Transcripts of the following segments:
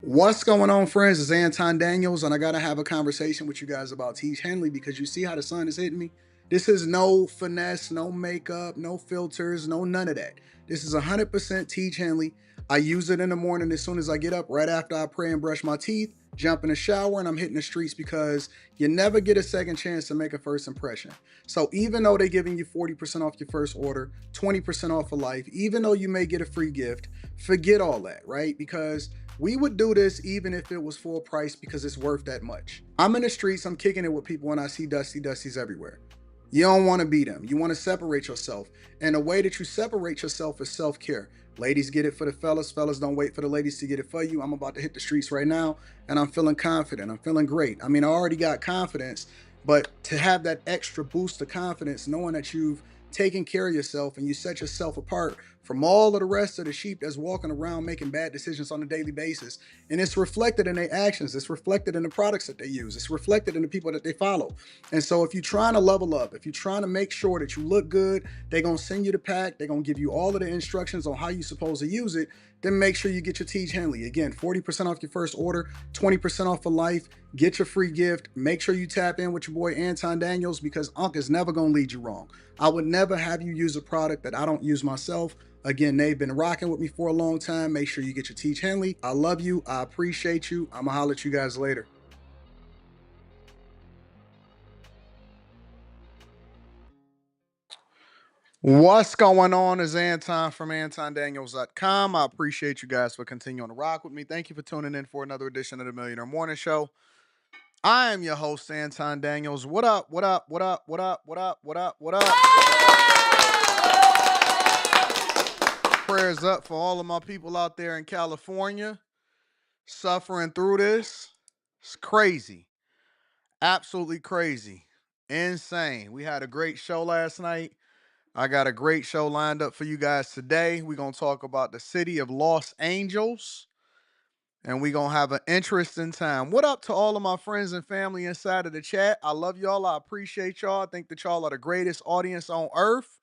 What's going on, friends? It's Anton Daniels, and I gotta have a conversation with you guys about Tiege Hanley because you see how the sun is hitting me. This is no finesse, no makeup, no filters, no none of that. This is 100% Tiege Hanley. I use it in the morning as soon as I get up, right after I pray and brush my teeth, jump in the shower, and I'm hitting the streets because you never get a second chance to make a first impression. So even though they're giving you 40% off your first order, 20% off for life, even though you may get a free gift, forget all that, right? Because we would do this even if it was full price because it's worth that much. I'm in the streets, I'm kicking it with people and I see Dusties everywhere. You don't want to be them. You want to separate yourself. And the way that you separate yourself is self-care. Ladies get it for the fellas. Fellas don't wait for the ladies to get it for you. I'm about to hit the streets right now and I'm feeling confident. I'm feeling great. I mean, I already got confidence, but to have that extra boost of confidence, knowing that you've taken care of yourself and you set yourself apart from all of the rest of the sheep that's walking around making bad decisions on a daily basis. And it's reflected in their actions. It's reflected in the products that they use. It's reflected in the people that they follow. And so if you're trying to level up, if you're trying to make sure that you look good, they're going to send you the pack. They're going to give you all of the instructions on how you're supposed to use it. Then make sure you get your Tiege Hanley. Again, 40% off your first order, 20% off for life. Get your free gift. Make sure you tap in with your boy Anton Daniels because Unc is never going to lead you wrong. I would never have you use a product that I don't use myself. Again, they've been rocking with me for a long time. Make sure you get your Tiege Hanley. I love you. I appreciate you. I'm going to holler at you guys later. What's going on is Anton from AntonDaniels.com. I appreciate you guys for continuing to rock with me. Thank you for tuning in for another edition of the Millionaire Morning Show. I am your host, Anton Daniels. What up, what up, what up, what up, what up, what up, what up? Prayers up for all of my people out there in California suffering through this. It's crazy. Absolutely crazy. Insane. We had a great show last night. I got a great show lined up for you guys today. We're going to talk about the city of Los Angeles, and we're going to have an interesting time. What up to all of my friends and family inside of the chat? I love y'all. I appreciate y'all. I think that y'all are the greatest audience on earth,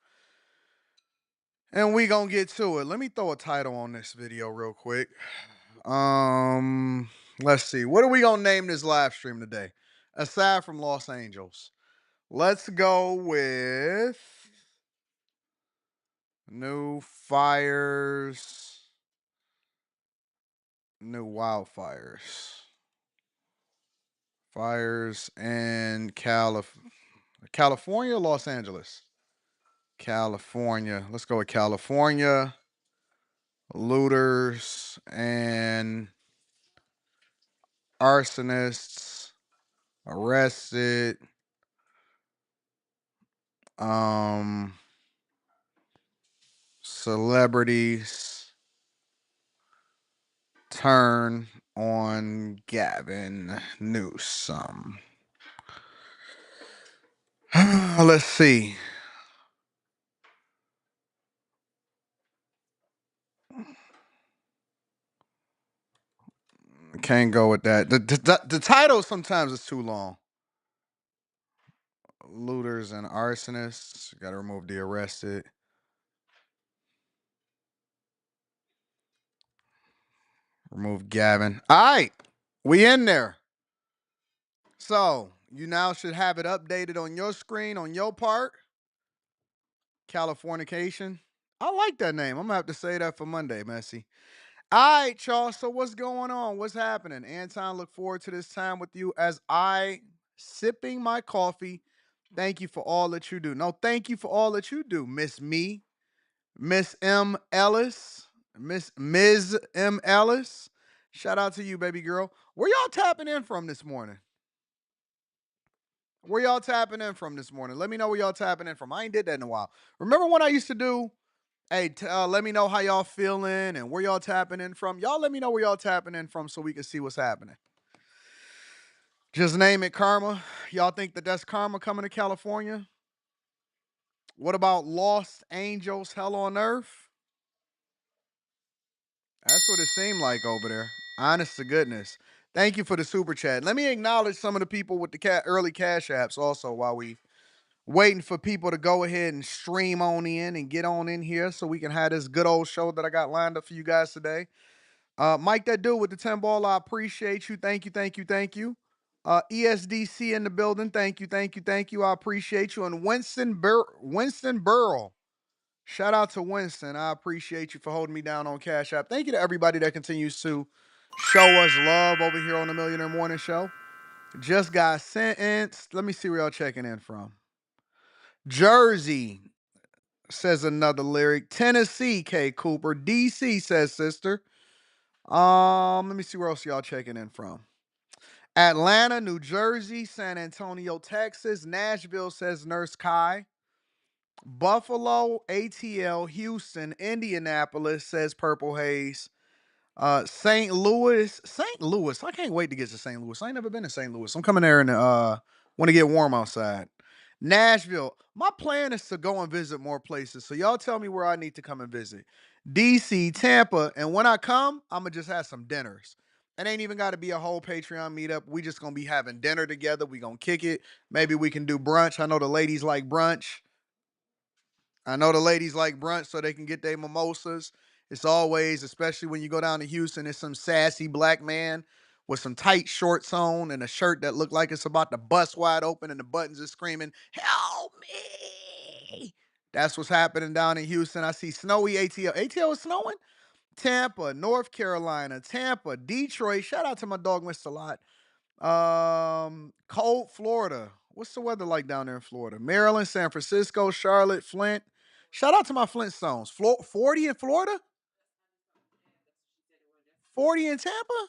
and we going to get to it. Let me throw a title on this video real quick. Let's see. What are we going to name this live stream today? Aside from Los Angeles. Let's go with new fires, new wildfires. Fires in California, Los Angeles. California. Let's go with California. Looters and arsonists arrested. Celebrities turn on Gavin Newsom. Let's see. Can't go with that. The title sometimes is too long. Looters and arsonists. Got to remove the arrested. Remove Gavin. All right. We in there. So you now should have it updated on your screen, on your part. Californication. I like that name. I'm going to have to say that for Monday, Messi. All right, y'all. So what's going on? What's happening? Anton, look forward to this time with you as I sipping my coffee. Thank you for all that you do. No, thank you for all that you do, Miss Me, Miss M. Ellis, Ms. M. Ellis. Shout out to you, baby girl. Where y'all tapping in from this morning? Where y'all tapping in from this morning? Let me know where y'all tapping in from. I ain't did that in a while. Remember when I used to do, hey, let me know how y'all feeling and where y'all tapping in from. Y'all let me know where y'all tapping in from so we can see what's happening. Just name it karma. Y'all think that that's karma coming to California? What about Los Angeles, hell on earth? That's what it seemed like over there. Honest to goodness. Thank you for the super chat. Let me acknowledge some of the people with the early cash apps also while we waiting for people to go ahead and stream on in and get on in here so we can have this good old show that I got lined up for you guys today. Mike, that dude with the 10 ball, I appreciate you. Thank you, thank you, thank you. ESDC in the building. Thank you, thank you, thank you. I appreciate you. And Winston Burrell. Shout out to Winston. I appreciate you for holding me down on Cash App. Thank you to everybody that continues to show us love over here on the Millionaire Morning Show. Just got sentenced. Let me see where y'all checking in from. Jersey says another lyric. Tennessee, K. Cooper. DC says sister. Let me see where else y'all checking in from. Atlanta, New Jersey, San Antonio, Texas. Nashville says Nurse Kai. Buffalo, ATL, Houston, Indianapolis says Purple Haze. St. Louis. I can't wait to get to St. Louis. I ain't never been to St. Louis. I'm coming there and want to get warm outside. Nashville. My plan is to go and visit more places. So y'all tell me where I need to come and visit. DC, Tampa, and when I come, I'ma just have some dinners. It ain't even got to be a whole Patreon meetup. We just gonna be having dinner together. We gonna kick it. Maybe we can do brunch. I know the ladies like brunch. So they can get their mimosas. It's always, especially when you go down to Houston, it's some sassy black man with some tight shorts on and a shirt that look like it's about to bust wide open and the buttons are screaming, "Help me!" That's what's happening down in Houston. I see snowy ATL. ATL is snowing? Tampa, North Carolina, Tampa, Detroit. Shout out to my dog, Mr. Lot. Cold Florida. What's the weather like down there in Florida? Maryland, San Francisco, Charlotte, Flint. Shout out to my Flintstones. 40 in Florida? 40 in Tampa?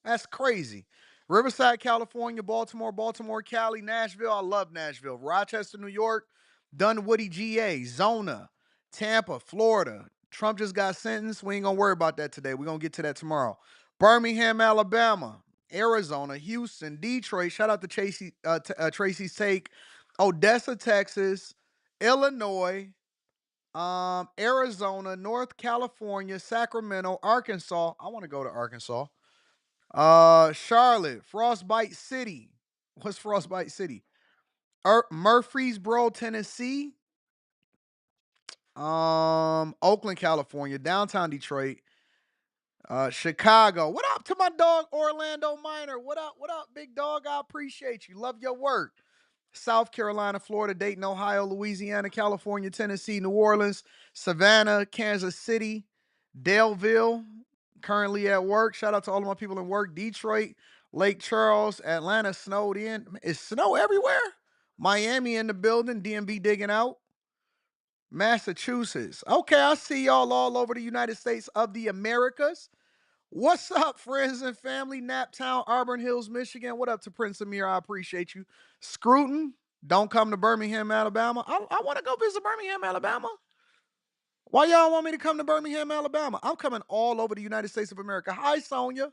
That's crazy. Riverside, California, Baltimore, Cali, Nashville. I love Nashville. Rochester, New York, Dunwoody, GA, Zona, Tampa, Florida. Trump just got sentenced. We ain't gonna worry about that today. We're gonna get to that tomorrow. Birmingham, Alabama, Arizona, Houston, Detroit. Shout out to Tracy's Take. Odessa, Texas, Illinois, Arizona, North California, Sacramento, Arkansas. I want to go to Arkansas. Charlotte, Frostbite City. What's Frostbite City? Murfreesboro, Tennessee. Oakland, California, downtown Detroit. Chicago. What up to my dog Orlando Minor? What up, big dog? I appreciate you. Love your work. South Carolina, Florida, Dayton, Ohio, Louisiana, California, Tennessee, New Orleans, Savannah, Kansas City, Daleville, currently at work. Shout out to all of my people in work. Detroit, Lake Charles, Atlanta snowed in. Is snow everywhere? Miami in the building, DMV digging out. Massachusetts. Okay, I see y'all all over the United States of the Americas. What's up, friends and family? Naptown, Auburn Hills, Michigan. What up to Prince Amir? I appreciate you. Scruton, don't come to Birmingham, Alabama. I want to go visit Birmingham, Alabama. Why y'all want me to come to Birmingham, Alabama? I'm coming all over the United States of America. Hi, Sonia.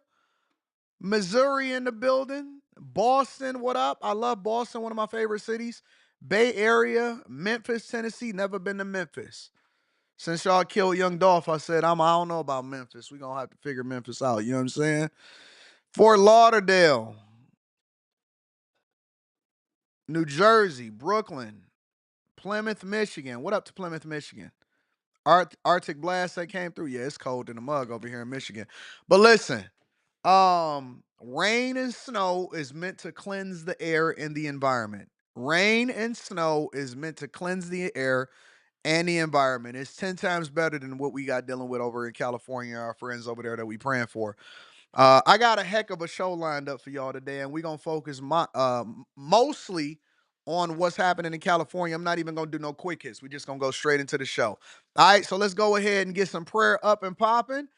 Missouri in the building. Boston, what up? I love Boston, one of my favorite cities. Bay Area, Memphis, Tennessee. Never been to Memphis. Since y'all killed Young Dolph, I said, I don't know about Memphis. We're going to have to figure Memphis out. You know what I'm saying? Fort Lauderdale, New Jersey, Brooklyn, Plymouth, Michigan. What up to Plymouth, Michigan? Arctic blast that came through. Yeah, it's cold in the mug over here in Michigan. But listen, rain and snow is meant to cleanse the air and the environment. Rain and snow is meant to cleanse the air and the environment. It's 10 times better than what we got dealing with over in California, our friends over there that we praying for. I got a heck of a show lined up for y'all today, and we're gonna focus mostly on what's happening in California. I'm not even gonna do no quick hits. We're just gonna go straight into the show. All right, so let's go ahead and get some prayer up and popping.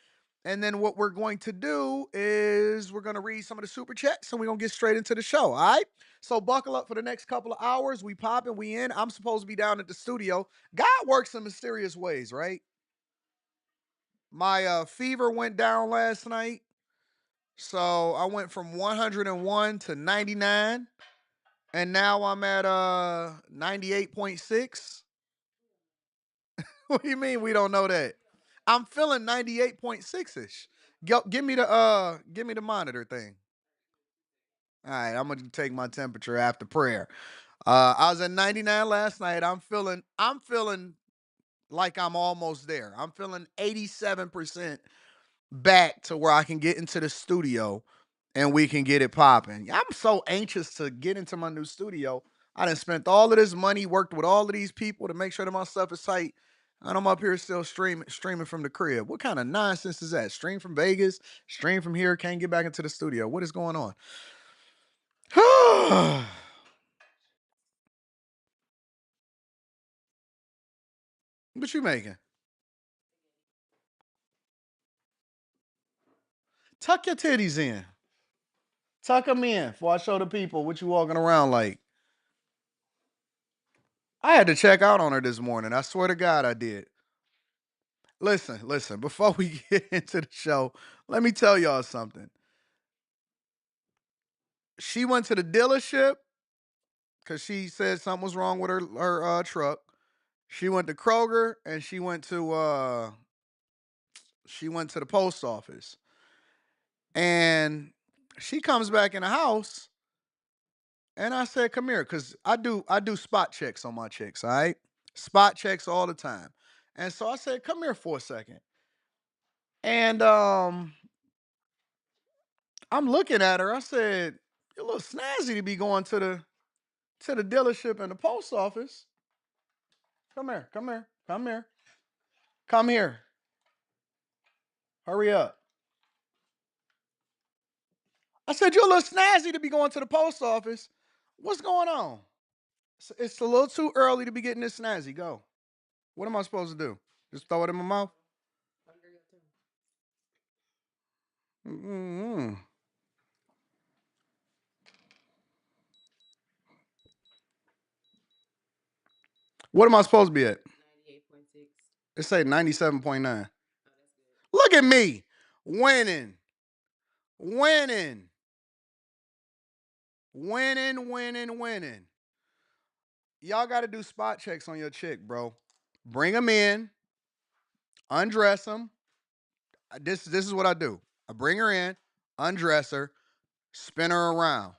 And then what we're going to do is we're gonna read some of the super chats and we're gonna get straight into the show. All right. So buckle up for the next couple of hours. We popping, we in. I'm supposed to be down at the studio. God works in mysterious ways, right? My fever went down last night. So I went from 101 to 99, and now I'm at 98.6. What do you mean we don't know that? I'm feeling 98.6ish. Give me the monitor thing. All right, I'm gonna take my temperature after prayer. I was at 99 last night. I'm feeling like I'm almost there. I'm feeling 87% back to where I can get into the studio and we can get it popping. I'm so anxious to get into my new studio. I done spent all of this money, worked with all of these people to make sure that my stuff is tight. And I'm up here still streaming from the crib. What kind of nonsense is that? Stream from Vegas, stream from here, can't get back into the studio. What is going on? What you making? Tuck your titties in. Tuck them in before I show the people what you walking around like. I had to check out on her this morning. I swear to God I did. Listen, before we get into the show, let me tell y'all something. She went to the dealership because she said something was wrong with her truck. She went to Kroger and she went to the post office. And she comes back in the house and I said, "Come here," because I do spot checks on my chicks, all right? Spot checks all the time. And so I said, "Come here for a second." And I'm looking at her. I said, "You're a little snazzy to be going to the dealership and the post office. Come here, come here, come here, come here. Hurry up." I said, "You're a little snazzy to be going to the post office. What's going on?" It's a little too early to be getting this snazzy. Go. What am I supposed to do? Just throw it in my mouth? Mm-mm. What am I supposed to be at? It say 97.9. Look at me. Winning. Winning. Winning, winning, winning. Y'all got to do spot checks on your chick, bro. Bring them in, undress them. This is what I do. I bring her in, undress her, spin her around,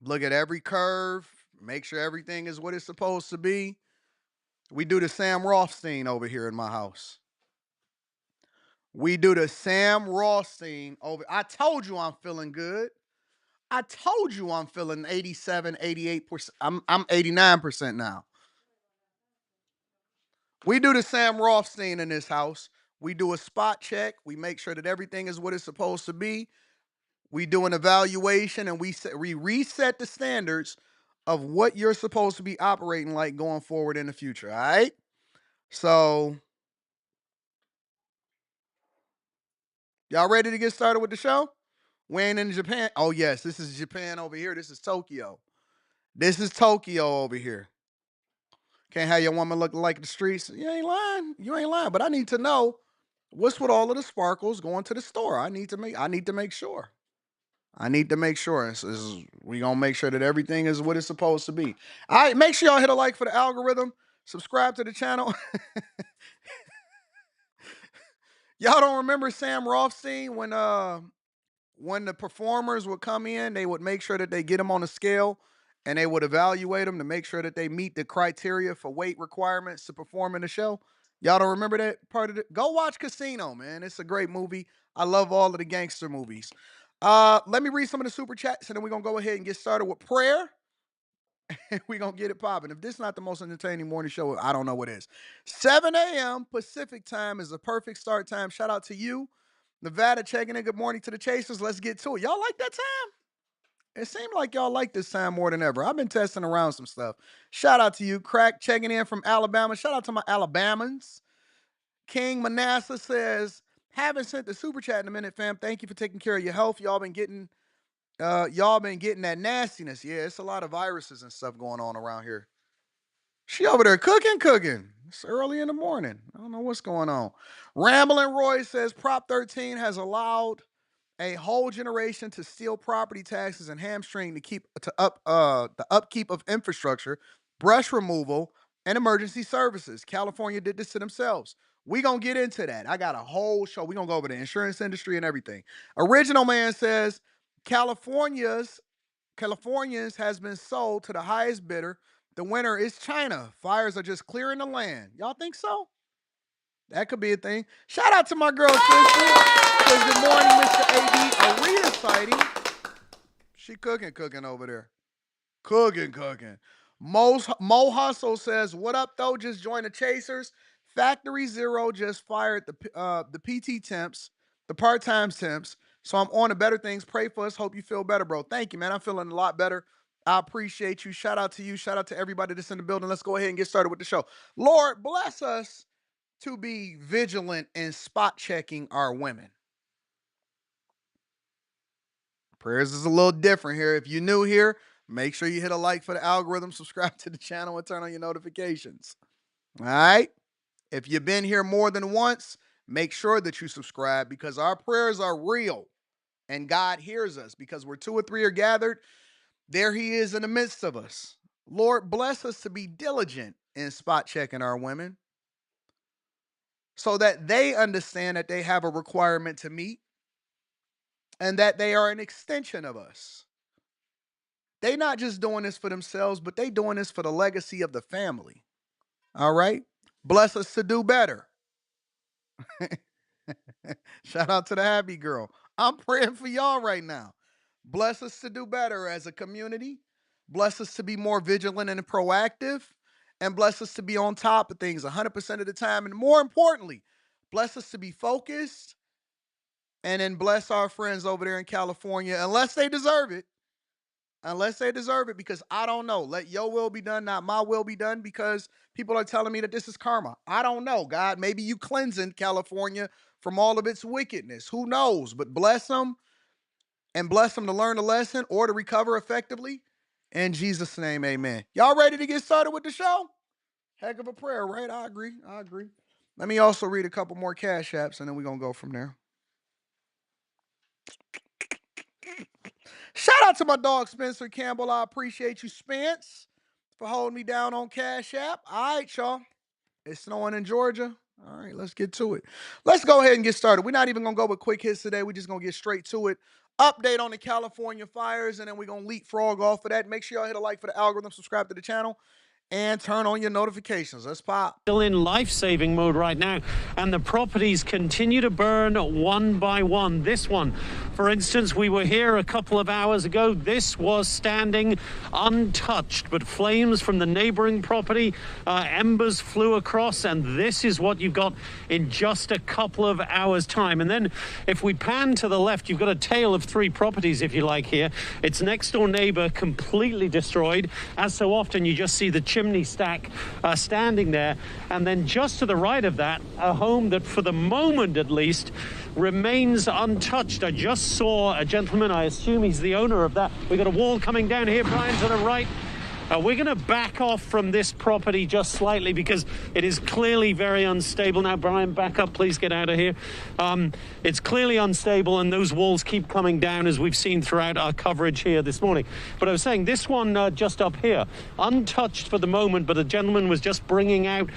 look at every curve, make sure everything is what it's supposed to be. We do the Sam Rothstein over here in my house. We do the Sam Rothstein over. I told you I'm feeling good. I told you I'm feeling 87, 88%. I'm 89% now. We do the Sam Rothstein in this house. We do a spot check. We make sure that everything is what it's supposed to be. We do an evaluation and we reset the standards of what you're supposed to be operating like going forward in the future. All right. So, y'all ready to get started with the show? We ain't in Japan. Oh, yes. This is Japan over here. This is Tokyo. This is Tokyo over here. Can't have your woman looking like the streets. You ain't lying. You ain't lying. But I need to know what's with all of the sparkles going to the store. I need to make sure. I need to make sure. We gonna make sure that everything is what it's supposed to be. All right, make sure y'all hit a like for the algorithm. Subscribe to the channel. Y'all don't remember Sam Rothstein when the performers would come in, they would make sure that they get them on a scale and they would evaluate them to make sure that they meet the criteria for weight requirements to perform in the show. Y'all don't remember that part of it? Go watch Casino, man. It's a great movie. I love all of the gangster movies. Let me read some of the super chats and then we're gonna go ahead and get started with prayer. And we're gonna get it popping. If this is not the most entertaining morning show, I don't know what is. 7 a.m. Pacific time is the perfect start time. Shout out to you. Nevada checking in. Good morning to the Chasers. Let's get to it. Y'all like that time? It seemed like y'all like this time more than ever. I've been testing around some stuff. Shout out to you. Crack checking in from Alabama. Shout out to my Alabamans. King Manasseh says, haven't sent the super chat in a minute, fam. Thank you for taking care of your health. Y'all been getting that nastiness. Yeah, it's a lot of viruses and stuff going on around here. She over there cooking. It's early in the morning. I don't know what's going on. Rambling Roy says Prop 13 has allowed a whole generation to steal property taxes and hamstring the upkeep of infrastructure, brush removal, and emergency services. California did this to themselves. We gonna get into that. I got a whole show. We gonna go over the insurance industry and everything. Original Man says California's Californians has been sold to the highest bidder. The winner is China. Fires are just clearing the land. Y'all think so? That could be a thing. Shout out to my girl sister. Says good morning, Mr. AB. Arita sighting. She cooking over there. Cooking. Mo Hustle says, what up, though? Just joined the Chasers. Factory Zero just fired the PT temps, the part-time temps. So I'm on to better things. Pray for us. Hope you feel better, bro. Thank you, man. I'm feeling a lot better. I appreciate you. Shout out to you. Shout out to everybody that's in the building. Let's go ahead and get started with the show. Lord, bless us to be vigilant in spot checking our women. Prayers is a little different here. If you're new here, make sure you hit a like for the algorithm, subscribe to the channel, and turn on your notifications. All right? If you've been here more than once, make sure that you subscribe because our prayers are real and God hears us because where 2 or 3 are gathered, there he is in the midst of us. Lord, bless us to be diligent in spot checking our women so that they understand that they have a requirement to meet and that they are an extension of us. They not just doing this for themselves, but they doing this for the legacy of the family. All right? Bless us to do better. Shout out to the happy girl. I'm praying for y'all right now. Bless us to do better as a community. Bless us to be more vigilant and proactive. And bless us to be on top of things 100% of the time. And more importantly, bless us to be focused. And then bless our friends over there in California, unless they deserve it. Unless they deserve it, because I don't know. Let your will be done, not my will be done, because people are telling me that this is karma. I don't know, God. Maybe you cleansing California from all of its wickedness. Who knows? But bless them and bless them to learn the lesson or to recover effectively. In Jesus' name, amen. Y'all ready to get started with the show? Heck of a prayer, right? I agree. Let me also read a couple more cash apps and then we're going to go from there. Shout out to my dog, Spencer Campbell. I appreciate you, Spence, for holding me down on Cash App. All right, y'all. It's snowing in Georgia. All right, let's get to it. Let's go ahead and get started. We're not even going to go with quick hits today. We're just going to get straight to it. Update on the California fires, and then we're going to leapfrog off of that. Make sure y'all hit a like for the algorithm, subscribe to the channel, and turn on your notifications. Let's pop. Still in life-saving mode right now, and the properties continue to burn one by one. This one, for instance, we were here a couple of hours ago. This was standing untouched, but flames from the neighboring property, embers flew across, and this is what you've got in just a couple of hours' time. And then if we pan to the left, you've got a tale of 3 properties, if you like, here. Its next-door neighbor completely destroyed. As so often, you just see the chimney stack standing there, and then just to the right of that, a home that for the moment at least remains untouched. I just saw a gentleman, I assume he's the owner of that. We've got a wall coming down here, Brian, to the right. We're going to back off from this property just slightly because it is clearly very unstable. Now, Brian, back up, please get out of here. It's clearly unstable, and those walls keep coming down, as we've seen throughout our coverage here this morning. But I was saying, this one just up here, untouched for the moment, but a gentleman was just bringing out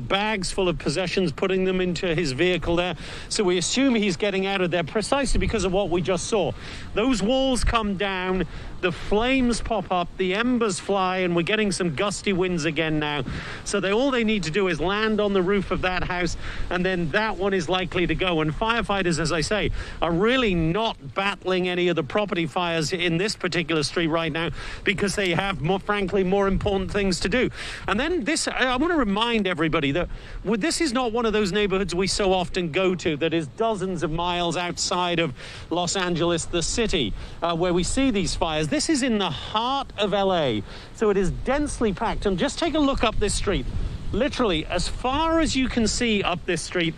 bags full of possessions, putting them into his vehicle there. So we assume he's getting out of there precisely because of what we just saw. Those walls come down, the flames pop up, the embers fly, and we're getting some gusty winds again now. So all they need to do is land on the roof of that house, and then that one is likely to go. And firefighters, as I say, are really not battling any of the property fires in this particular street right now because they have, frankly, more important things to do. And then this, I want to remind everybody that this is not one of those neighborhoods we so often go to that is dozens of miles outside of Los Angeles, the city, where we see these fires. This is in the heart of LA, so it is densely packed. And just take a look up this street. Literally, as far as you can see up this street,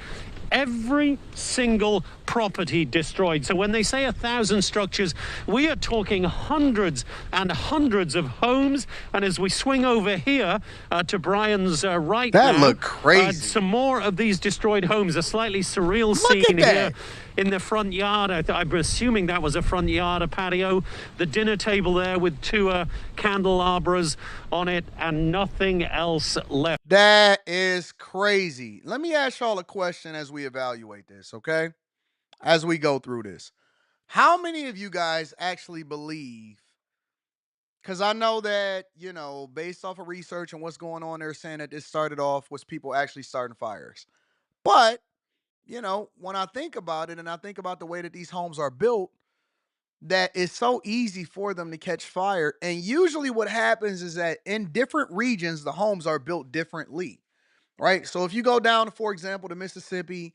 every single property destroyed. So when they say 1,000 structures, we are talking hundreds and hundreds of homes. And as we swing over here to Brian's right now, that looked crazy. Some more of these destroyed homes, a slightly surreal scene here in the front yard. I'm assuming that was a front yard, a patio, the dinner table there with 2 candelabras on it, and nothing else left. That is crazy. Let me ask y'all a question as we evaluate this, okay? As we go through this. How many of you guys actually believe, because I know that, based off of research and what's going on, they're saying that this started off with people actually starting fires. But, when I think about it and I think about the way that these homes are built, that it's so easy for them to catch fire. And usually what happens is that in different regions, the homes are built differently, right? So if you go down, for example, to Mississippi,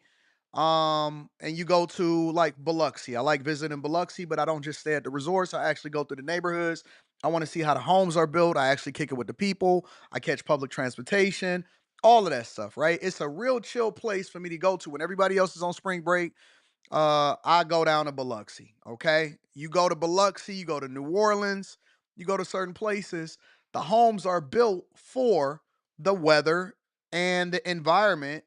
and you go to like Biloxi. I like visiting Biloxi, but I don't just stay at the resorts. I actually go through the neighborhoods. I want to see how the homes are built. I actually kick it with the people. I catch public transportation, all of that stuff, right? It's a real chill place for me to go to when everybody else is on spring break. I go down to Biloxi. Okay. You go to Biloxi, you go to New Orleans, you go to certain places. The homes are built for the weather and the environment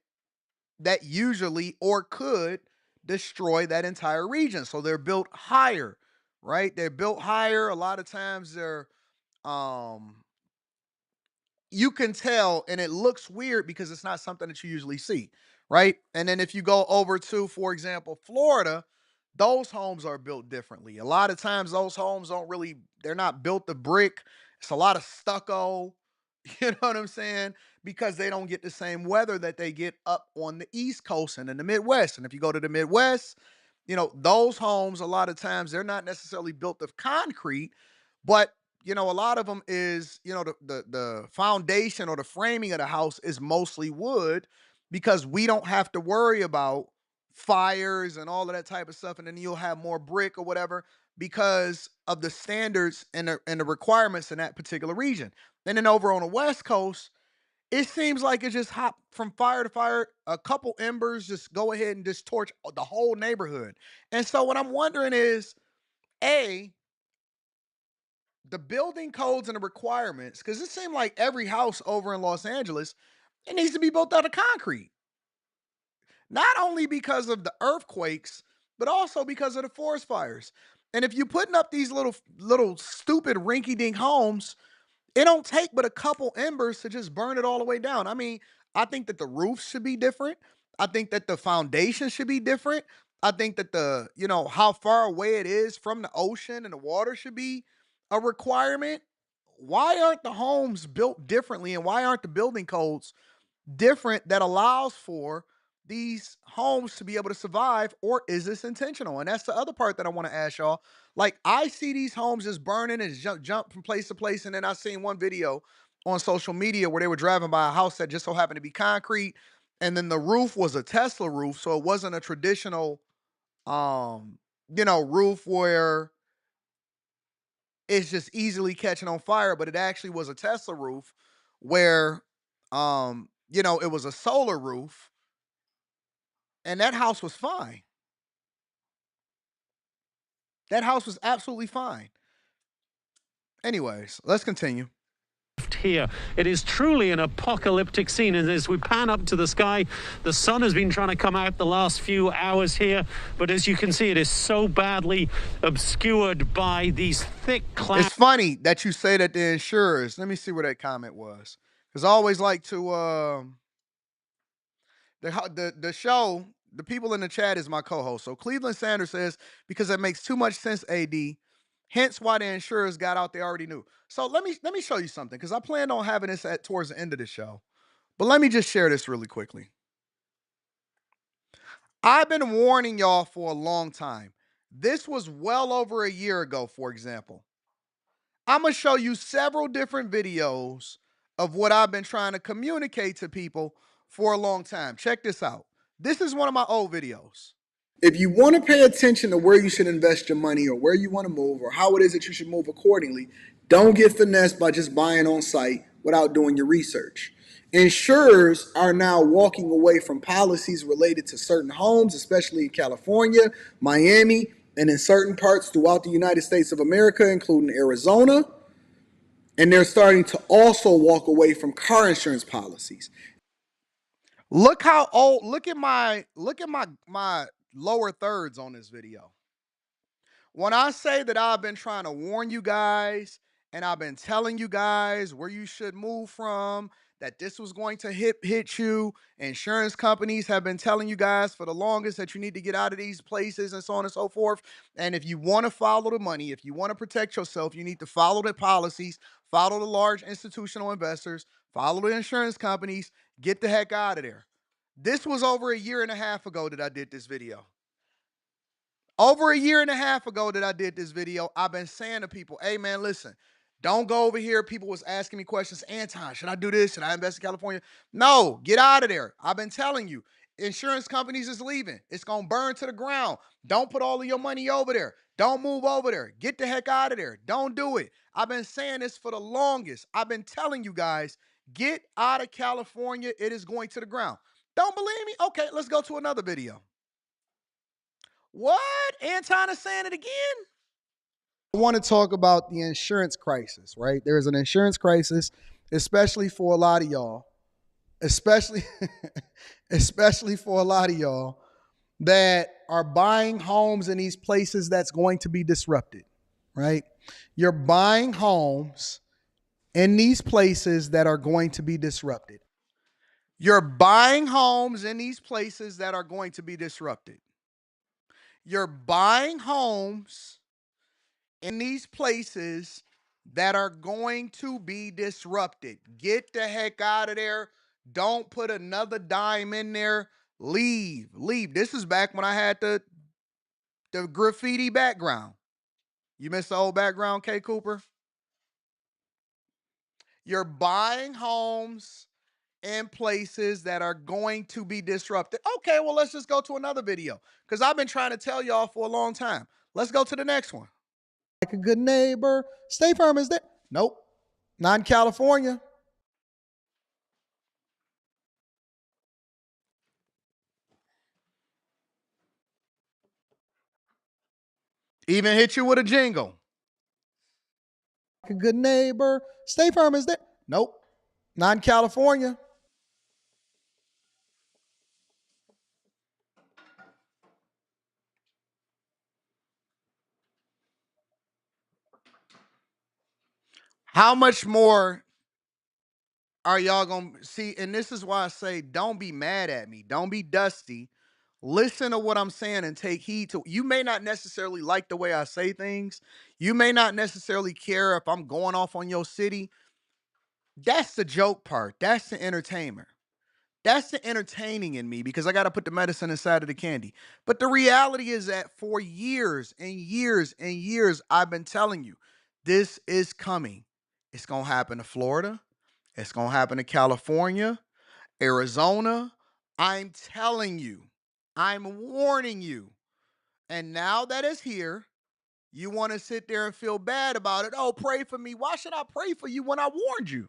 that usually or could destroy that entire region. So they're built higher, right? They're built higher. A lot of times they're um you can tell, and it looks weird because it's not something that you usually see, right? And then if you go over to, for example, Florida, those homes are built differently. A lot of times those homes they're not built of brick. It's a lot of stucco. You know what I'm saying? Because they don't get the same weather that they get up on the East Coast and in the Midwest. And if you go to the Midwest, those homes, a lot of times, they're not necessarily built of concrete, but a lot of them is, the foundation or the framing of the house is mostly wood because we don't have to worry about fires and all of that type of stuff. And then you'll have more brick or whatever because of the standards and the requirements in that particular region. And then over on the West Coast, it seems like it just hop from fire to fire. A couple embers just go ahead and just torch the whole neighborhood. And so what I'm wondering is, A, the building codes and the requirements, because it seemed like every house over in Los Angeles, it needs to be built out of concrete. Not only because of the earthquakes, but also because of the forest fires. And if you're putting up these little stupid rinky-dink homes, it don't take but a couple embers to just burn it all the way down. I mean, I think that the roofs should be different. I think that the foundation should be different. I think that how far away it is from the ocean and the water should be a requirement. Why aren't the homes built differently and why aren't the building codes different that allows for these homes to be able to survive, or is this intentional? And that's the other part that I want to ask y'all. Like, I see these homes just burning and jump from place to place, and then I seen one video on social media where they were driving by a house that just so happened to be concrete, and then the roof was a Tesla roof, so it wasn't a traditional roof where it's just easily catching on fire, but it actually was a Tesla roof where it was a solar roof, and that house was fine. That house was absolutely fine. Anyways, let's continue. Here, it is truly an apocalyptic scene, and as we pan up to the sky, the sun has been trying to come out the last few hours here, but as you can see, it is so badly obscured by these thick clouds. It's funny that you say that the insurers. Let me see where that comment was, because I always like to the show. The people in the chat is my co-host. So Cleveland Sanders says, because it makes too much sense, AD. Hence why the insurers got out, they already knew. So let me show you something, because I planned on having this towards the end of the show. But let me just share this really quickly. I've been warning y'all for a long time. This was well over a year ago, for example. I'm going to show you several different videos of what I've been trying to communicate to people for a long time. Check this out. This is one of my old videos. If you want to pay attention to where you should invest your money or where you want to move or how it is that you should move accordingly, don't get finessed by just buying on site without doing your research. Insurers are now walking away from policies related to certain homes, especially in California, Miami, and in certain parts throughout the United States of America, including Arizona. And they're starting to also walk away from car insurance policies. Look how old, look at my lower thirds on this video. When I say that I've been trying to warn you guys and I've been telling you guys where you should move from, that this was going to hit you, insurance companies have been telling you guys for the longest that you need to get out of these places and so on and so forth. And if you want to follow the money, if you want to protect yourself, you need to follow the policies, follow the large institutional investors, follow the insurance companies, get the heck out of there. This was over a year and a half ago that I did this video. Over a year and a half ago that I did this video, I've been saying to people, hey man, listen, don't go over here. People was asking me questions. Anton, should I do this? Should I invest in California? No, get out of there. I've been telling you, insurance companies is leaving. It's going to burn to the ground. Don't put all of your money over there. Don't move over there. Get the heck out of there. Don't do it. I've been saying this for the longest. I've been telling you guys, get out of California. It is going to the ground. Don't believe me? Okay, let's go to another video. What? Anton is saying it again? I want to talk about the insurance crisis, right? There's an insurance crisis, especially for a lot of y'all, especially for a lot of y'all that are buying homes in these places that's going to be disrupted, right? You're buying homes in these places that are going to be disrupted. You're buying homes in these places that are going to be disrupted. You're buying homes in these places that are going to be disrupted. Get the heck out of there. Don't put another dime in there. Leave. This is back when I had the graffiti background. You missed the old background, K. Cooper? You're buying homes in places that are going to be disrupted. Okay, well, let's just go to another video because I've been trying to tell y'all for a long time. Let's go to the next one. Like a good neighbor. State Farm is there. Nope. Not in California. Even hit you with a jingle. Like a good neighbor. State Farm is there. Nope. Not in California. How much more are y'all going to see? And this is why I say, don't be mad at me. Don't be dusty. Listen to what I'm saying and take heed to. You may not necessarily like the way I say things. You may not necessarily care if I'm going off on your city. That's the joke part. That's the entertainment. That's the entertaining in me because I got to put the medicine inside of the candy. But the reality is that for years and years and years, I've been telling you, this is coming. It's going to happen to Florida. It's going to happen to California, Arizona. I'm telling you, I'm warning you. And now that it's here, you want to sit there and feel bad about it. Oh, pray for me. Why should I pray for you when I warned you?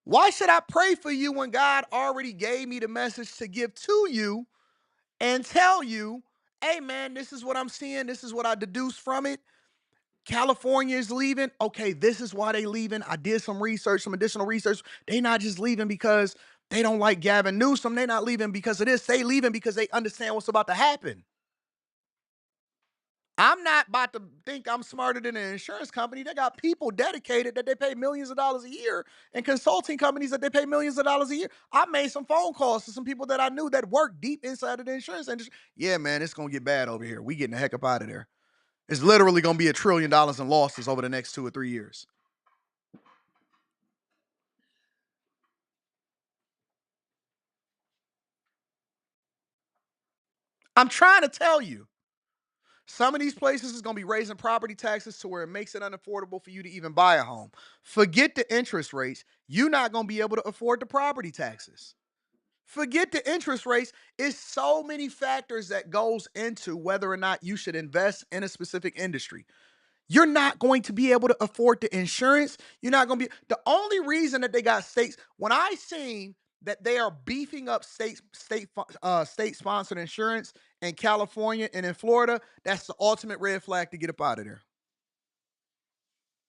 Why should I pray for you when God already gave me the message to give to you and tell you, hey man, this is what I'm seeing. This is what I deduce from it. California is leaving. Okay, this is why they leaving. I did some research, some additional research. They not just leaving because they don't like Gavin Newsom. They not leaving because of this. They leaving because they understand what's about to happen. I'm not about to think I'm smarter than an insurance company. They got people dedicated that they pay millions of dollars a year and consulting companies that they pay millions of dollars a year. I made some phone calls to some people that I knew that work deep inside of the insurance industry. Yeah, man, it's going to get bad over here. We getting the heck up out of there. It's literally going to be $1 trillion in losses over the next 2 or 3 years. I'm trying to tell you. Some of these places is going to be raising property taxes to where it makes it unaffordable for you to even buy a home. Forget the interest rates. You're not going to be able to afford the property taxes. Forget the interest rates. It's so many factors that goes into whether or not you should invest in a specific industry. You're not going to be able to afford the insurance. You're not going to be. The only reason that they got states, when I seen that they are beefing up state sponsored insurance in California and in Florida, that's the ultimate red flag to get up out of there.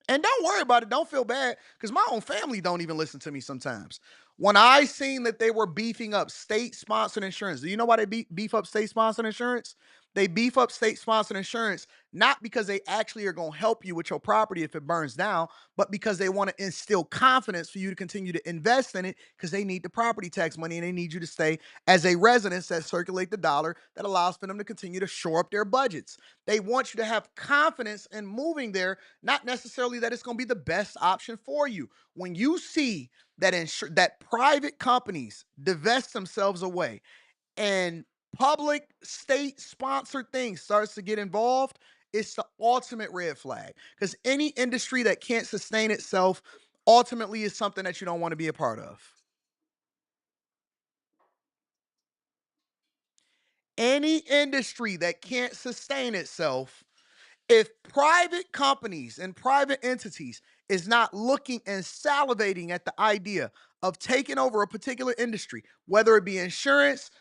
And don't worry about it. Don't feel bad because my own family don't even listen to me sometimes. When I seen that they were beefing up state-sponsored insurance, do you know why they beef up state-sponsored insurance? They beef up state-sponsored insurance, not because they actually are going to help you with your property if it burns down, but because they want to instill confidence for you to continue to invest in it because they need the property tax money and they need you to stay as a resident that circulate the dollar that allows for them to continue to shore up their budgets. They want you to have confidence in moving there, not necessarily that it's going to be the best option for you. When you see that that private companies divest themselves away and public state-sponsored things starts to get involved, it's the ultimate red flag. Because any industry that can't sustain itself ultimately is something that you don't want to be a part of. Any industry that can't sustain itself, if private companies and private entities is not looking and salivating at the idea of taking over a particular industry, whether it be insurance,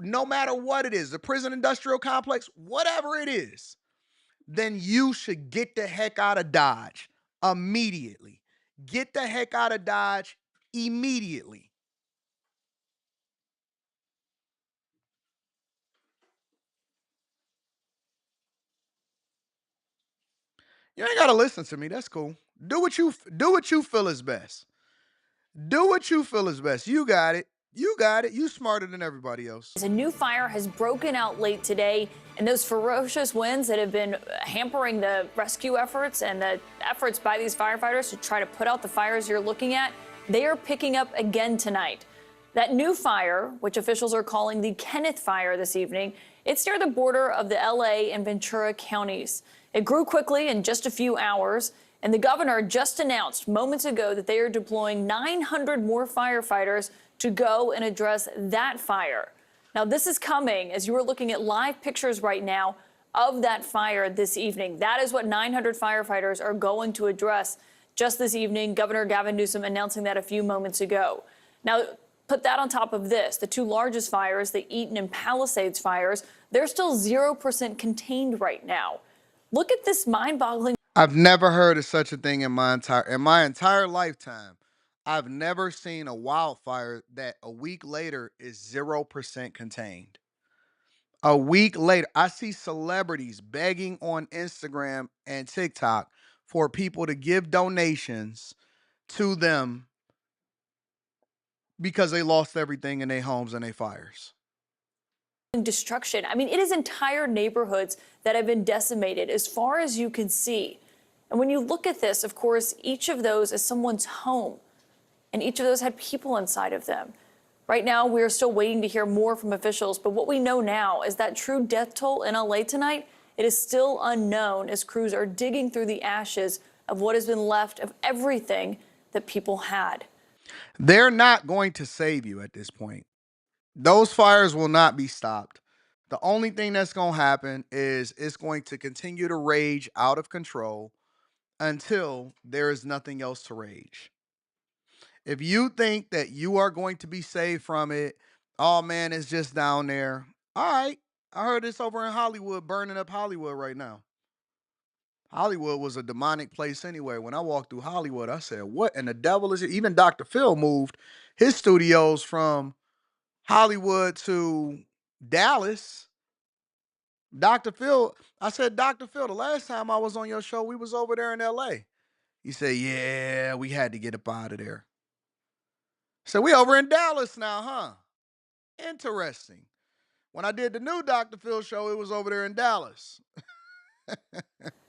no matter what it is, the prison industrial complex, whatever it is, then you should get the heck out of Dodge immediately. Get the heck out of Dodge immediately. You ain't gotta listen to me. That's cool. Do what you feel is best. Do what you feel is best. You got it. You got it. You smarter than everybody else. A new fire has broken out late today, and those ferocious winds that have been hampering the rescue efforts and the efforts by these firefighters to try to put out the fires you're looking at, they are picking up again tonight. That new fire, which officials are calling the Kenneth Fire this evening, it's near the border of the LA and Ventura counties. It grew quickly in just a few hours, and the governor just announced moments ago that they are deploying 900 more firefighters to go and address that fire. Now, this is coming as you are looking at live pictures right now of that fire this evening. That is what 900 firefighters are going to address just this evening. Governor Gavin Newsom announcing that a few moments ago. Now, put that on top of this. The two largest fires, the Eaton and Palisades fires, they're still 0% contained right now. Look at this mind-boggling. I've never heard of such a thing in my entire lifetime. I've never seen a wildfire that a week later is 0% contained. A week later, I see celebrities begging on Instagram and TikTok for people to give donations to them because they lost everything in their homes and their fires. Destruction. I mean, it is entire neighborhoods that have been decimated as far as you can see. And when you look at this, of course, each of those is someone's home, and each of those had people inside of them. Right now, we're still waiting to hear more from officials, but what we know now is that true death toll in LA tonight, it is still unknown as crews are digging through the ashes of what has been left of everything that people had. They're not going to save you at this point. Those fires will not be stopped. The only thing that's going to happen is it's going to continue to rage out of control until there is nothing else to rage. If you think that you are going to be saved from it, oh man, it's just down there. All right. I heard it's over in Hollywood, burning up Hollywood right now. Hollywood was a demonic place anyway. When I walked through Hollywood, I said, what in the devil is it? Even Dr. Phil moved his studios from Hollywood to Dallas. Dr. Phil, I said, Dr. Phil, the last time I was on your show, we was over there in LA. He said, yeah, we had to get up out of there. So we over in Dallas now, huh? Interesting. When I did the new Dr. Phil show, it was over there in Dallas.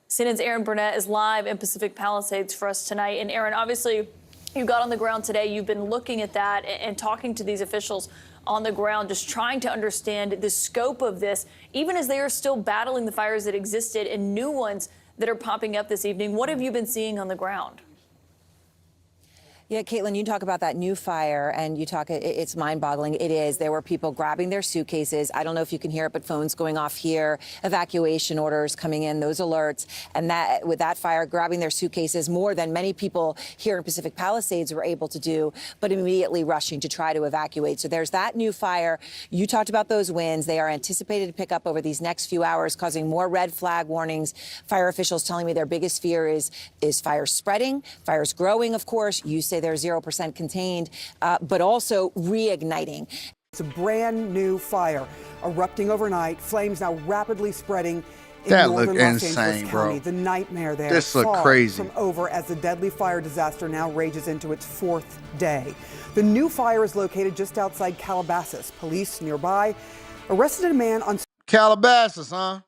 CNN's Aaron Burnett is live in Pacific Palisades for us tonight. And Aaron, obviously, you got on the ground today. You've been looking at that and talking to these officials on the ground, just trying to understand the scope of this, even as they are still battling the fires that existed and new ones that are popping up this evening. What have you been seeing on the ground? Yeah, Caitlin, you talk about that new fire and you talk, it's mind-boggling. It is. There were people grabbing their suitcases. I don't know if you can hear it, but phones going off here, evacuation orders coming in, those alerts. And that with that fire, grabbing their suitcases more than many people here in Pacific Palisades were able to do, but immediately rushing to try to evacuate. So there's that new fire. You talked about those winds. They are anticipated to pick up over these next few hours, causing more red flag warnings. Fire officials telling me their biggest fear is fire spreading, fires growing, of course. You say they're 0% contained, but also reigniting. It's a brand new fire erupting overnight. Flames now rapidly spreading in That northern look Los insane, Angeles bro. County. The nightmare there This look far crazy. from over as the deadly fire disaster now rages into its 4th day. The new fire is located just outside Calabasas. Police nearby arrested a man on Calabasas, huh?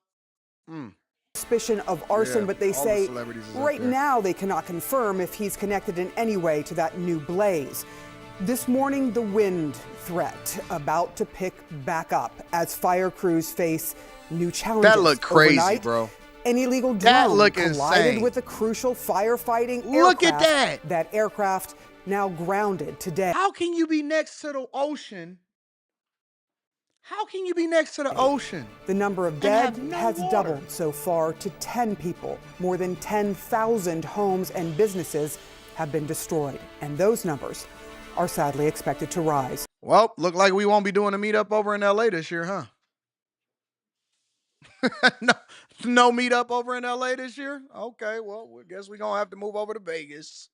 suspicion of arson, Yeah, but they all the say celebrities is up right there. now they cannot confirm if he's connected in any way to that new blaze. This morning, the wind threat about to pick back up as fire crews face new challenges. That look crazy, overnight, bro. An illegal That drone look collided insane. with a crucial firefighting Look aircraft. at that. That aircraft now grounded today. How can you be next to the ocean? How can you be next to the ocean? The number of And dead have no has water? doubled so far to 10 people. More than 10,000 homes and businesses have been destroyed, and those numbers are sadly expected to rise. Well, look like we won't be doing a meetup over in LA this year, huh? no meetup over in LA this year? Okay, well, I guess we're going to have to move over to Vegas.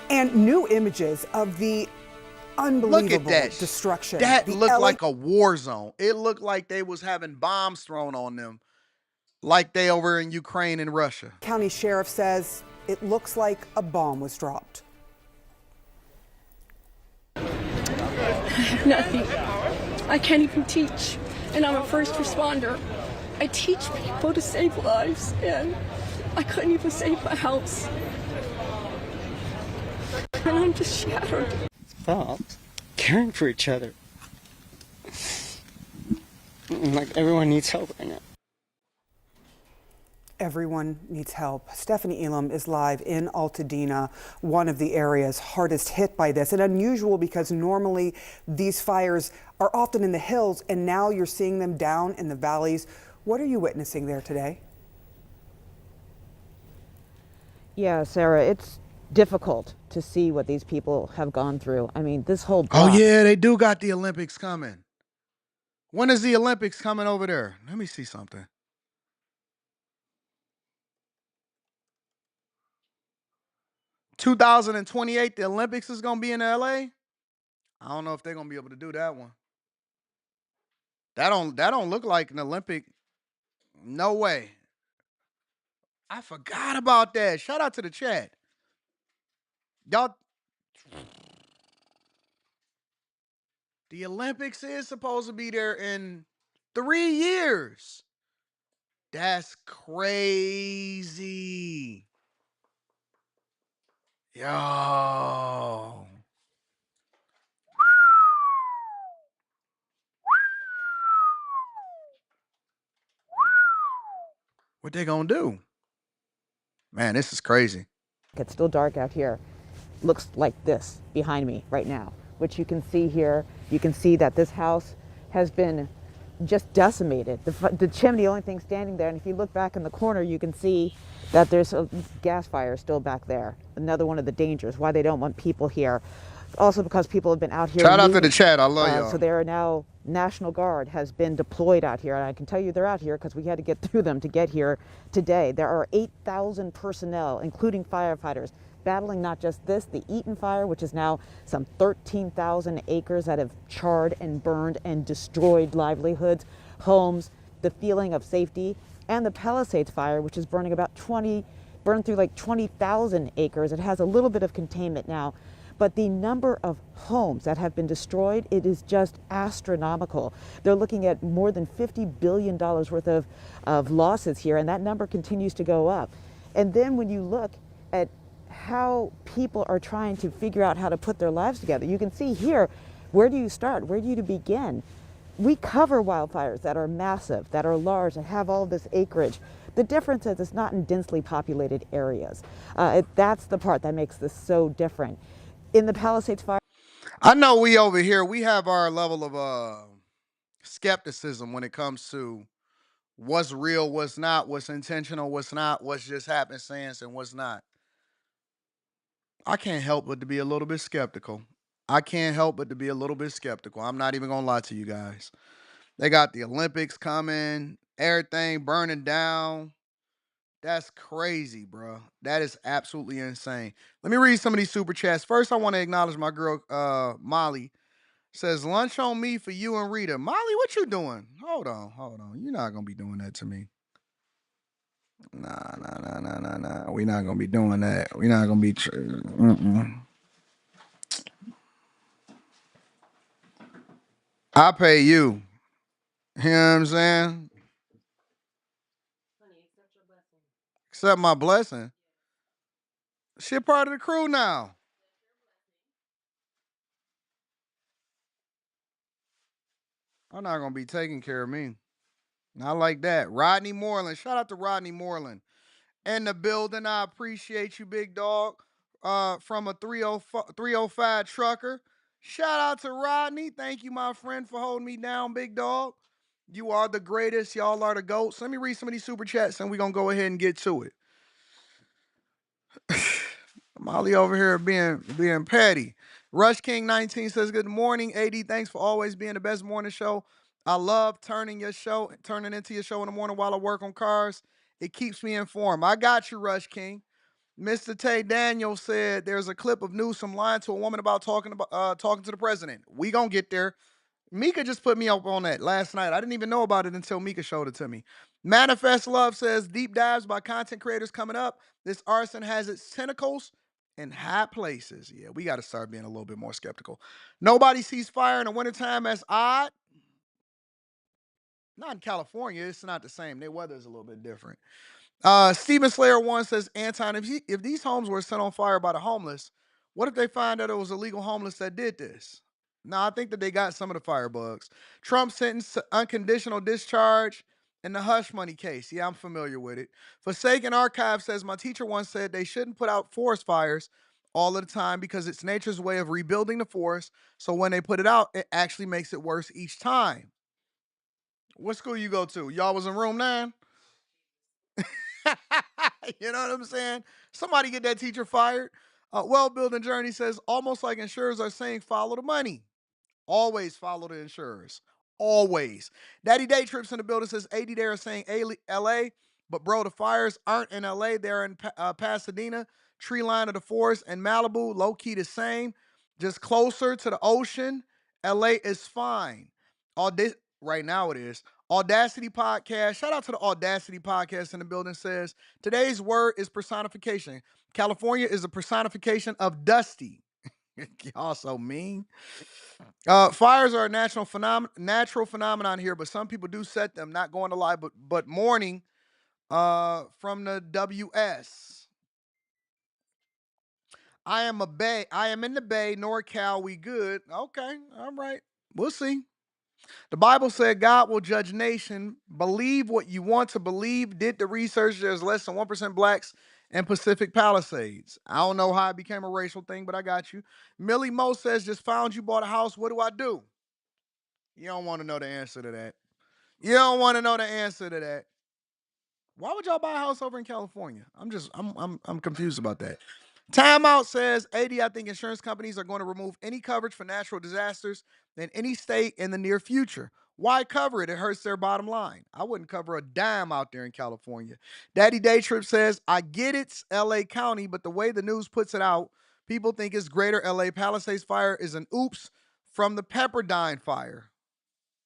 And new images of the unbelievable Look at that. destruction. That The looked LA like a war zone. It looked like they was having bombs thrown on them like they over in Ukraine and Russia. County Sheriff says it looks like a bomb was dropped. Nothing. I can't even teach, and I'm a first responder. I teach people to save lives, and I couldn't even save my house. And I'm just shattered. It's about caring for each other. Like, everyone needs help right now. Everyone needs help. Stephanie Elam is live in Altadena, one of the areas hardest hit by this. And unusual because normally these fires are often in the hills, and now you're seeing them down in the valleys. What are you witnessing there today? Yeah, Sarah, it's difficult to see what these people have gone through. I mean, this whole Oh, block, yeah, they do got the Olympics coming. When is the Olympics coming over there? Let me see something. (2028) the Olympics is gonna be in LA. I don't know if they're gonna be able to do that one. That don't look like an Olympic. No way. I forgot about that. Shout out to the chat. Y'all, the Olympics is supposed to be there in 3 years. That's crazy. Yo. What they gonna do? Man, this is crazy. it's still dark out here. Looks like this behind me right now, which you can see here. You can see that this house has been just decimated. The chimney, the only thing standing there, and if you look back in the corner, you can see that there's a gas fire still back there. Another one of the dangers, why they don't want people here. Also because people have been out here. Shout out to the chat. I love y'all. So there are now, National Guard has been deployed out here. And I can tell you they're out here because we had to get through them to get here today. There are 8,000 personnel, including firefighters, battling not just this, the Eaton fire, which is now some 13,000 acres that have charred and burned and destroyed livelihoods, homes, the feeling of safety, and the Palisades fire, which is burning burned through like 20,000 acres. It has a little bit of containment now, but the number of homes that have been destroyed, it is just astronomical. They're looking at more than $50 billion worth of losses here, and that number continues to go up. And then when you look at how people are trying to figure out how to put their lives together, you can see here, where do you start? Where do you begin? We cover wildfires that are massive, that are large, and have all this acreage. The difference is it's not in densely populated areas. That's the part that makes this so different. In the Palisades fire, I know we over here, we have our level of skepticism when it comes to what's real, what's not, what's intentional, what's not, what's just happenstance, and what's not. I can't help but to be a little bit skeptical. I'm not even gonna lie to you guys. They got the Olympics coming, everything burning down. That's crazy, bro. That is absolutely insane. Let me read some of these super chats. First, I want to acknowledge my girl, Molly. Says lunch on me for you and Rita. Molly, what you doing? Hold on. You're not gonna be doing that to me. Nah. We're not gonna be doing that. We're not gonna be. I pay you. You know what I'm saying? Accept my blessing. Shit, part of the crew now. I'm not gonna be taking care of me. Not like that. Rodney Moreland. Shout out to Rodney Moreland. In the building. I appreciate you, big dog. From a 305 trucker. Shout out to Rodney. Thank you, my friend, for holding me down, big dog. You are the greatest. Y'all are the GOATs. Let me read some of these super chats and we're gonna go ahead and get to it. Molly over here being petty. Rush King 19 says, good morning, AD. Thanks for always being the best morning show. I love turning into your show in the morning while I work on cars. It keeps me informed. I got you, Rush King. Mr. Tiege Daniels said there's a clip of Newsom lying to a woman about talking to the president. We gonna get there. Mika just put me up on that last night. I didn't even know about it until Mika showed it to me. Manifest Love says deep dives by content creators coming up. This arson has its tentacles in high places. Yeah, we got to start being a little bit more skeptical. Nobody sees fire in the wintertime as odd. Not in California. It's not the same. Their weather is a little bit different. Steven Slayer 1 says, Anton, if these homes were set on fire by the homeless, what if they find that it was illegal homeless that did this? No, I think that they got some of the firebugs. Trump sentenced to unconditional discharge in the hush money case. Yeah, I'm familiar with it. Forsaken Archive says, my teacher once said they shouldn't put out forest fires all of the time because it's nature's way of rebuilding the forest. So when they put it out, it actually makes it worse each time. What school you go to? Y'all was in room 9? You know what I'm saying? Somebody get that teacher fired. Well Building Journey says, almost like insurers are saying, follow the money. Always follow the insurers. Always. Daddy Day Trips in the building says, 80 they are saying LA, but bro, the fires aren't in LA. They're in Pasadena, tree line of the forest, and Malibu, low key the same, just closer to the ocean. LA is fine. Right now it is. Audacity Podcast. Shout out to the Audacity Podcast in the building says, today's word is personification. California is a personification of Dusty. Y'all so mean. Fires are a natural phenomenon here, but some people do set them. Not going to lie, but morning from the WS. I am in the Bay, NorCal. We good. Okay, all right. We'll see. The Bible said God will judge nation. Believe what you want to believe. Did the research. There's less than 1% blacks in Pacific Palisades. I don't know how it became a racial thing, but I got you. Millie Mo says, just found you bought a house. What do I do? You don't want to know the answer to that. You don't want to know the answer to that. Why would y'all buy a house over in California? I'm confused about that. Timeout says, 80, I think insurance companies are going to remove any coverage for natural disasters in any state in the near future. Why cover it? It hurts their bottom line. I wouldn't cover a dime out there in California. Daddy Day Trip says, I get it's LA County, but the way the news puts it out, people think it's greater LA. Palisades fire is an oops from the Pepperdine fire.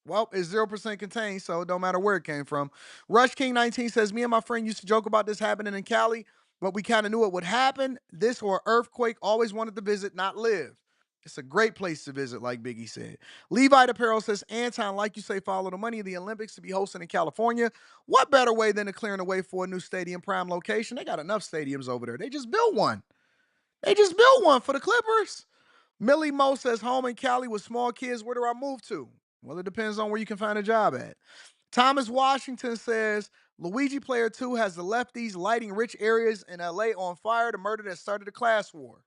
Well, it's 0% contained, so it don't matter where it came from. Rush King 19 says, me and my friend used to joke about this happening in Cali, but we kind of knew it would happen. This or earthquake, always wanted to visit, not live. It's a great place to visit, like Biggie said. Levite Apparel says, Anton, like you say, follow the money of the Olympics to be hosted in California. What better way than to clearing the way for a new stadium prime location? They got enough stadiums over there. They just built one. For the Clippers. Millie Mo says, home in Cali with small kids, where do I move to? Well, it depends on where you can find a job at. Thomas Washington says, Luigi Player 2 has the lefties lighting rich areas in LA on fire, the murder that started a class war.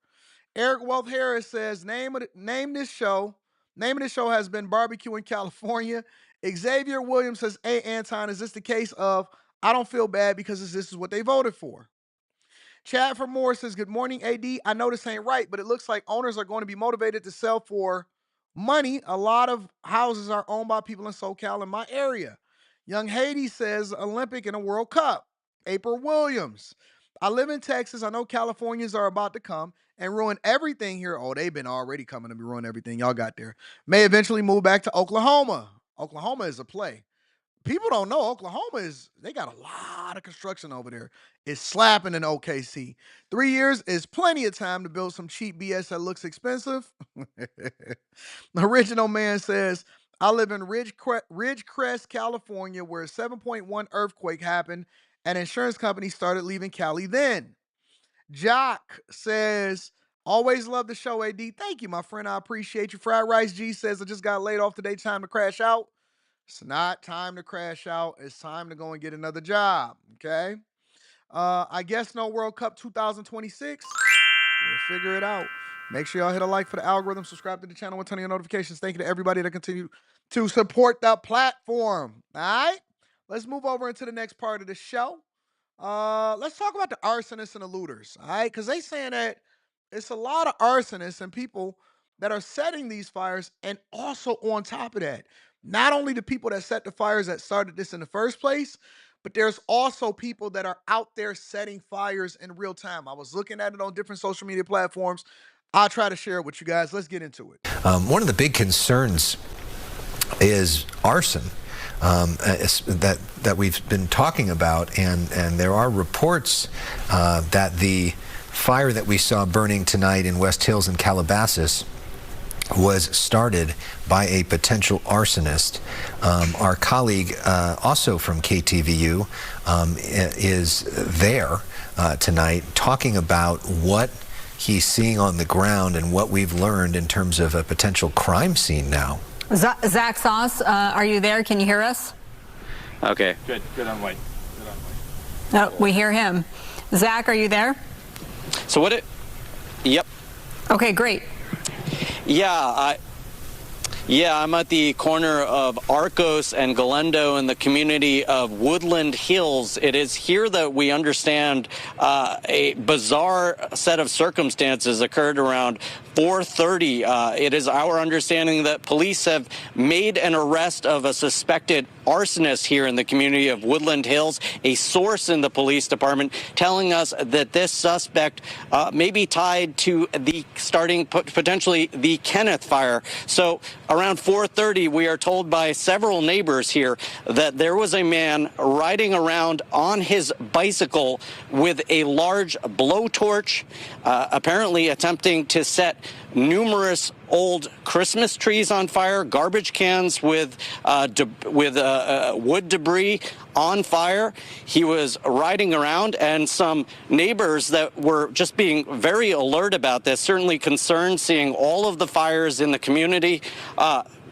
Eric Wealth Harris says, name of this show has been Barbecue in California. Xavier Williams says, hey, Anton, is this the case of I don't feel bad because this is what they voted for? Chad from Moore says, good morning, AD. I know this ain't right, but it looks like owners are going to be motivated to sell for money. A lot of houses are owned by people in SoCal in my area. Young Haiti says, Olympic and a World Cup. April Williams. I live in Texas. I know Californians are about to come and ruin everything here. Oh, they've been already coming to be ruin everything. Y'all got there. May eventually move back to Oklahoma. Oklahoma is a play. People don't know they got a lot of construction over there. It's slapping in OKC. 3 years is plenty of time to build some cheap BS that looks expensive. The original man says, I live in Ridgecrest, California, where a 7.1 earthquake happened and insurance companies started leaving Cali then. Jock says, always love the show, AD. Thank you, my friend. I appreciate you. Fried Rice G says, I just got laid off today. Time to crash out. It's not time to crash out. It's time to go and get another job. Okay. I guess no World Cup 2026. We'll figure it out. Make sure y'all hit a like for the algorithm. Subscribe to the channel and turn on your notifications. Thank you to everybody that continue to support the platform. All right. Let's move over into the next part of the show. Let's talk about the arsonists and the looters. All right. Because they saying that it's a lot of arsonists and people that are setting these fires. And also on top of that, not only the people that set the fires that started this in the first place, but there's also people that are out there setting fires in real time. I was looking at it on different social media platforms. I'll try to share it with you guys. Let's get into it. One of the big concerns is arson that we've been talking about, and there are reports that the fire that we saw burning tonight in West Hills and Calabasas was started by a potential arsonist. Our colleague, also from KTVU, is there tonight talking about what he's seeing on the ground and what we've learned in terms of a potential crime scene now. Zach Sauce, are you there? Can you hear us? Okay. Good on white. No, we hear him. Zach, are you there? So yep. Okay, great. Yeah, I'm at the corner of Arcos and Galendo in the community of Woodland Hills. It is here that we understand a bizarre set of circumstances occurred around 4:30. It is our understanding that police have made an arrest of a suspected arsonist here in the community of Woodland Hills. A source in the police department telling us that this suspect may be tied to the potentially the Kenneth fire. So around 4:30, we are told by several neighbors here that there was a man riding around on his bicycle with a large blowtorch, apparently attempting to set numerous old Christmas trees on fire, garbage cans with wood debris on fire. He was riding around, and some neighbors that were just being very alert about this, certainly concerned seeing all of the fires in the community.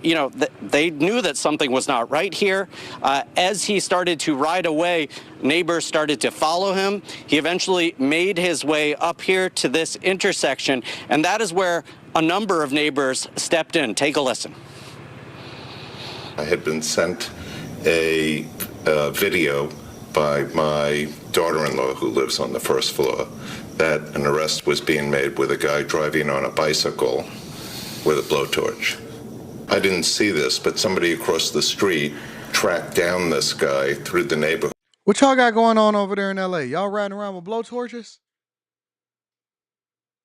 They knew that something was not right here. As he started to ride away, neighbors started to follow him. He eventually made his way up here to this intersection, and that is where a number of neighbors stepped in. Take a listen. I had been sent a video by my daughter-in-law, who lives on the first floor, that an arrest was being made with a guy driving on a bicycle with a blowtorch. I didn't see this, but somebody across the street tracked down this guy through the neighborhood. What y'all got going on over there in LA? Y'all riding around with blowtorches?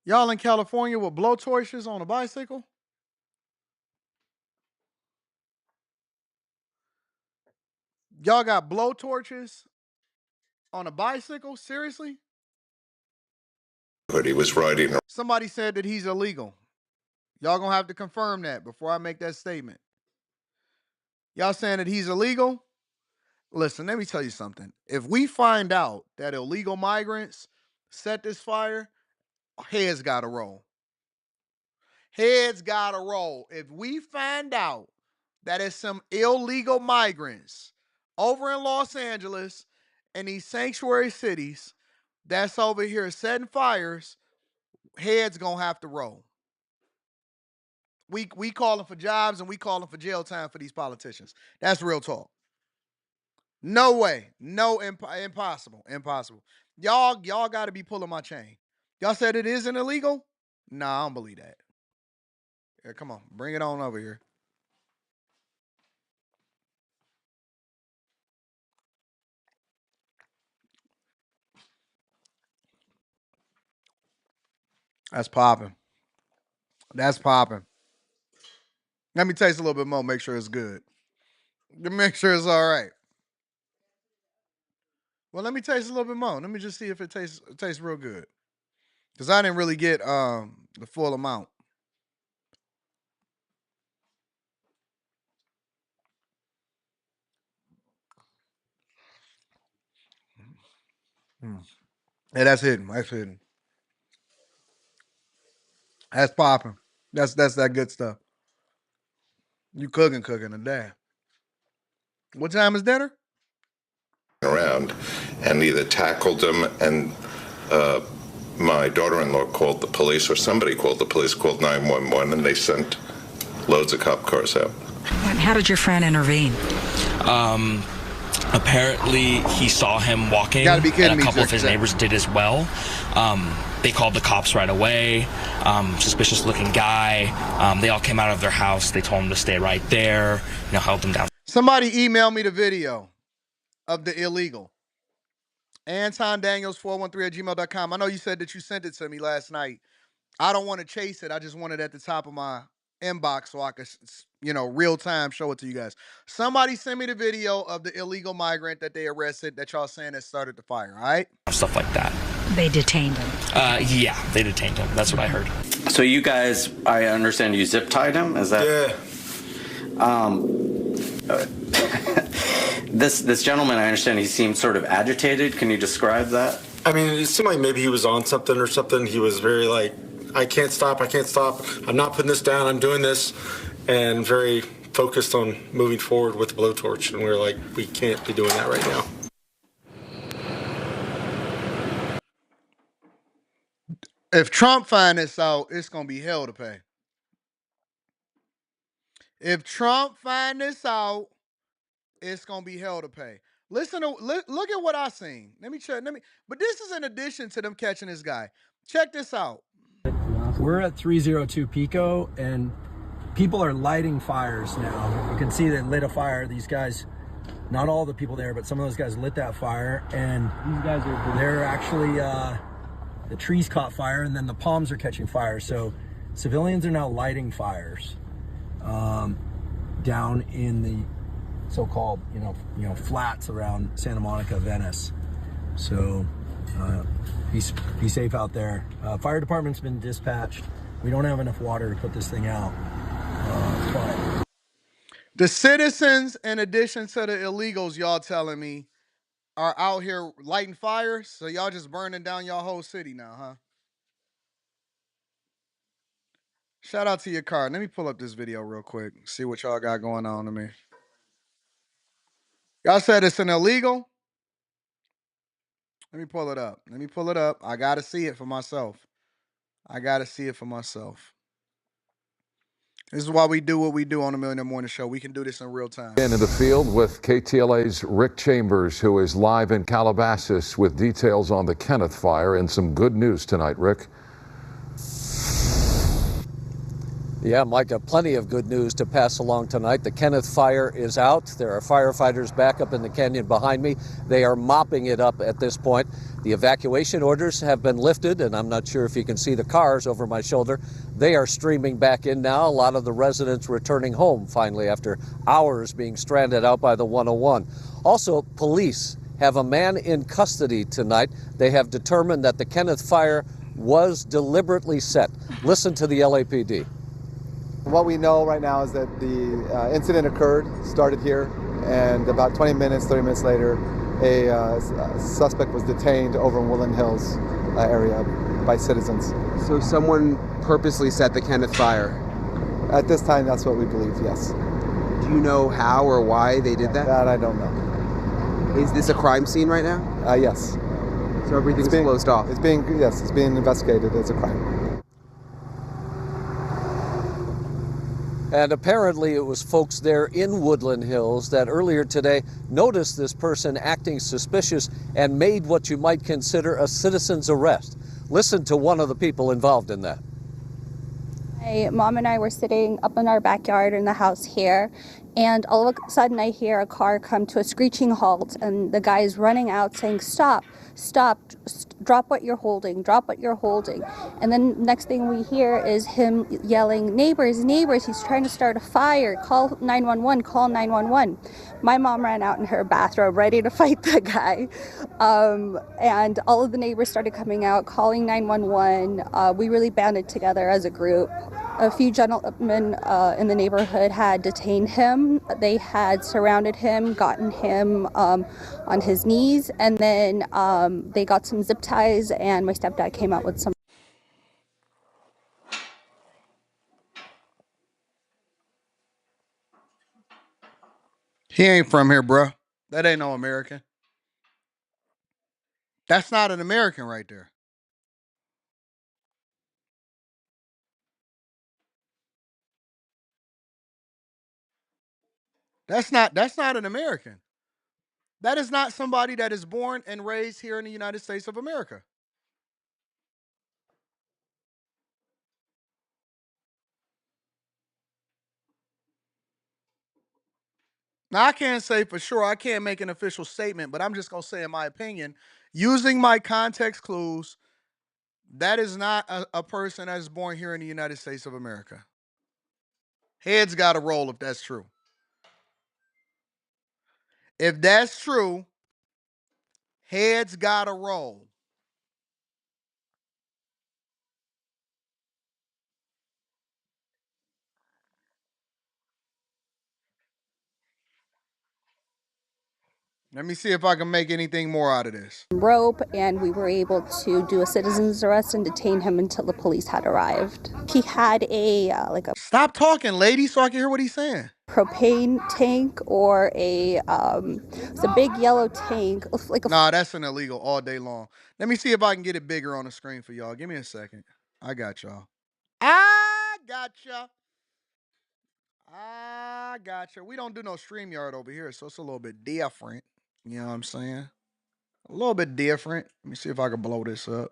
Y'all in California with blowtorches on a bicycle? Y'all got blowtorches on a bicycle? Seriously? But he was riding. Somebody said that he's illegal. Y'all gonna have to confirm that before I make that statement. Y'all saying that he's illegal? Listen, let me tell you something. If we find out that illegal migrants set this fire, heads gotta roll. Heads gotta roll. If we find out that it's some illegal migrants over in Los Angeles and these sanctuary cities that's over here setting fires, heads gonna have to roll. We calling for jobs and we calling for jail time for these politicians. That's real talk. No way. No, impossible. Impossible. Y'all got to be pulling my chain. Y'all said it isn't illegal? Nah, I don't believe that. Here, come on. Bring it on over here. That's popping. That's popping. Let me taste a little bit more. Make sure it's good. Make sure it's all right. Well, let me taste a little bit more. Let me just see if it tastes real good. Because I didn't really get the full amount. Yeah, that's hidden. That's hidden. That's popping. That's that good stuff. You cooking today. What time is dinner? Around and either tackled them, and my daughter-in-law called the police, or somebody called the police, called 911, and they sent loads of cop cars out. And how did your friend intervene? Apparently he saw him walking, Gotta be kidding and a me, couple of sir. his neighbors did as well. They called the cops right away. Suspicious looking guy. They all came out of their house. They told him to stay right there, held him down. Somebody email me the video of the illegal. Anton Daniels 413@gmail.com. I know you said that you sent it to me last night. I don't want to chase it. I just want it at the top of my inbox so I could, real time show it to you guys. Somebody send me the video of the illegal migrant that they arrested that y'all saying that started the fire, all right? Stuff like that. They detained him. Yeah, they detained him. That's what I heard. So you guys, I understand you zip tied him? Is that? Yeah. This gentleman, I understand he seemed sort of agitated. Can you describe that? I mean, it seemed like maybe he was on something or something. He was very like, I can't stop. I'm not putting this down. I'm doing this. And very focused on moving forward with the blowtorch. And we were like, we can't be doing that right now. If Trump find this out, it's going to be hell to pay. If Trump find this out, it's going to be hell to pay. Look at what I seen. But this is in addition to them catching this guy. Check this out. We're at 302 Pico, and people are lighting fires now. You can see they lit a fire. These guys, not all the people there, but some of those guys lit that fire, and they're actually, the trees caught fire, and then the palms are catching fire. So civilians are now lighting fires down in the so-called, flats around Santa Monica, Venice. So be safe out there. Fire department's been dispatched. We don't have enough water to put this thing out. But the citizens, in addition to the illegals, y'all telling me, are out here lighting fires. So y'all just burning down y'all whole city now, huh? Shout out to your car. Let me pull up this video real quick. See what y'all got going on to me. Y'all said it's an illegal. Let me pull it up. I got to see it for myself. This is why we do what we do on the Millionaire Morning Show. We can do this in real time. In the field with KTLA's Rick Chambers, who is live in Calabasas with details on the Kenneth fire and some good news tonight. Rick? Yeah, Mike, plenty of good news to pass along tonight. The Kenneth fire is out. There are firefighters back up in the canyon behind me. They are mopping it up at this point. The evacuation orders have been lifted, and I'm not sure if you can see the cars over my shoulder. They are streaming back in now. A lot of the residents returning home finally after hours being stranded out by the 101. Also, police have a man in custody tonight. They have determined that the Kenneth fire was deliberately set. Listen to the LAPD. What we know right now is that the incident started here, and about 20 minutes, 30 minutes later, a suspect was detained over in Woodland Hills area by citizens. So someone purposely set the Kenneth fire? At this time, that's what we believe, yes. Do you know how or why they did that? That I don't know. Is this a crime scene right now? Yes. So everything's closed off? It's being investigated as a crime. And apparently it was folks there in Woodland Hills that earlier today noticed this person acting suspicious and made what you might consider a citizen's arrest. Listen to one of the people involved in that. My mom and I were sitting up in our backyard in the house here, And all of a sudden I hear a car come to a screeching halt, and the guy is running out saying, "Stop, stop, drop what you're holding, drop what you're holding." And then next thing we hear is him yelling, "Neighbors, neighbors, he's trying to start a fire, call 911, call 911. My mom ran out in her bathrobe ready to fight the guy. And all of the neighbors started coming out, calling 911. We really banded together as a group. A few gentlemen in the neighborhood had detained him. They had surrounded him, gotten him on his knees, and then they got some zip ties, and my stepdad came out with some. He ain't from here, bruh. That ain't no American. That's not an American right there. That's not an American. That is not somebody that is born and raised here in the United States of America. Now, I can't say for sure. I can't make an official statement, but I'm just going to say, in my opinion, using my context clues, that is not a person that is born here in the United States of America. Heads got to roll if that's true. If that's true, heads got to roll. Let me see if I can make anything more out of this. Rope, and we were able to do a citizen's arrest and detain him until the police had arrived. He had a Stop talking, lady, so I can hear what he's saying. Propane tank, or it's a big yellow tank, like a. Nah, that's an illegal all day long. Let me see if I can get it bigger on the screen for y'all. Give me a second. I got y'all. I gotcha. I gotcha. We don't do no StreamYard over here, so it's a little bit different. You know what I'm saying? A little bit different. Let me see if I can blow this up.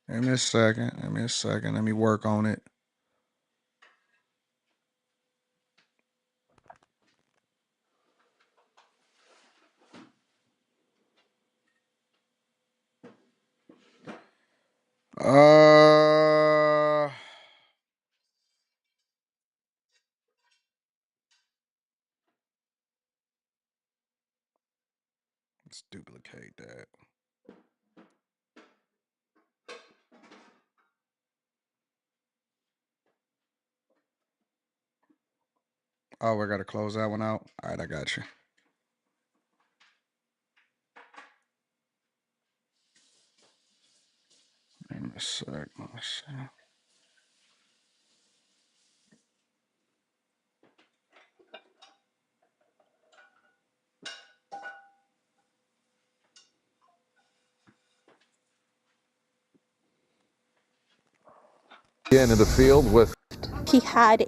Give me a second. Give me a second. Let me work on it. Let's duplicate that. Oh, I gotta close that one out. All right, I got you. Give me a sec. Let's see. In the field with. He had a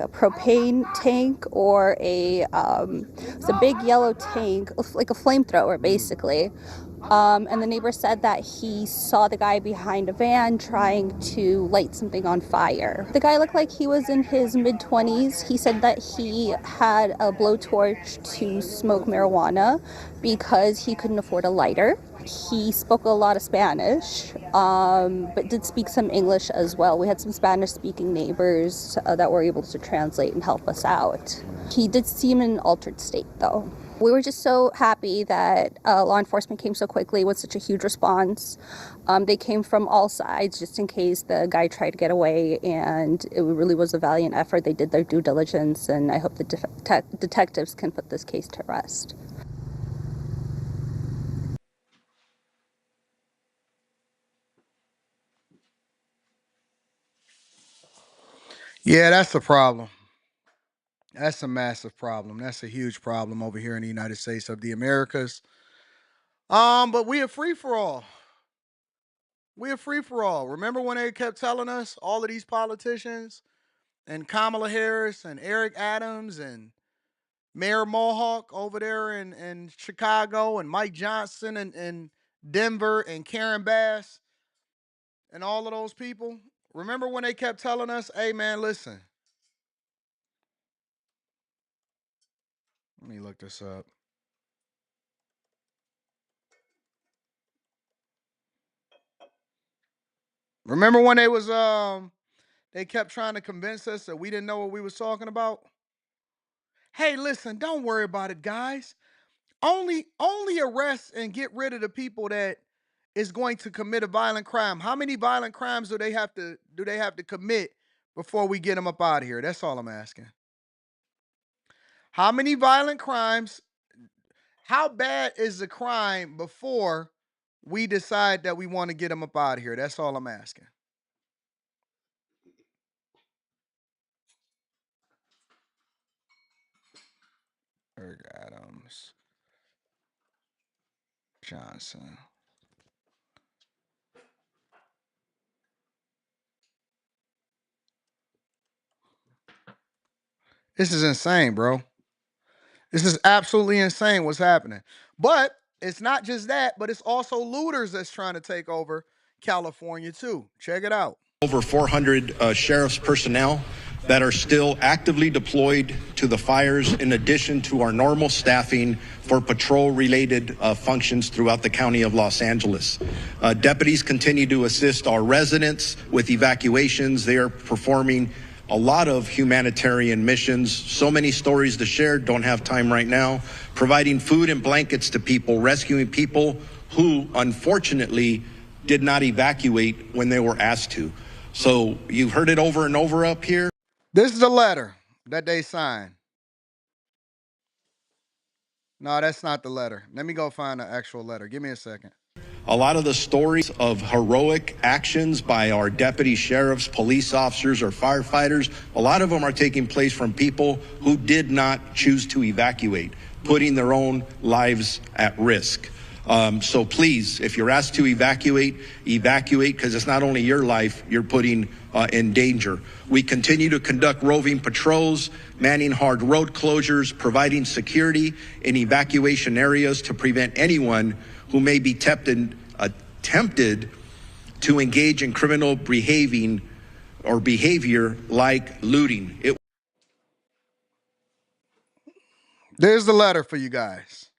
propane tank, or it's a big yellow tank, like a flamethrower basically. And the neighbor said that he saw the guy behind a van trying to light something on fire. The guy looked like he was in his mid-20s. He said that he had a blowtorch to smoke marijuana because he couldn't afford a lighter. He spoke a lot of Spanish, but did speak some English as well. We had some Spanish-speaking neighbors that were able to translate and help us out. He did seem in an altered state, though. We were just so happy that law enforcement came so quickly with such a huge response. They came from all sides just in case the guy tried to get away, and it really was a valiant effort. They did their due diligence, and I hope the detectives can put this case to rest. Yeah, that's the problem. That's a massive problem. That's a huge problem over here in the United States of the Americas. But we are free for all. We are free for all. Remember when they kept telling us, all of these politicians and Kamala Harris and Eric Adams and Mayor Mohawk over there in Chicago, and Mike Johnson in Denver, and Karen Bass and all of those people. Remember when they kept telling us, hey man, listen. Let me look this up. Remember when they kept trying to convince us that we didn't know what we was talking about? Hey, listen, don't worry about it, guys. Only arrest and get rid of the people that is going to commit a violent crime. How many violent crimes do they have to commit before we get them up out of here? That's all I'm asking. How many violent crimes? How bad is the crime before we decide that we want to get them up out of here? That's all I'm asking. Eric Adams Johnson. This is insane, bro. This is absolutely insane what's happening. But it's not just that, but it's also looters that's trying to take over California too. Check it out. Over 400 sheriff's personnel that are still actively deployed to the fires, in addition to our normal staffing for patrol-related functions throughout the county of Los Angeles. Deputies continue to assist our residents with evacuations. They are performing a lot of humanitarian missions. So many stories to share, don't have time right now. Providing food and blankets to people, rescuing people who unfortunately did not evacuate when they were asked to. So you've heard it over and over up here. This is a letter that they signed. No, that's not the letter. Let me go find the actual letter. Give me a second. A lot of the stories of heroic actions by our deputy sheriffs, police officers, or firefighters, a lot of them are taking place from people who did not choose to evacuate, putting their own lives at risk. So please, if you're asked to evacuate, because it's not only your life you're putting in danger. We continue to conduct roving patrols, manning hard road closures, providing security in evacuation areas to prevent anyone who may be tempted to engage in criminal behavior like looting. There's the letter for you guys.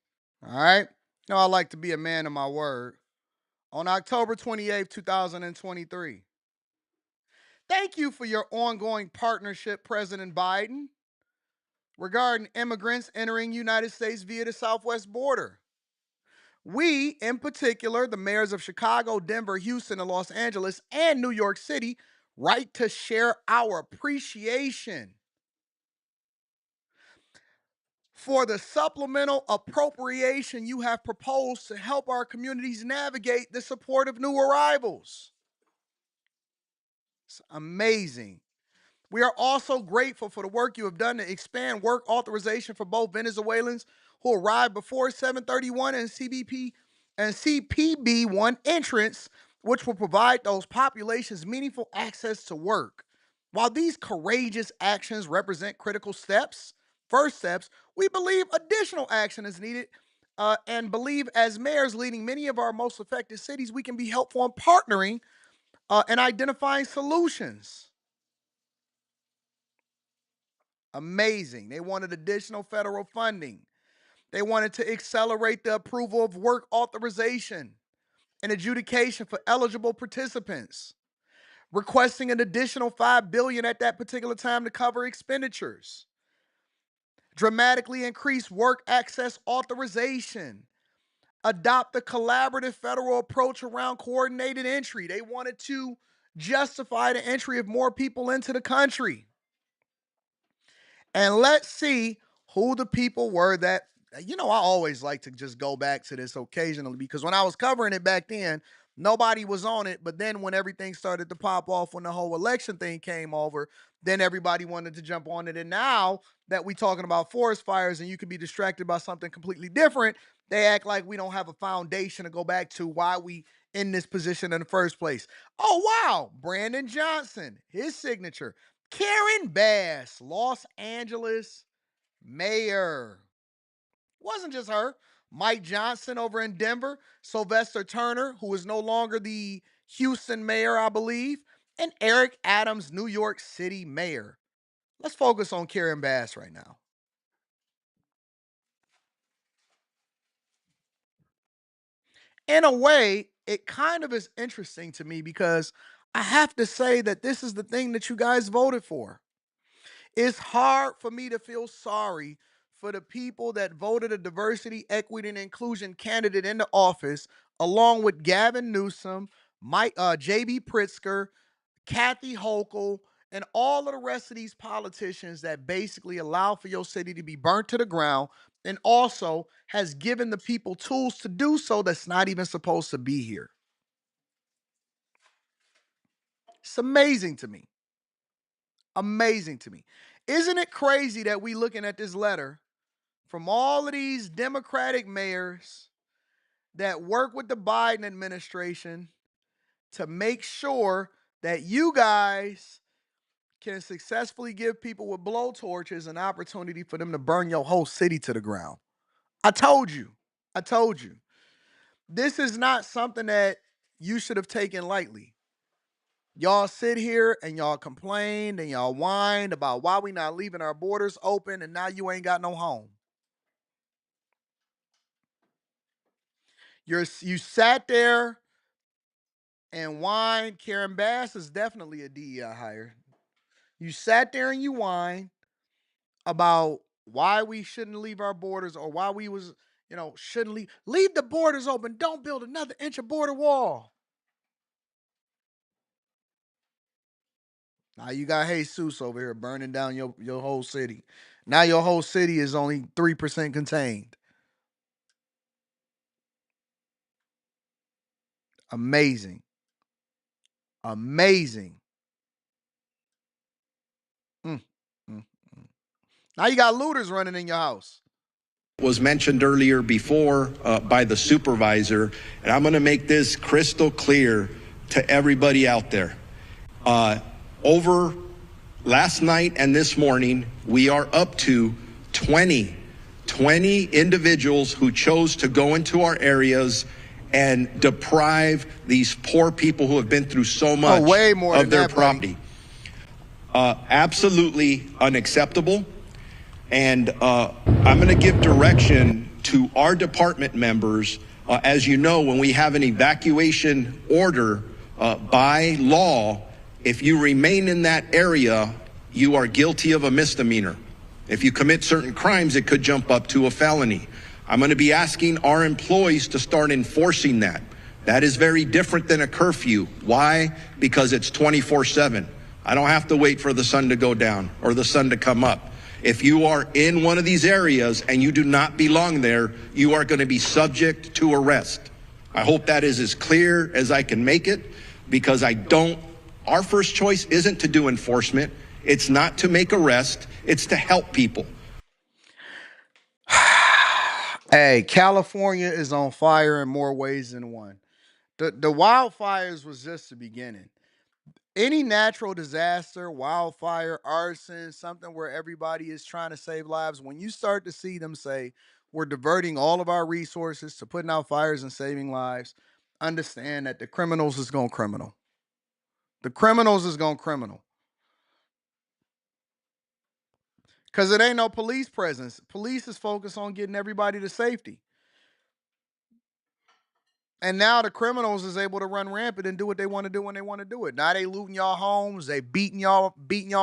All right. You know, I like to be a man of my word. On October 28th, 2023. Thank you for your ongoing partnership, President Biden, regarding immigrants entering United States via the southwest border. We, in particular, the mayors of Chicago, Denver, Houston, and Los Angeles, and New York City, write to share our appreciation for the supplemental appropriation you have proposed to help our communities navigate the support of new arrivals. It's amazing. We are also grateful for the work you have done to expand work authorization for both Venezuelans who arrived before 731 and CPB1 entrants, which will provide those populations meaningful access to work. While these courageous actions represent critical first steps, we believe additional action is needed and believe as mayors leading many of our most affected cities, we can be helpful in partnering and identifying solutions. Amazing. They wanted additional federal funding. They wanted to accelerate the approval of work authorization and adjudication for eligible participants, requesting an additional $5 billion at that particular time to cover expenditures, dramatically increase work access authorization, adopt a collaborative federal approach around coordinated entry. They wanted to justify the entry of more people into the country. And let's see who the people were that, I always like to just go back to this occasionally because when I was covering it back then, nobody was on it. But then when everything started to pop off, when the whole election thing came over, then everybody wanted to jump on it. And now that we're talking about forest fires and you can be distracted by something completely different, they act like we don't have a foundation to go back to why we in this position in the first place. Oh, wow. Brandon Johnson, his signature. Karen Bass, Los Angeles mayor. Wasn't just her. Mike Johnson over in Denver, Sylvester Turner, who is no longer the Houston mayor, I believe, and Eric Adams, New York City mayor. Let's focus on Karen Bass right now. In a way, it kind of is interesting to me because I have to say that this is the thing that you guys voted for. It's hard for me to feel sorry for the people that voted a diversity, equity, and inclusion candidate into office, along with Gavin Newsom, J.B. Pritzker, Kathy Hochul, and all of the rest of these politicians that basically allow for your city to be burnt to the ground and also has given the people tools to do so that's not even supposed to be here. It's amazing to me. Amazing to me. Isn't it crazy that we looking at this letter from all of these Democratic mayors that work with the Biden administration to make sure that you guys can successfully give people with blowtorches an opportunity for them to burn your whole city to the ground? I told you. I told you. This is not something that you should have taken lightly. Y'all sit here and y'all complain and y'all whine about why we not leaving our borders open and now you ain't got no home. You sat there and whined. Karen Bass is definitely a DEI hire. You sat there and you whined about why we shouldn't leave our borders or why we was, shouldn't leave the borders open. Don't build another inch of border wall. Now you got Jesus over here burning down your whole city. Now your whole city is only 3% contained. Amazing. Amazing. Mm, mm, mm. Now you got looters running in your house. Was mentioned earlier before by the supervisor, and I'm going to make this crystal clear to everybody out there. Over last night and this morning, we are up to 20 individuals who chose to go into our areas and deprive these poor people who have been through so much way more of their that, property. Absolutely unacceptable. And I'm going to give direction to our department members. As you know, when we have an evacuation order by law, if you remain in that area, you are guilty of a misdemeanor. If you commit certain crimes, it could jump up to a felony. I'm going to be asking our employees to start enforcing that. That is very different than a curfew. Why? Because it's 24/7. I don't have to wait for the sun to go down or the sun to come up. If you are in one of these areas and you do not belong there, you are going to be subject to arrest. I hope that is as clear as I can make it, because our first choice isn't to do enforcement. It's not to make arrest. It's to help people. Hey, California is on fire in more ways than one. The wildfires was just the beginning. Any natural disaster, wildfire, arson, something where everybody is trying to save lives, when you start to see them say, we're diverting all of our resources to putting out fires and saving lives, understand that the criminals is going criminal. The criminals is going criminal. Because it ain't no police presence. Police is focused on getting everybody to safety. And now the criminals is able to run rampant and do what they want to do when they want to do it. Now they looting y'all homes. They beating y'all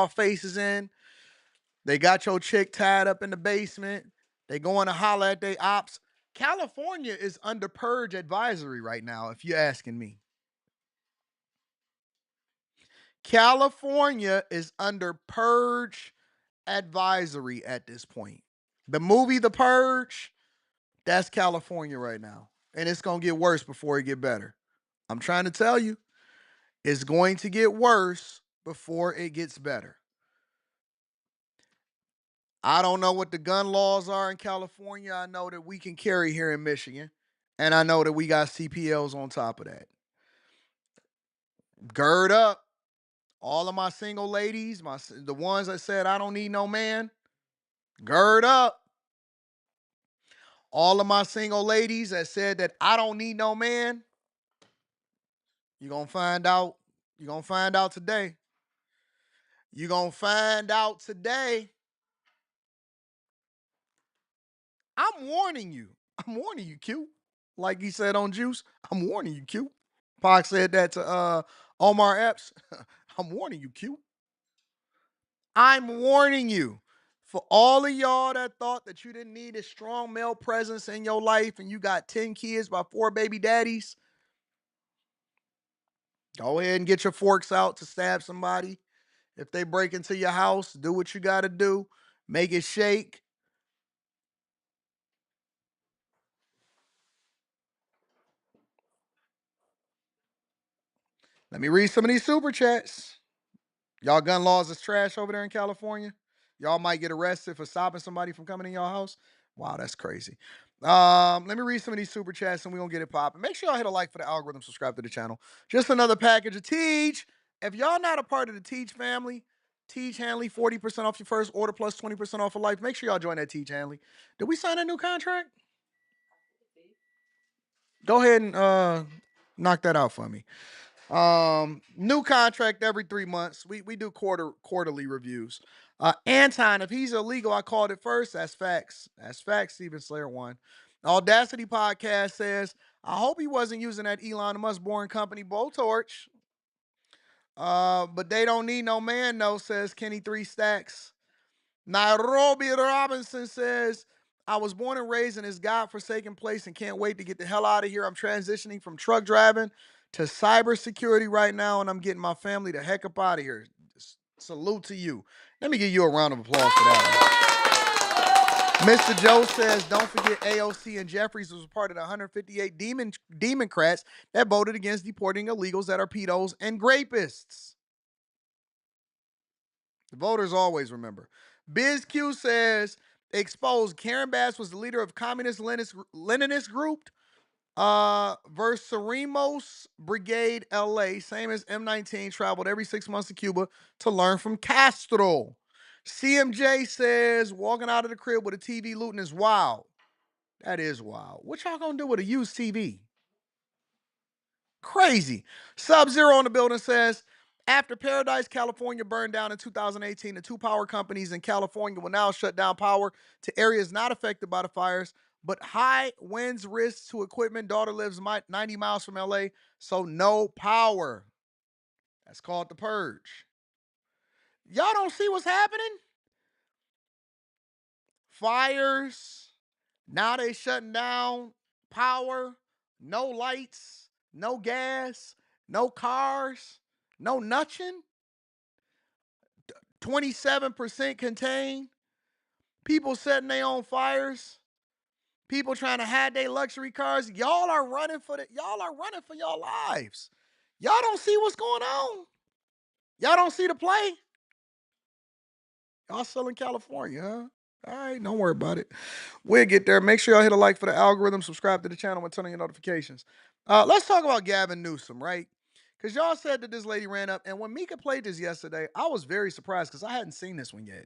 faces in. They got your chick tied up in the basement. They going to holler at their ops. California is under purge advisory right now, if you're asking me. California is under purge advisory at this point. The movie The Purge, that's California right now. And it's going to get worse before it get better. I'm trying to tell you, it's going to get worse before it gets better. I don't know what the gun laws are in California. I know that we can carry here in Michigan. And I know that we got CPLs on top of that. Gird up. All of my single ladies, the ones that said, I don't need no man, Gird up. All of my single ladies that said that I don't need no man, you're going to find out. You're going to find out today. You're going to find out today. I'm warning you. I'm warning you, Q. Like he said on Juice, I'm warning you, Q. Pac said that to Omar Epps. I'm warning you, Q. I'm warning you. For all of y'all that thought that you didn't need a strong male presence in your life and you got 10 kids by 4 baby daddies, go ahead and get your forks out to stab somebody. If they break into your house, do what you got to do. Make it shake. Let me read some of these super chats. Y'all gun laws is trash over there in California. Y'all might get arrested for stopping somebody from coming in your house. Wow, that's crazy. Let me read some of these super chats and we're going to get it popping. Make sure y'all hit a like for the algorithm, subscribe to the channel. Just another package of Tiege. If y'all not a part of the Tiege family, Tiege Hanley, 40% off your first order plus 20% off for life. Make sure y'all join that Tiege Hanley. Did we sign a new contract? Go ahead and knock that out for me. New contract every 3 months. We do quarterly reviews. Anton, if he's illegal, I called it first. That's facts. That's facts. Steven Slayer 1. Audacity Podcast says, I hope he wasn't using that Elon Musk born company blowtorch. But they don't need no man, no, says Kenny 3 Stacks. Nairobi Robinson says, I was born and raised in this godforsaken place and can't wait to get the hell out of here. I'm transitioning from truck driving to cybersecurity right now, and I'm getting my family the heck up out of here. Salute to you. Let me give you a round of applause for that one. Mr. Joe says, don't forget AOC and Jeffries was part of the 158 Democrats that voted against deporting illegals that are pedos and grapists. The voters always remember. BizQ says, exposed Karen Bass was the leader of Communist Leninist group Versarimos Brigade LA, same as M19, traveled every 6 months to Cuba to learn from Castro. CMJ says, walking out of the crib with a TV looting is wild. That is wild. What y'all gonna do with a used TV? Crazy. Sub-Zero on the building says, after Paradise, California burned down in 2018, the 2 power companies in California will now shut down power to areas not affected by the fires, but high winds risks to equipment. Daughter lives 90 miles from LA, so no power. That's called the purge. Y'all don't see what's happening? Fires. Now they shutting down power. No lights. No gas. No cars. No nothing. 27% contained. People setting their own fires. People trying to hide their luxury cars. Y'all are running for your lives. Y'all don't see what's going on. Y'all don't see the play. Y'all still in California, huh? All right, don't worry about it. We'll get there. Make sure y'all hit a like for the algorithm, subscribe to the channel, and turn on your notifications. Let's talk about Gavin Newsom, right? Because y'all said that this lady ran up, and when Mika played this yesterday, I was very surprised because I hadn't seen this one yet.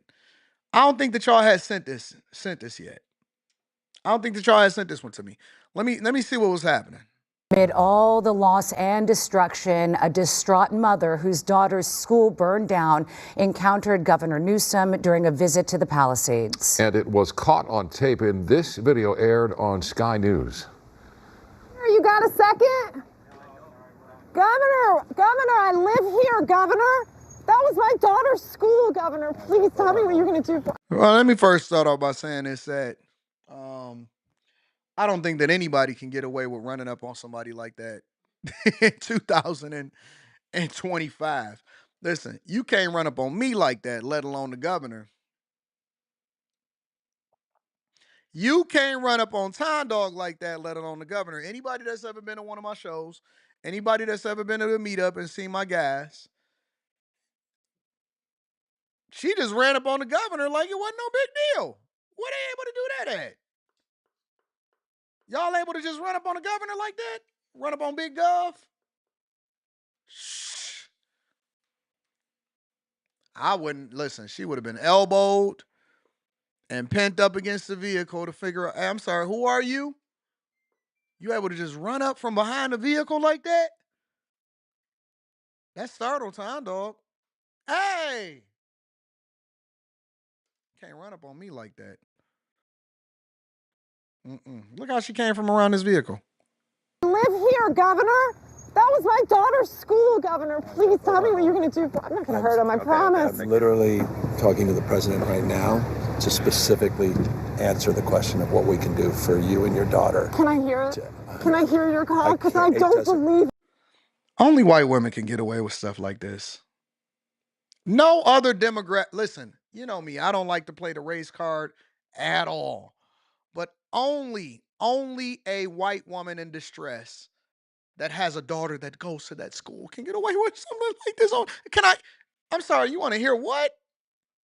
I don't think that y'all had sent this yet. I don't think that y'all had sent this one to me. Let me see what was happening. Amid all the loss and destruction, a distraught mother whose daughter's school burned down encountered Governor Newsom during a visit to the Palisades. And it was caught on tape, and this video aired on Sky News. You got a second? Governor, I live here, Governor. That was my daughter's school, Governor. Please tell me what you're going to do. Well, let me first start off by saying this, that I don't think that anybody can get away with running up on somebody like that in 2025. Listen, you can't run up on me like that, let alone the governor. You can't run up on Tom Dog like that, let alone the governor. Anybody that's ever been to one of my shows, anybody that's ever been to a meetup and seen my guys, she just ran up on the governor like it wasn't no big deal. Where they able to do that at? Y'all able to just run up on the governor like that? Run up on Big Gov? Shh. I wouldn't listen. She would have been elbowed. and pent up against the vehicle to figure out, hey, I'm sorry, who are you? You able to just run up from behind the vehicle like that? That's startle time, dog. Hey! Can't run up on me like that. Look how she came from around this vehicle. I live here, Governor. That was my daughter's school, Governor. Please tell me what you're going to do. I'm not going to hurt him, I promise. I'm literally talking to the president right now to specifically answer the question of what we can do for you and your daughter. Can I hear it? Can I hear your call? Because I don't believe. Only white women can get away with stuff like this. No other Democrat. Listen, you know me. I don't like to play the race card at all. But only a white woman in distress that has a daughter that goes to that school can get away with something like this. I'm sorry, you want to hear what?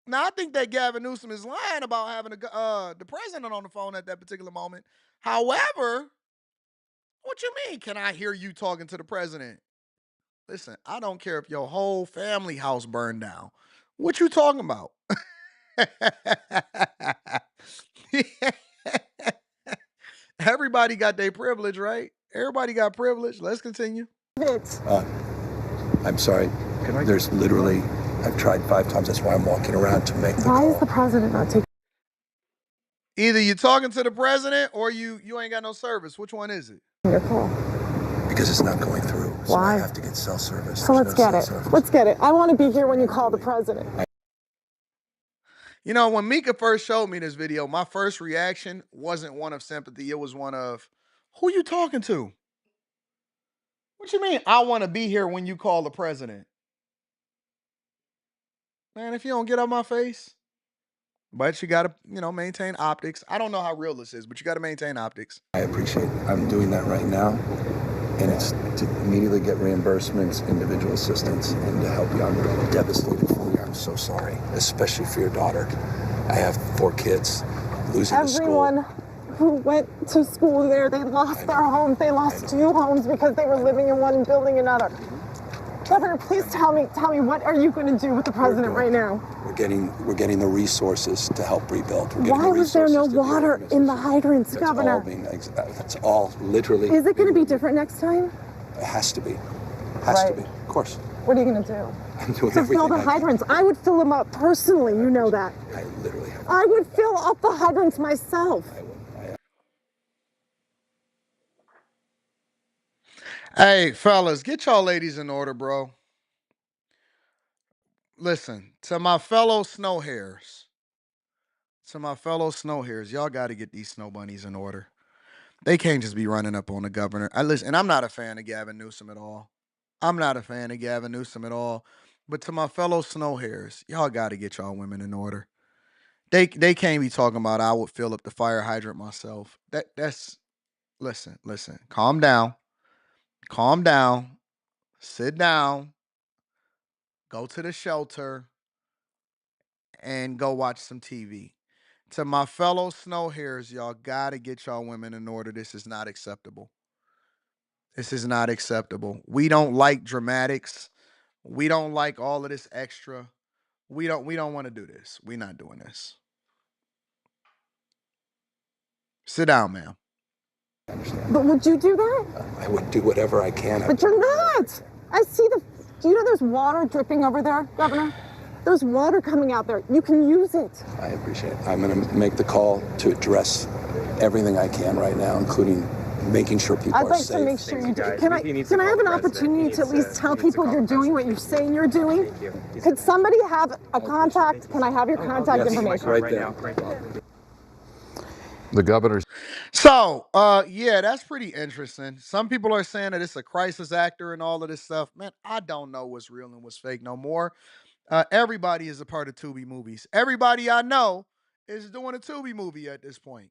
Now, I think that Gavin Newsom is lying about having the president on the phone at that particular moment. However, what you mean, can I hear you talking to the president? Listen, I don't care if your whole family house burned down. What you talking about? Everybody got their privilege, right? Everybody got privilege. Let's continue. I'm sorry. There's literally, I've tried 5 times. That's why I'm walking around to make the Why call. is the president not taking? Either you're talking to the president or you ain't got no service. Which one is it? Your call. Because it's not going through. So Why? I have to get cell service. So let's get it. Let's get it. I want to be here when you call the president. You know, when Mika first showed me this video, my first reaction wasn't one of sympathy. It was one of, who you talking to? What you mean, I want to be here when you call the president? Man, if you don't get out my face. But you got to, maintain optics. I don't know how real this is, but you got to maintain optics. I appreciate it. I'm doing that right now. And it's to immediately get reimbursements, individual assistance, and to help you. I'm devastated for you. I'm so sorry, especially for your daughter. I have 4 kids, losing the school. Everyone who went to school there, they lost their homes. They lost 2 homes because they were living in one and building another. Governor, please tell me, what are you going to do with the president right now? We're getting the resources to help rebuild. Why was there no water in the hydrants, Governor? That's all literally. Is it going to be different next time? It has to be. Has to be. Of course. What are you going to do? I'm doing to everything fill the hydrants. I would fill them up personally. You know that. I literally have. I would fill up the hydrants myself. Hey, fellas, get y'all ladies in order, bro. Listen, to my fellow snow hares, y'all got to get these snow bunnies in order. They can't just be running up on the governor. And I'm not a fan of Gavin Newsom at all. But to my fellow snow hares, y'all got to get y'all women in order. They can't be talking about I would fill up the fire hydrant myself. That's listen. Calm down. Sit down. Go to the shelter and go watch some TV. To my fellow snow hares, y'all gotta get y'all women in order. This is not acceptable. We don't like dramatics. We don't like all of this extra. We don't want to do this. We're not doing this. Sit down, ma'am. But would you do that? I would do whatever I can. But you're not. I see do you know there's water dripping over there, Governor? There's water coming out there. You can use it. I appreciate it. I'm going to make the call to address everything I can right now, including making sure people I'd are like safe. to make sure you do. Can I have an opportunity to at least tell people you're doing what you're saying you're doing? Could somebody have a contact? Can I have your contact information? Right there. The governor's. So, yeah, that's pretty interesting. Some people are saying that it's a crisis actor and all of this stuff. Man, I don't know what's real and what's fake no more. Everybody is a part of Tubi movies. Everybody I know is doing a Tubi movie at this point.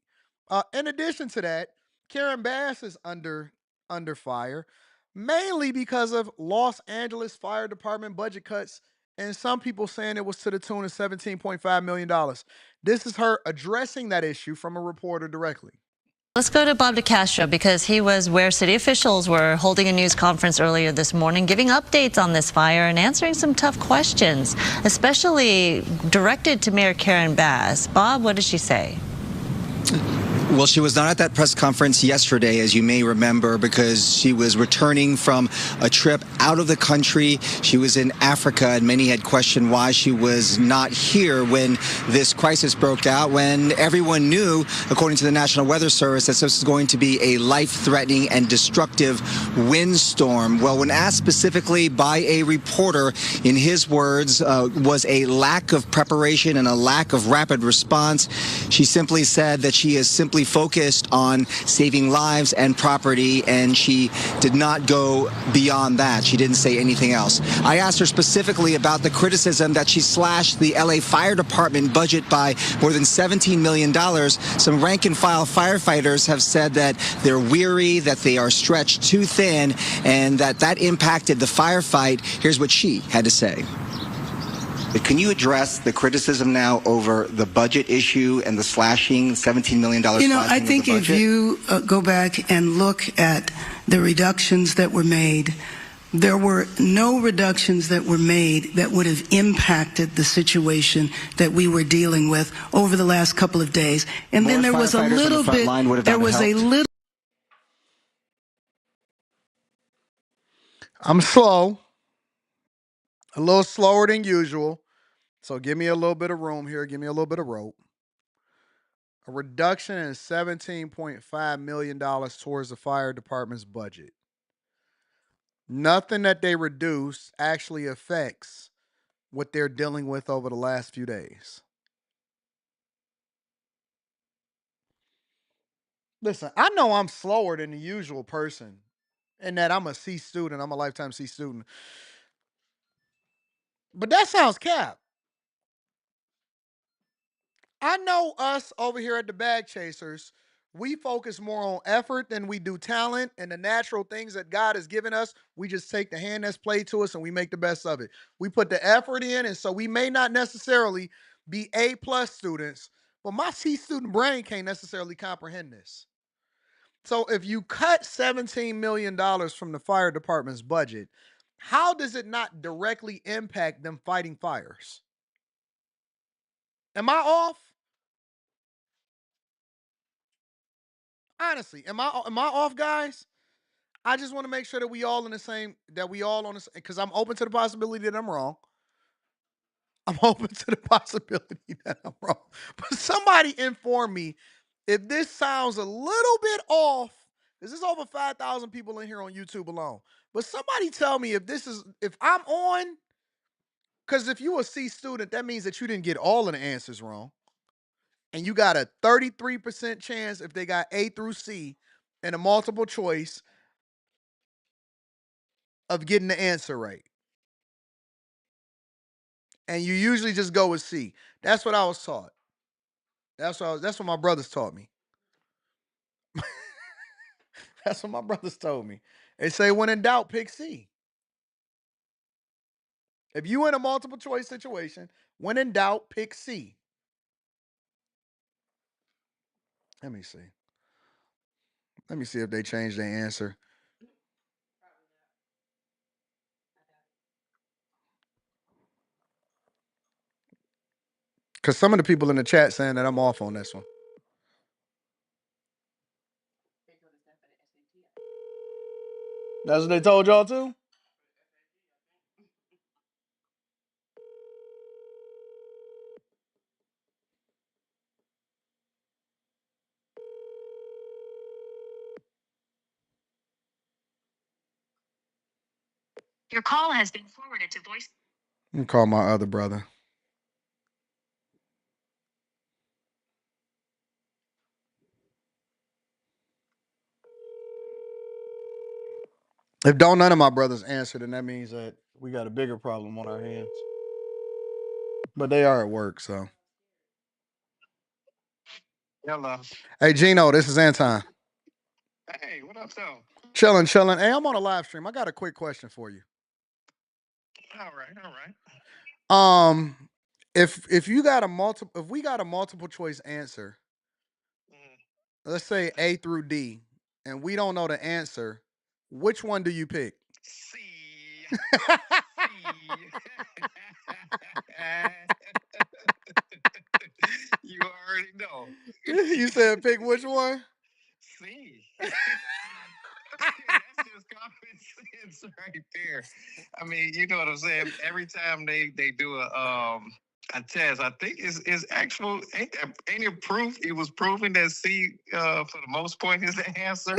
In addition to that, Karen Bass is under fire, mainly because of Los Angeles Fire Department budget cuts, and some people saying it was to the tune of $17.5 million. This is her addressing that issue from a reporter directly. Let's go to Bob DeCastro because he was where city officials were holding a news conference earlier this morning, giving updates on this fire and answering some tough questions, especially directed to Mayor Karen Bass. Bob, what did she say? Well, she was not at that press conference yesterday, as you may remember, because she was returning from a trip out of the country. She was in Africa, and many had questioned why she was not here when this crisis broke out, when everyone knew, according to the National Weather Service, that this was going to be a life-threatening and destructive windstorm. Well, when asked specifically by a reporter, in his words, was a lack of preparation and a lack of rapid response, she simply said that she is simply focused on saving lives and property, and she did not go beyond that. She didn't say anything else. I asked her specifically about the criticism that she slashed the LA Fire Department budget by more than $17 million. Some rank-and-file firefighters have said that they're weary, that they are stretched too thin, and that impacted the firefight. Here's what she had to say. Can you address the criticism now over the budget issue and the slashing, $17 million slashing? I think if you go back and look at the reductions that were made, there were no reductions that were made that would have impacted the situation that we were dealing with over the last couple of days. And then there was a little bit, there was a little. I'm slow, a little slower than usual. So give me a little bit of room here. Give me a little bit of rope. A reduction in $17.5 million towards the fire department's budget. Nothing that they reduce actually affects what they're dealing with over the last few days. Listen, I know I'm slower than the usual person in that I'm a C student. I'm a lifetime C student. But that sounds cap. I know us over here at the Bag Chasers, we focus more on effort than we do talent, and the natural things that God has given us, we just take the hand that's played to us and we make the best of it. We put the effort in, and so we may not necessarily be A+ students, but my C student brain can't necessarily comprehend this. So if you cut $17 million from the fire department's budget, how does it not directly impact them fighting fires? Am I off? Honestly, am I off, guys? I just want to make sure that we all in the same, that we all on the, because I'm open to the possibility that I'm wrong. I'm open to the possibility that I'm wrong. But somebody inform me if this sounds a little bit off. This is over 5,000 people in here on YouTube alone. But somebody tell me if I'm on, because if you're a C student, that means that you didn't get all of the answers wrong. And you got a 33% chance if they got A through C and a multiple choice of getting the answer right. And you usually just go with C. That's what I was taught. That's what my brothers taught me. That's what my brothers told me. They say when in doubt, pick C. If you in a multiple choice situation, when in doubt, pick C. Let me see. Let me see if they changed their answer. Because some of the people in the chat saying that I'm off on this one. That's what they told y'all too? Your call has been forwarded to voice. Let me call my other brother. If none of my brothers answer, then that means that we got a bigger problem on our hands. But they are at work, so. Hello. Hey, Gino, this is Anton. Hey, what up, though? Chilling. Hey, I'm on a live stream. I got a quick question for you. All right. If we got a multiple choice answer, let's say A through D, and we don't know the answer, which one do you pick? C. You already know. You said pick which one? C. That's just common sense right there. I mean, you know what I'm saying? Every time they do a test, I think is actual ain't it proof? It was proven that C for the most part is the answer.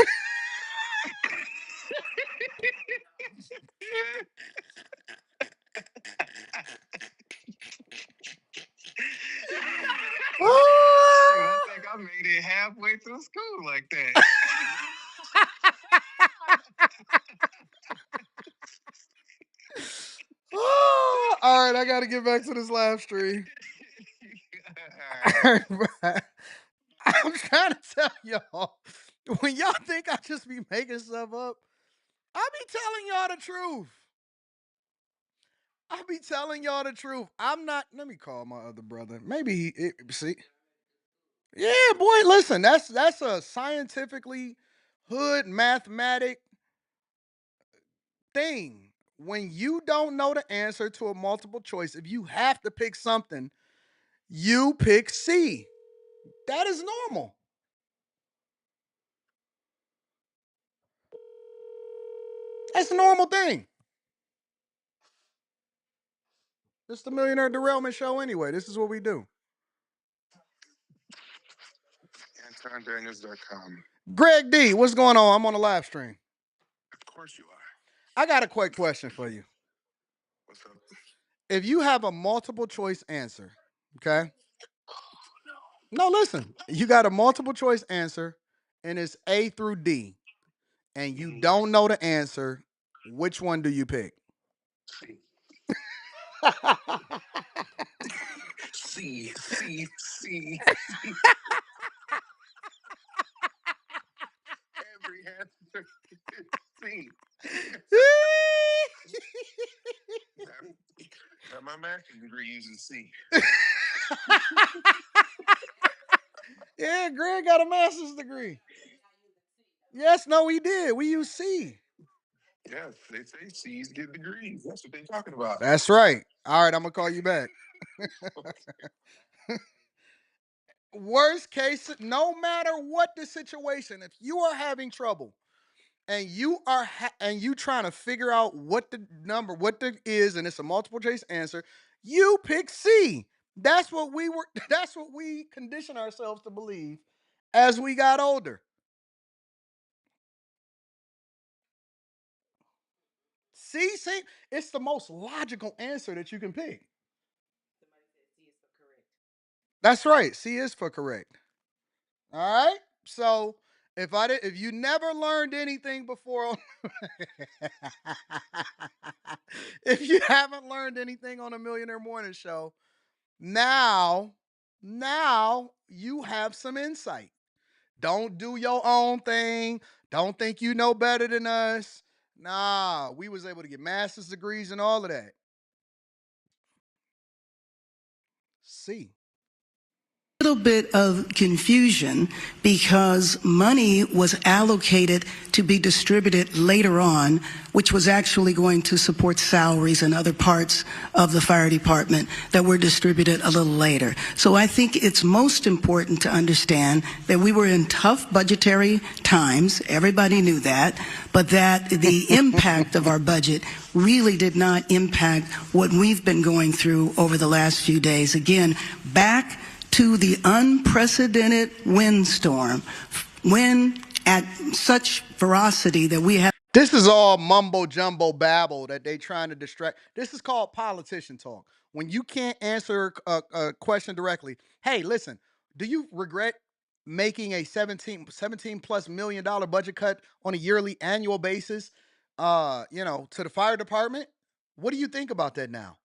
Shoot, I think I made it halfway through school like that. All right, I got to get back to this live stream. I'm trying to tell y'all, when y'all think I just be making stuff up, I be telling y'all the truth. I be telling y'all the truth. I'm not. Let me call my other brother. Maybe see. Yeah, boy. Listen, that's a scientifically hood mathematic thing. When you don't know the answer to a multiple choice, if you have to pick something, you pick C. That is normal. That's a normal thing. It's the Millionaire Derailment Show anyway. This is what we do. AntonDaniels.com. Greg D, what's going on? I'm on a live stream. Of course you are. I got a quick question for you. What's up? If you have a multiple choice answer, okay? No, listen. You got a multiple choice answer, and it's A through D, and you don't know the answer. Which one do you pick? C. C. Every answer is C. My master's degree uses C. Yeah, Greg got a master's degree. Yes, no, we did. We use C. Yes, they say C's get degrees. That's what they're talking about. That's right. All right, I'm gonna call you back. Worst case, no matter what the situation, if you are having trouble and you are and you trying to figure out what the is, and it's a multiple choice answer, you pick C. That's what we were. That's what we condition ourselves to believe as we got older. C, it's the most logical answer that you can pick. That's right. C is for correct. All right. So if you never learned anything before, if you haven't learned anything on a Millionaire Morning Show, now you have some insight. Don't do your own thing. Don't think you know better than us. Nah, we was able to get master's degrees and all of that. C. Little bit of confusion because money was allocated to be distributed later on, which was actually going to support salaries and other parts of the fire department that were distributed a little later. So I think it's most important to understand that we were in tough budgetary times. Everybody knew that, but that the impact of our budget really did not impact what we've been going through over the last few days. Again, back to the unprecedented windstorm, when at such ferocity that we have. This is all mumbo jumbo babble that they trying to distract. This is called politician talk. When you can't answer a question directly. Hey, listen, do you regret making a 17 plus $1 million budget cut on a yearly annual basis, to the fire department? What do you think about that now?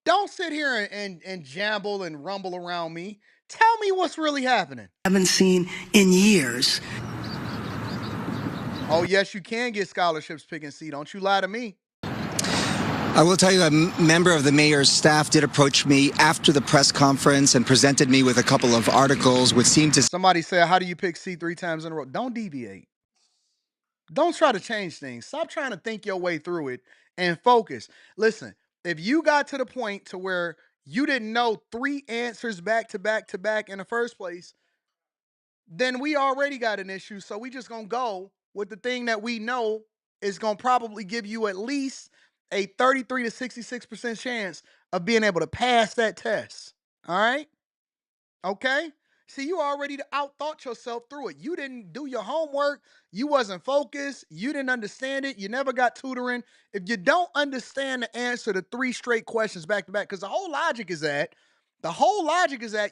Don't sit here and jamble and rumble around me. Tell me what's really happening. Haven't seen in years. Oh, yes, you can get scholarships picking C. Don't you lie to me. I will tell you, a member of the mayor's staff did approach me after the press conference and presented me with a couple of articles which seemed to... Somebody said, how do you pick C 3 times in a row? Don't deviate. Don't try to change things. Stop trying to think your way through it and focus. Listen, if you got to the point to where you didn't know 3 answers back to back to back in the first place, then we already got an issue. So we just going to go with the thing that we know is going to probably give you at least a 33 to 66% chance of being able to pass that test. All right? Okay? See, you already outthought yourself through it. You didn't do your homework. You wasn't focused. You didn't understand it. You never got tutoring. If you don't understand the answer to 3 straight questions back to back, because the whole logic is that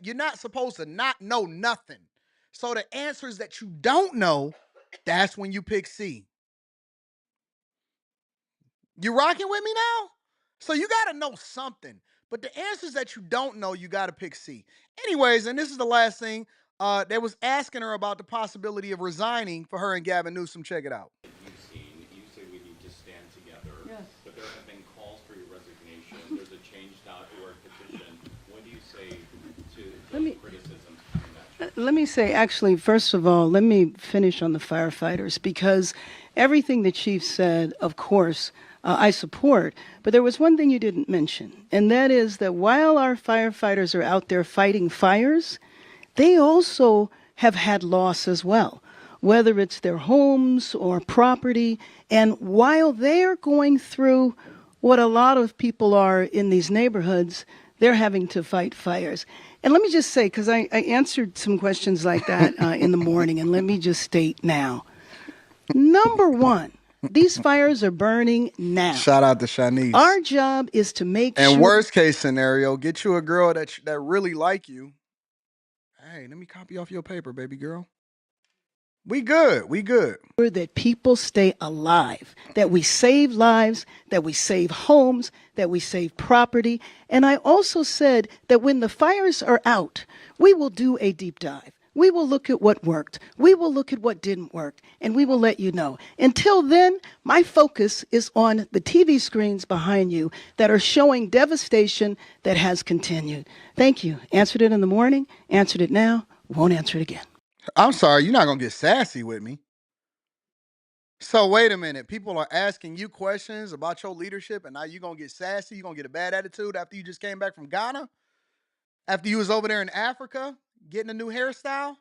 you're not supposed to not know nothing. So the answers that you don't know, that's when you pick C. You rocking with me now? So you got to know something. But the answers that you don't know, you got to pick C. Anyways, and this is the last thing. They was asking her about the possibility of resigning for her and Gavin Newsom. Check it out. You say we need to stand together. Yes. But there have been calls for your resignation. There's a change.org petition. What do you say to those criticisms coming at you? Let me say, actually, first of all, let me finish on the firefighters, because everything the chief said, of course, I support. But there was one thing you didn't mention, and that is that while our firefighters are out there fighting fires, they also have had loss as well, whether it's their homes or property. And while they're going through what a lot of people are in these neighborhoods, they're having to fight fires. And let me just say, because I answered some questions like that in the morning, and let me just state now. Number one, these fires are burning now. Shout out to Shanice. Our job is to make sure. And worst case scenario, get you a girl that really like you. Hey, let me copy off your paper, baby girl. We good. We good. That people stay alive, that we save lives, that we save homes, that we save property. And I also said that when the fires are out, we will do a deep dive. We will look at what worked. We will look at what didn't work, and we will let you know. Until then, my focus is on the TV screens behind you that are showing devastation that has continued. Thank you. Answered it in the morning, answered it now, won't answer it again. I'm sorry, you're not going to get sassy with me. So wait a minute. People are asking you questions about your leadership, and now you're going to get sassy? You're going to get a bad attitude after you just came back from Ghana? After you was over there in Africa getting a new hairstyle?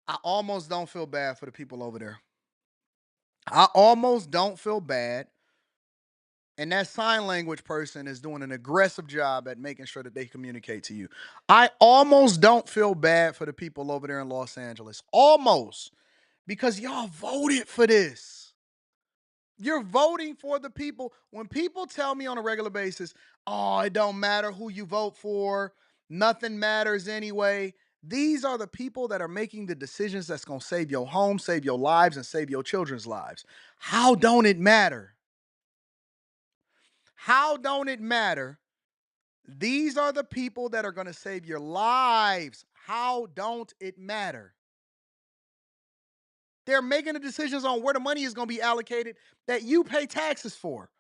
I almost don't feel bad for the people over there. I almost don't feel bad. And that sign language person is doing an aggressive job at making sure that they communicate to you. I almost don't feel bad for the people over there in Los Angeles. Almost. Because y'all voted for this. You're voting for the people. When people tell me on a regular basis, oh, it don't matter who you vote for, nothing matters anyway. These are the people that are making the decisions that's going to save your home, save your lives, and save your children's lives. How don't it matter? How don't it matter? These are the people that are going to save your lives. How don't it matter? They're making the decisions on where the money is going to be allocated that you pay taxes for.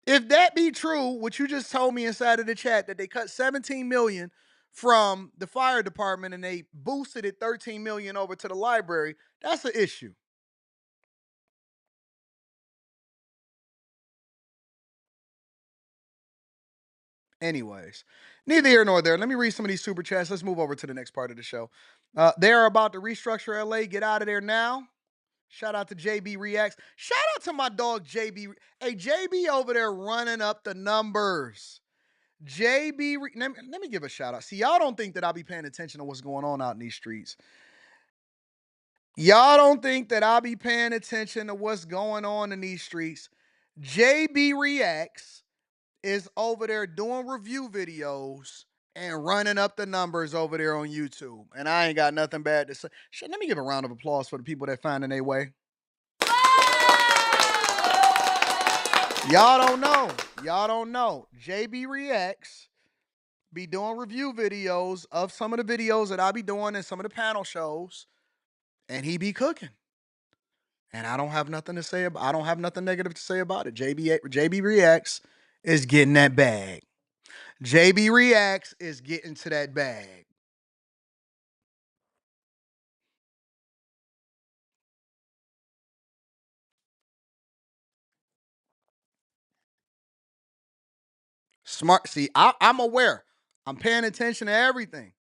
If that be true, what you just told me inside of the chat, that they cut $17 million from the fire department and they boosted it $13 million over to the library, that's an issue. Anyways, neither here nor there. Let me read some of these super chats. Let's move over to the next part of the show. They are about to restructure LA. Get out of there now. Shout out to JB Reacts. Shout out to my dog JB. Hey, JB over there running up the numbers. JB, let me give a shout out. See, y'all don't think that I'll be paying attention to what's going on out in these streets. Y'all don't think that I'll be paying attention to what's going on in these streets. JB Reacts is over there doing review videos and running up the numbers over there on YouTube. And I ain't got nothing bad to say. Shit, let me give a round of applause for the people that finding their way. Y'all don't know. Y'all don't know. JB Reacts be doing review videos of some of the videos that I be doing in some of the panel shows. And he be cooking. And I don't have nothing to say about. I don't have nothing negative to say about it. JB Reacts is getting that bag. JB Reacts is getting to that bag. Smart. See, I'm aware. I'm paying attention to everything.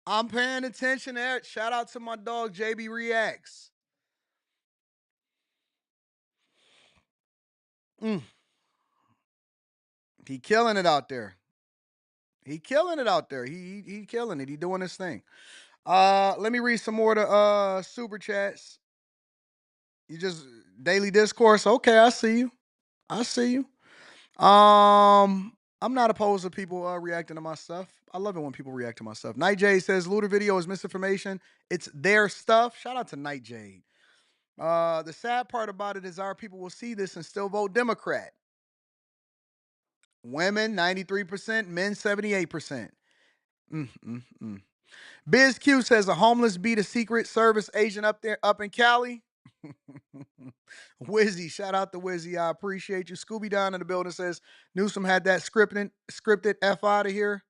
I'm paying attention to it. Shout out to my dog JB Reacts. He killing it out there. He killing it out there. He killing it. He doing his thing. Let me read some more of the super chats. You just daily discourse. Okay, I see you. I see you. I'm not opposed to people reacting to my stuff. I love it when people react to my stuff. Nightjade says looter video is misinformation. It's their stuff. Shout out to Nightjade. The sad part about it is our people will see this and still vote Democrat. Women 93%, men 78%. Biz Q says a homeless beat a Secret Service agent up in Cali. Wizzy, shout out to Wizzy. I appreciate you. Scooby Down in the building says Newsom had that scripted F out of here.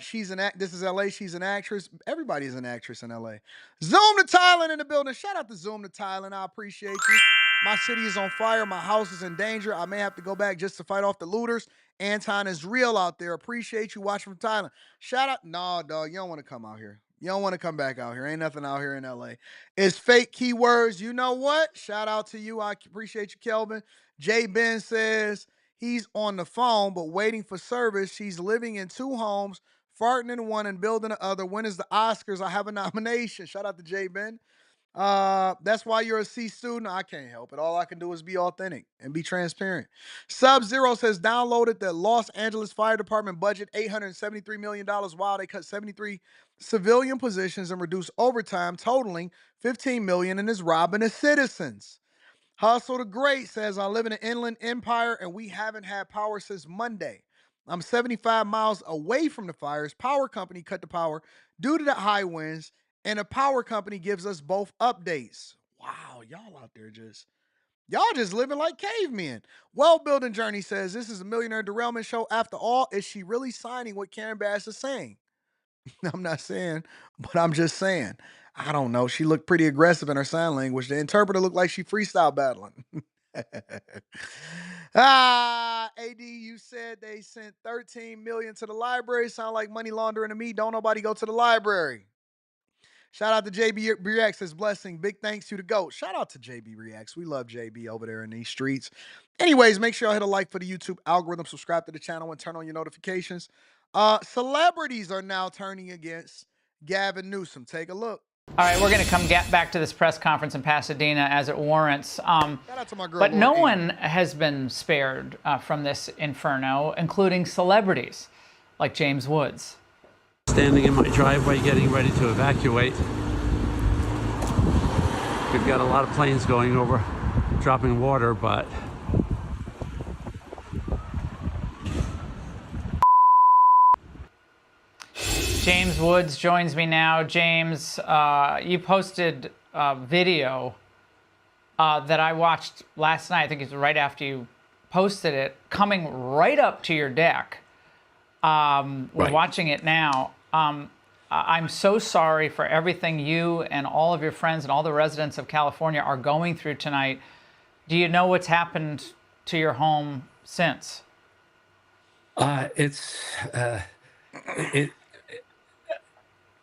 She's an act. This is LA. She's an actress. Everybody's an actress in LA. Zoom to Thailand in the building. Shout out to Zoom to Thailand. I appreciate you. My city is on fire. My house is in danger. I may have to go back just to fight off the looters. Anton is real out there. Appreciate you watching from Thailand. Shout out. No, dog. You don't want to come out here. You don't want to come back out here. Ain't nothing out here in LA. It's fake keywords. You know what? Shout out to you. I appreciate you, Kelvin. Jay Ben says he's on the phone, but waiting for service. She's living in 2 homes, farting in one and building the other. When is the Oscars? I have a nomination. Shout out to Jay Ben. That's why you're a C student. I can't help it. All I can do is be authentic and be transparent. Sub-Zero says downloaded the Los Angeles Fire Department budget, $873 million. Wow, they cut 73 civilian positions and reduced overtime, totaling $15 million, and is robbing the citizens. Hustle the Great says, I live in an inland empire and we haven't had power since Monday. I'm 75 miles away from the fires. Power company cut the power due to the high winds, and the power company gives us both updates. Wow, y'all out there y'all just living like cavemen. Well Building Journey says, this is a Millionaire Derailment Show. After all, is she really signing what Karen Bass is saying? I'm not saying, but I'm just saying. I don't know. She looked pretty aggressive in her sign language. The interpreter looked like she freestyle battling. AD, you said they sent $13 million to the library. Sound like money laundering to me. Don't nobody go to the library. Shout out to JB Reacts, his blessing. Big thanks to the GOAT. Shout out to JB Reacts. We love JB over there in these streets. Anyways, make sure y'all hit a like for the YouTube algorithm, subscribe to the channel, and turn on your notifications. Celebrities are now turning against Gavin Newsom. Take a look. All right, we're going to come back to this press conference in Pasadena as it warrants. Shout out to my girl. But no one has been spared from this inferno, including celebrities like James Woods. Standing in my driveway getting ready to evacuate. We've got a lot of planes going over, dropping water, but James Woods joins me now. James, you posted a video that I watched last night. I think it's right after you posted it, coming right up to your deck. We're watching it now. I'm so sorry for everything you and all of your friends and all the residents of California are going through tonight. Do you know what's happened to your home since?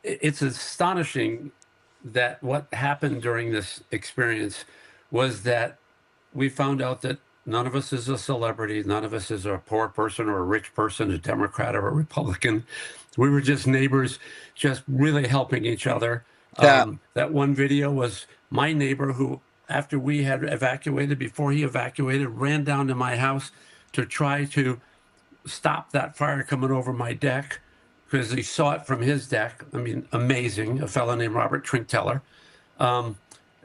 It's astonishing that what happened during this experience was that we found out that none of us is a celebrity. None of us is a poor person or a rich person, a Democrat or a Republican. We were just neighbors, just really helping each other. Yeah. That one video was my neighbor who, after we had evacuated, before he evacuated, ran down to my house to try to stop that fire coming over my deck because he saw it from his deck. I mean, amazing. A fellow named Robert Trinkteller.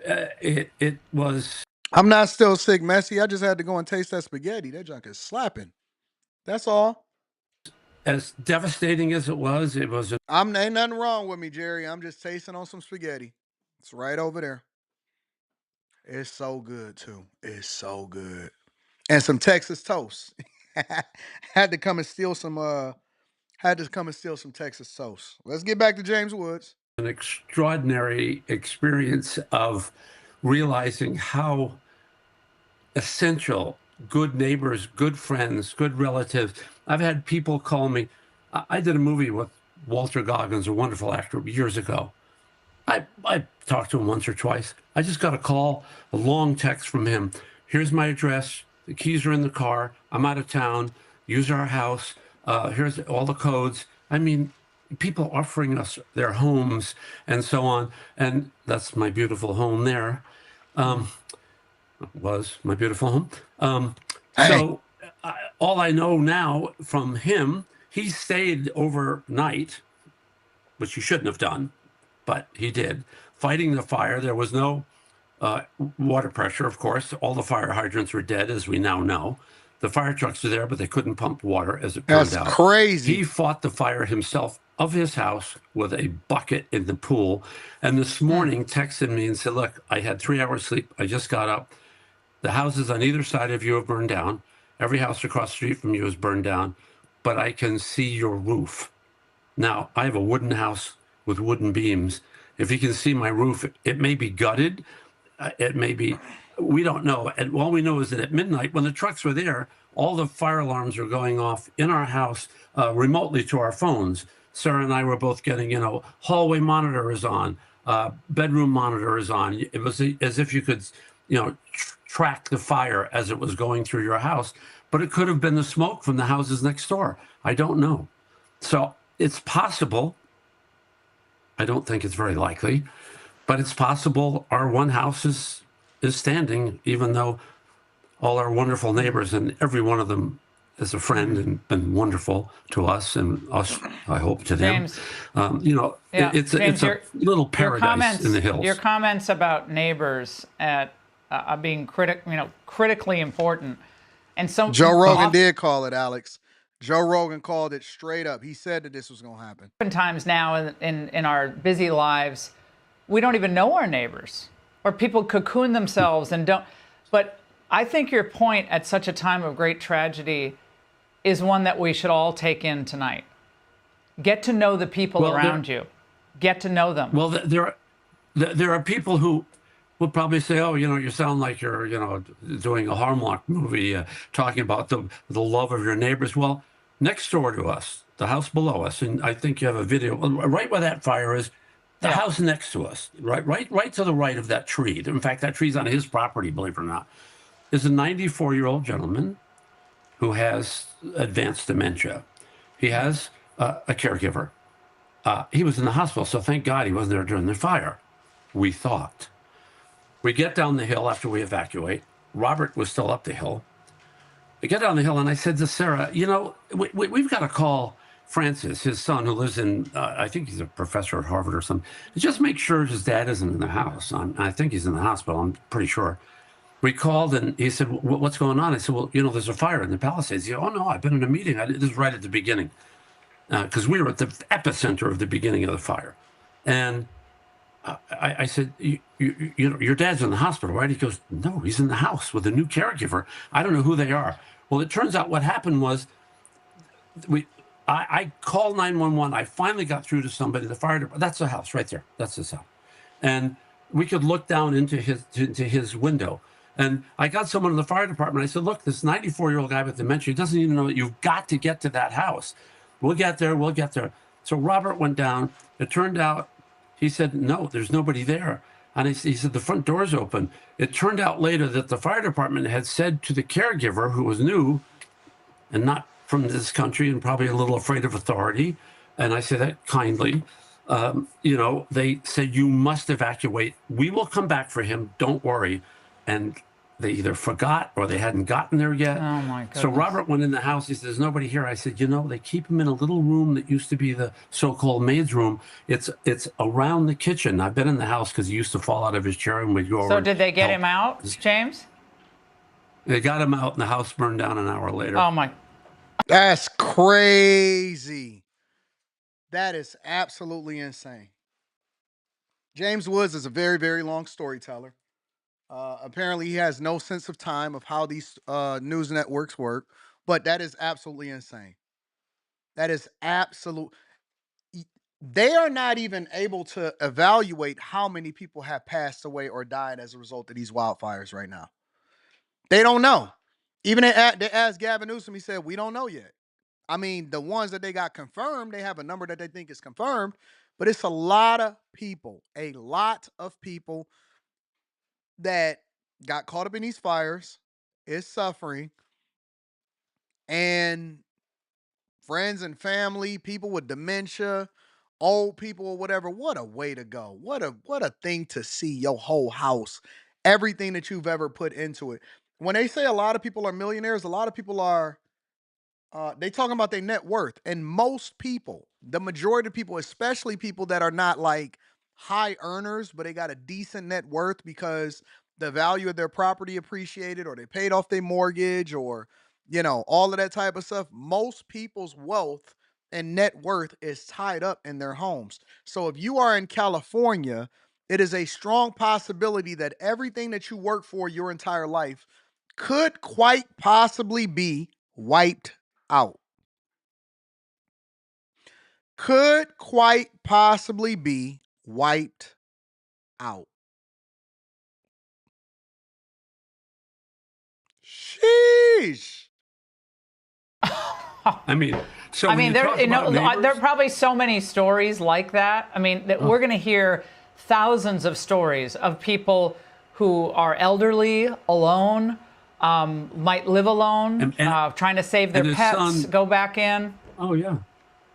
It was... I'm not still sick, Messi. I just had to go and taste that spaghetti. That junk is slapping. That's all. As devastating as it was, ain't nothing wrong with me, Jerry. I'm just tasting on some spaghetti. It's right over there. It's so good too. It's so good. And some Texas toast. Had to come and steal some Texas toast. Let's get back to James Woods. An extraordinary experience of realizing how essential good neighbors, good friends, good relatives. I've had people call me. I did a movie with Walter Goggins, a wonderful actor, years ago. I talked to him once or twice. I just got a call, a long text from him. Here's my address. The keys are in the car. I'm out of town. Use our house. Here's all the codes. I mean, people offering us their homes and so on. And that's my beautiful home there. Was my beautiful home. So all I know now from him, he stayed overnight, which he shouldn't have done, but he did, fighting the fire. There was no water pressure, of course. All the fire hydrants were dead, as we now know. The fire trucks were there, but they couldn't pump water, as it turned out. That's crazy. He fought the fire himself of his house with a bucket in the pool. And this morning texted me and said, look, I had 3 hours sleep. I just got up. The houses on either side of you have burned down. Every house across the street from you is burned down, but I can see your roof. Now, I have a wooden house with wooden beams. If you can see my roof, it may be gutted. It may be, we don't know. And all we know is that at midnight, when the trucks were there, all the fire alarms were going off in our house remotely to our phones. Sarah and I were both getting, hallway monitor is on, bedroom monitor is on. It was as if you could, track the fire as it was going through your house, but it could have been the smoke from the houses next door. I don't know. So it's possible. I don't think it's very likely, but it's possible our one house is standing, even though all our wonderful neighbors and every one of them is a friend and been wonderful to us and us, I hope, to them. James, it's a little paradise in the hills. Your comments about neighbors being critically important, and so Joe Rogan did call it, Alex. Joe Rogan called it straight up. He said that this was going to happen. Oftentimes now in our busy lives, we don't even know our neighbors, or people cocoon themselves and don't. But I think your point at such a time of great tragedy is one that we should all take in tonight. Get to know the people around you. Get to know them. Well, there are people who will probably say, oh, you sound like you're, doing a Hallmark movie, talking about the love of your neighbors. Well, next door to us, the house below us, and I think you have a video, right where that fire is, the house next to us, right to the right of that tree. In fact, that tree's on his property, believe it or not, is a 94-year-old gentleman who has advanced dementia. He has a caregiver. He was in the hospital, so thank God he wasn't there during the fire, we thought. We get down the hill after we evacuate. Robert was still up the hill. We get down the hill, and I said to Sarah, we've got to call Francis, his son, who lives in, I think he's a professor at Harvard or something, just make sure his dad isn't in the house. I think he's in the hospital, I'm pretty sure. We called, and he said, what's going on? I said, well, there's a fire in the Palisades. He said, oh, no, I've been in a meeting. This is right at the beginning, because we were at the epicenter of the beginning of the fire. And I said, your dad's in the hospital, right? He goes, no, he's in the house with a new caregiver. I don't know who they are. Well, it turns out what happened was I called 911. I finally got through to somebody, the fire department. That's the house right there. That's his house. And we could look down into his window. And I got someone in the fire department. I said, look, this 94-year-old guy with dementia, he doesn't even know that you've got to get to that house. We'll get there. So Robert went down. It turned out, he said, no, there's nobody there. And he said, the front door's open. It turned out later that the fire department had said to the caregiver, who was new and not from this country and probably a little afraid of authority, and I say that kindly, they said, you must evacuate. We will come back for him. Don't worry. And they either forgot or they hadn't gotten there yet. Oh, my goodness. So Robert went in the house. He said, there's nobody here. I said, they keep him in a little room that used to be the so-called maid's room. It's around the kitchen. I've been in the house because he used to fall out of his chair and we'd go over. So did they get him out, James? They got him out and the house burned down an hour later. Oh, my. That's crazy. That is absolutely insane. James Woods is a very, very long storyteller. Apparently, he has no sense of time of how these news networks work, but that is absolutely insane. That is absolute. They are not even able to evaluate how many people have passed away or died as a result of these wildfires right now. They don't know. Even they asked Gavin Newsom, he said, we don't know yet. I mean, the ones that they got confirmed, they have a number that they think is confirmed, but it's a lot of people that got caught up in these fires, is suffering, and friends and family, people with dementia, old people or whatever. What a way to go. What a thing to see your whole house, everything that you've ever put into it. When they say a lot of people are millionaires, a lot of people are they talking about their net worth. And most people, the majority of people, especially people that are not like high earners, but they got a decent net worth because the value of their property appreciated, or they paid off their mortgage, or all of that type of stuff. Most people's wealth and net worth is tied up in their homes. So if you are in California, it is a strong possibility that everything that you work for your entire life could quite possibly be wiped out. Could quite possibly be wiped out. Sheesh. I mean, so there are probably so many stories like that. I mean, that we're going to hear thousands of stories of people who are elderly, alone, might live alone, trying to save their pets, go back in. Oh yeah,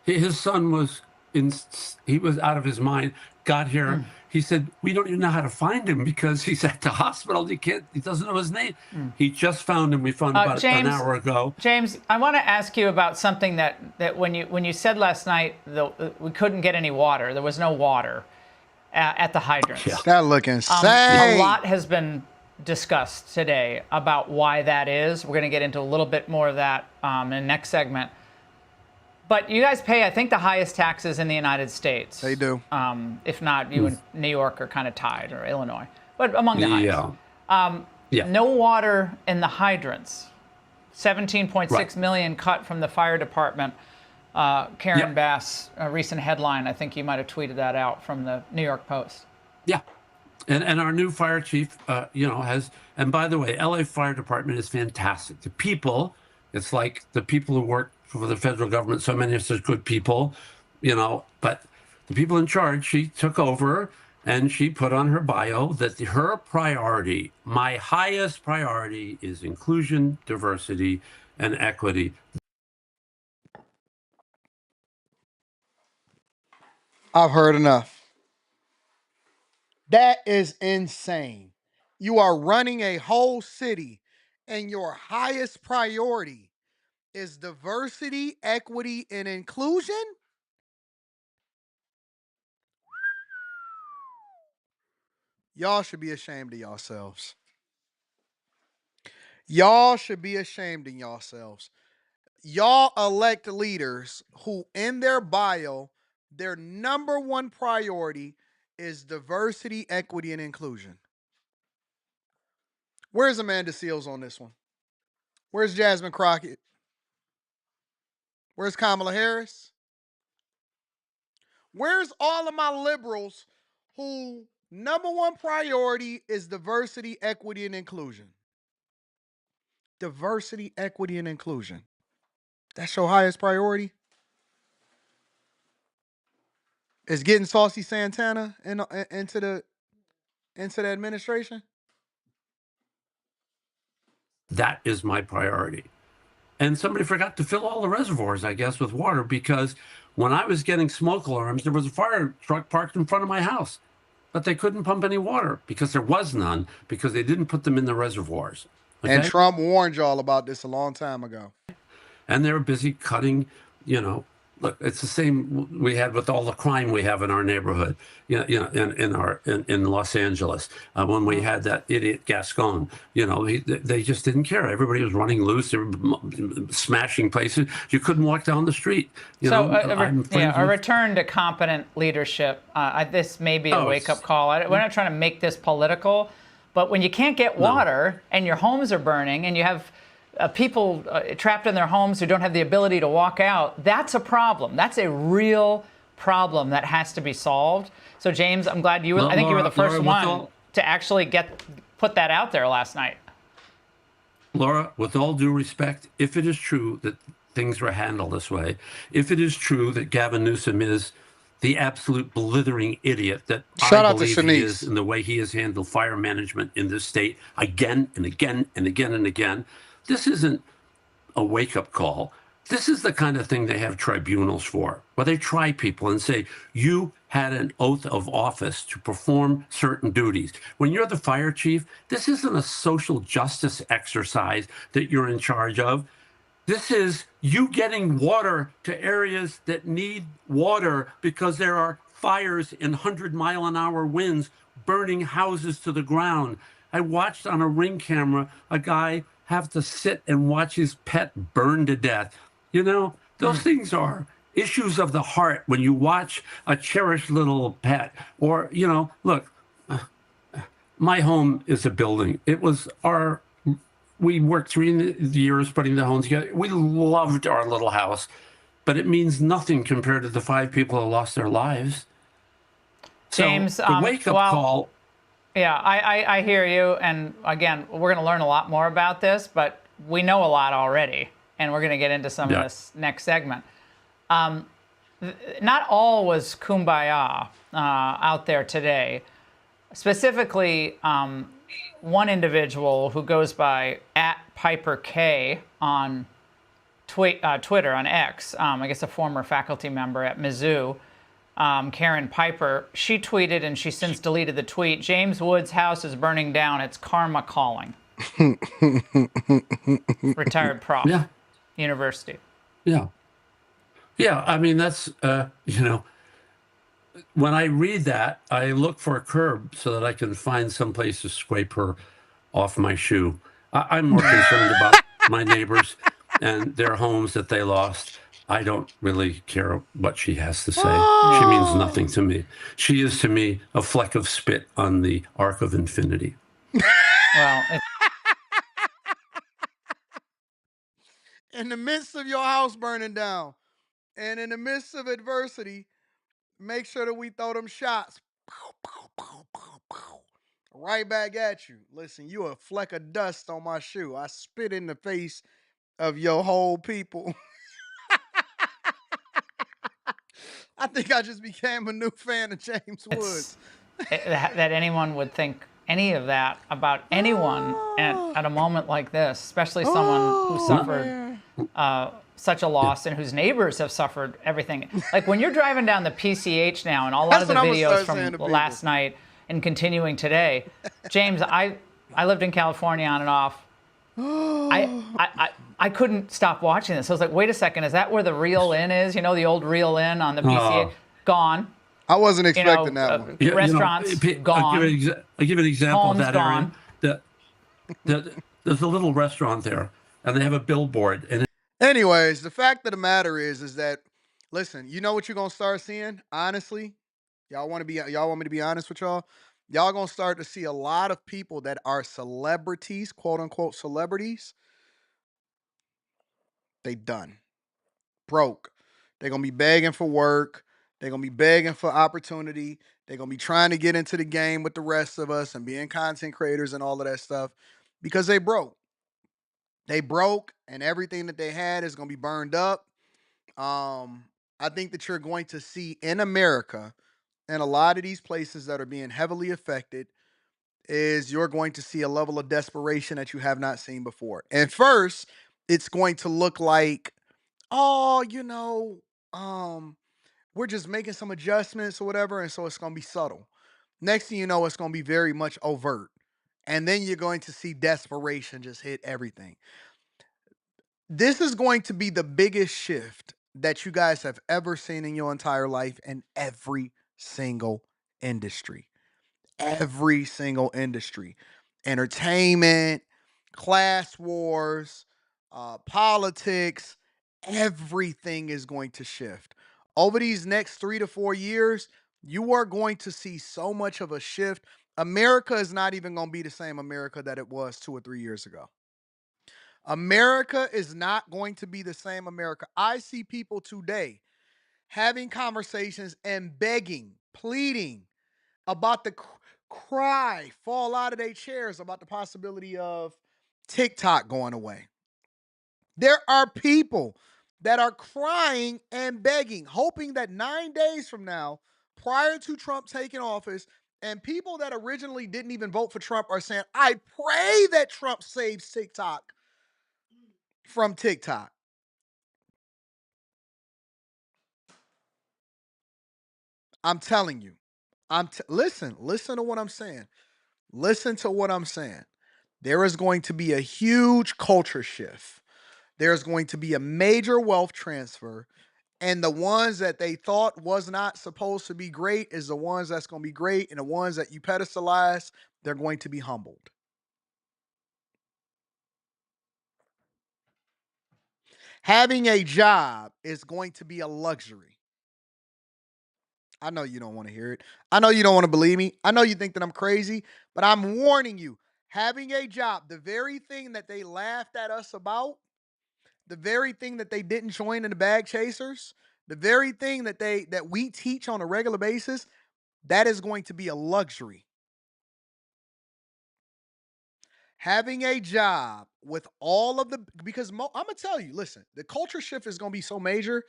his son was he was out of his mind. Got here. He said, we don't even know how to find him because he's at the hospital. He doesn't know his name. He just found him. We found him about an hour ago. James, I want to ask you about something that when you said last night we couldn't get any water. There was no water at the hydrants. Yeah. That look insane. A lot has been discussed today about why that is. We're going to get into a little bit more of that in the next segment. But you guys pay, I think, the highest taxes in the United States. They do. If not, you and New York are kind of tied, or Illinois, but among the highest. No water in the hydrants. 17.6 million cut from the fire department. Karen Bass, a recent headline, I think you might have tweeted that out from the New York Post. Yeah. And our new fire chief, has, and by the way, LA Fire Department is fantastic. The people, it's like the people who work for the federal government, so many of us are good people, but the people in charge, she took over and she put on her bio that her priority, my highest priority, is inclusion, diversity, and equity. I've heard enough. That is insane. You are running a whole city and your highest priority is diversity, equity, and inclusion? Y'all should be ashamed of yourselves. Y'all should be ashamed of yourselves. Y'all elect leaders who, in their bio, their number one priority is diversity, equity, and inclusion. Where's Amanda Seals on this one? Where's Jasmine Crockett? Where's Kamala Harris? Where's all of my liberals who number one priority is diversity, equity, and inclusion? Diversity, equity, and inclusion. That's your highest priority? Is getting Saucy Santana into the administration? That is my priority. And somebody forgot to fill all the reservoirs, I guess, with water, because when I was getting smoke alarms, there was a fire truck parked in front of my house, but they couldn't pump any water because there was none, because they didn't put them in the reservoirs. Okay? And Trump warned y'all about this a long time ago. And they were busy cutting, look, it's the same we had with all the crime we have in our neighborhood, in Los Angeles. When we had that idiot Gascon, they just didn't care. Everybody was running loose. They were smashing places. You couldn't walk down the street. A return to competent leadership. This may be a wake-up call. We're not trying to make this political, But when you can't get water and your homes are burning and you have people trapped in their homes who don't have the ability to walk out, that's a problem. That's a real problem that has to be solved. So, James, I'm glad you were, I think you were the first one to actually put that out there last night. Laura, with all due respect, if it is true that things were handled this way, if it is true that Gavin Newsom is the absolute blithering idiot that I believe he is in the way he has handled fire management in this state again and again and again and again, this isn't a wake-up call. This is the kind of thing they have tribunals for, where they try people and say, you had an oath of office to perform certain duties. When you're the fire chief, this isn't a social justice exercise that you're in charge of. This is you getting water to areas that need water because there are fires in 100-mile-an-hour winds burning houses to the ground. I watched on a Ring camera a guy have to sit and watch his pet burn to death. You know, those things are issues of the heart when you watch a cherished little pet. Or, you know, look, my home is a building. It was we worked 3 years putting the homes together. We loved our little house, but it means nothing compared to the 5 people who lost their lives. James, so the wake-up call. Yeah, I hear you. And again, we're going to learn a lot more about this, but we know a lot already. And we're going to get into some of this next segment. Not all was kumbaya out there today. Specifically, one individual who goes by @PiperK on Twitter, on X, I guess a former faculty member at Mizzou, Karen Piper, she tweeted, and she since deleted the tweet, James Woods' house is burning down. It's karma calling. Retired prof. Yeah. University. Yeah. Yeah, I mean, that's, you know, when I read that, I look for a curb so that I can find some place to scrape her off my shoe. I'm more concerned about my neighbors and their homes that they lost. I don't really care what she has to say. She means nothing to me. She is to me a fleck of spit on the arc of infinity. Well, in the midst of your house burning down and in the midst of adversity, make sure that we throw them shots right back at you. Listen, you a fleck of dust on my shoe. I spit in the face of your whole people. I think I just became a new fan of James Woods. That anyone would think any of that about anyone at a moment like this, especially someone who suffered such a loss and whose neighbors have suffered everything. Like when you're driving down the PCH now and a lot of the videos from last night and continuing today, James, I lived in California on and off. I couldn't stop watching this. I was like, wait a second, is that where the Reel Inn is? You know, the old Reel Inn on the PCH? Gone. I wasn't expecting that one. Restaurants, gone. I'll give an example Homes of that, gone. Aaron. There's a little restaurant there, and they have a billboard. And anyways, the fact of the matter is that, listen, you know what you're gonna start seeing? Honestly, y'all want me to be honest with y'all? Y'all gonna start to see a lot of people that are celebrities, quote unquote celebrities. They done. Broke. They're gonna be begging for work. They're going to be begging for opportunity. They're going to be trying to get into the game with the rest of us and being content creators and all of that stuff because they broke. They broke and everything that they had is going to be burned up. I think that you're going to see in America and a lot of these places that are being heavily affected is you're going to see a level of desperation that you have not seen before. And first, it's going to look like, oh, you know, we're just making some adjustments or whatever, and so it's going to be subtle. Next thing you know, it's going to be very much overt. And then you're going to see desperation just hit everything. This is going to be the biggest shift that you guys have ever seen in your entire life in every single industry. Every single industry. Entertainment, class wars, politics, everything is going to shift. Over these next 3 to 4 years, you are going to see so much of a shift America is not even going to be the same America that it was 2 or 3 years ago. America is not going to be the same America. I see people today having conversations and begging, pleading about the cry, fall out of their chairs about the possibility of TikTok going away. There are people that are crying and begging, hoping that 9 days from now, prior to Trump taking office, and people that originally didn't even vote for Trump are saying, I pray that Trump saves TikTok from TikTok. I'm telling you. Listen to what I'm saying. Listen to what I'm saying. There is going to be a huge culture shift. There's going to be a major wealth transfer. And the ones that they thought was not supposed to be great is the ones that's going to be great. And the ones that you pedestalize, they're going to be humbled. Having a job is going to be a luxury. I know you don't want to hear it. I know you don't want to believe me. I know you think that I'm crazy, but I'm warning you. Having a job, the very thing that they laughed at us about, the very thing that they didn't join in the bag chasers, the very thing that we teach on a regular basis, that is going to be a luxury. Having a job with all of the, because I'm going to tell you, listen, the culture shift is going to be so major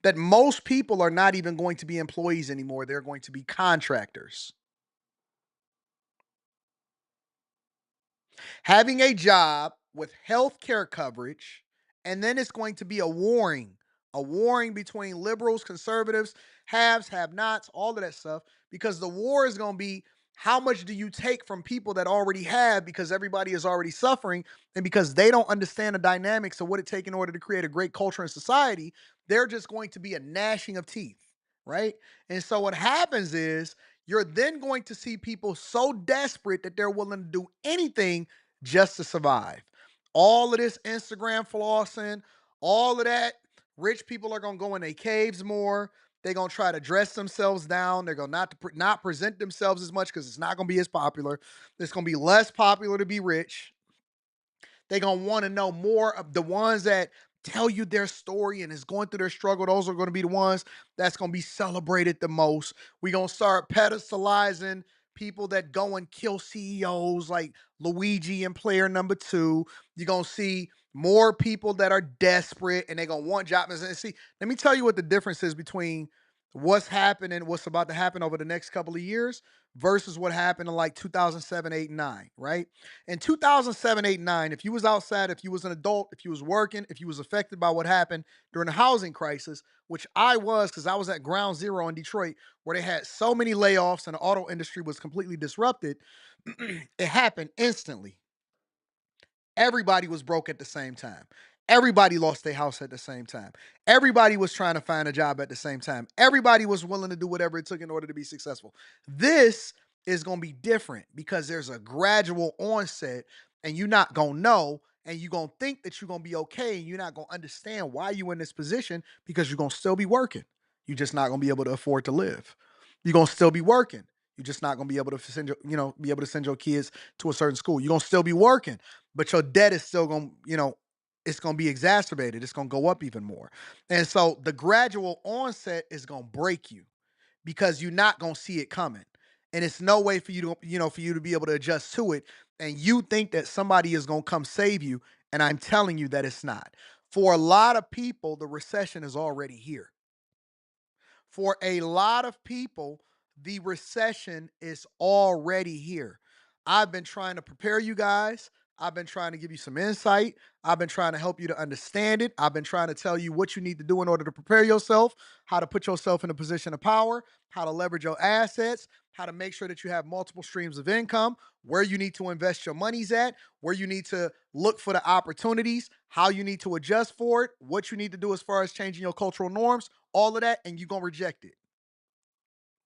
that most people are not even going to be employees anymore. They're going to be contractors. Having a job with health care coverage, and then it's going to be a warring between liberals, conservatives, haves, have-nots, all of that stuff, because the war is going to be how much do you take from people that already have, because everybody is already suffering, and because they don't understand the dynamics of what it takes in order to create a great culture in society, they're just going to be a gnashing of teeth, right? And so what happens is you're then going to see people so desperate that they're willing to do anything just to survive. All of this Instagram flossing, all of that, rich people are going to go in their caves more. They're going to try to dress themselves down. They're going to not present themselves as much because it's not going to be as popular. It's going to be less popular to be rich. They're going to want to know more of the ones that tell you their story and is going through their struggle. Those are going to be the ones that's going to be celebrated the most. We're going to start pedestalizing people that go and kill CEOs like Luigi and player number 2. You're going to see more people that are desperate and they're going to want jobs. And see, let me tell you what the difference is between what's happening, what's about to happen over the next couple of years versus what happened in like 2007, 8, 9, right? In 2007, 8, 9, if you was outside, if you was an adult, if you was working, if you was affected by what happened during the housing crisis, which I was because I was at ground zero in Detroit where they had so many layoffs and the auto industry was completely disrupted, it happened instantly. Everybody was broke at the same time. Everybody lost their house at the same time. Everybody was trying to find a job at the same time. Everybody was willing to do whatever it took in order to be successful. This is going to be different because there's a gradual onset and you're not going to know and you're going to think that you're going to be okay and you're not going to understand why you're in this position because you're going to still be working. You're just not going to be able to afford to live. You're going to still be working. You're just not going to be able to send your kids to a certain school. You're going to still be working, but your debt is still going to, it's going to be exacerbated. It's going to go up even more. And so the gradual onset is going to break you because you're not going to see it coming. And it's no way for you to, for you to be able to adjust to it. And you think that somebody is going to come save you. And I'm telling you that it's not. For a lot of people, the recession is already here. For a lot of people, the recession is already here. I've been trying to prepare you guys. I've been trying to give you some insight. I've been trying to help you to understand it. I've been trying to tell you what you need to do in order to prepare yourself, how to put yourself in a position of power, how to leverage your assets, how to make sure that you have multiple streams of income, where you need to invest your monies at, where you need to look for the opportunities, how you need to adjust for it, what you need to do as far as changing your cultural norms, all of that, and you're going to reject it.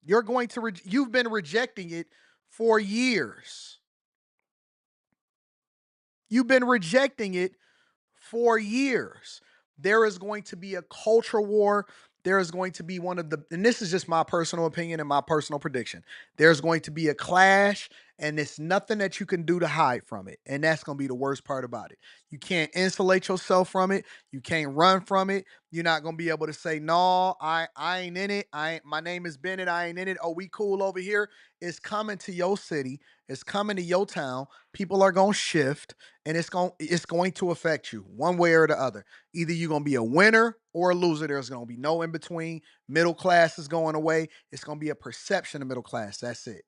You're going to, you've been rejecting it for years. You've been rejecting it for years. There is going to be a culture war. There is going to be and this is just my personal opinion and my personal prediction. There's going to be a clash and it's nothing that you can do to hide from it. And that's going to be the worst part about it. You can't insulate yourself from it. You can't run from it. You're not going to be able to say, no, I ain't in it. My name is Bennett. I ain't in it. Oh, we cool over here. It's coming to your city. It's coming to your town. People are going to shift, and it's going to affect you one way or the other. Either you're going to be a winner or a loser. There's going to be no in between. Middle class is going away. It's going to be a perception of middle class. That's it.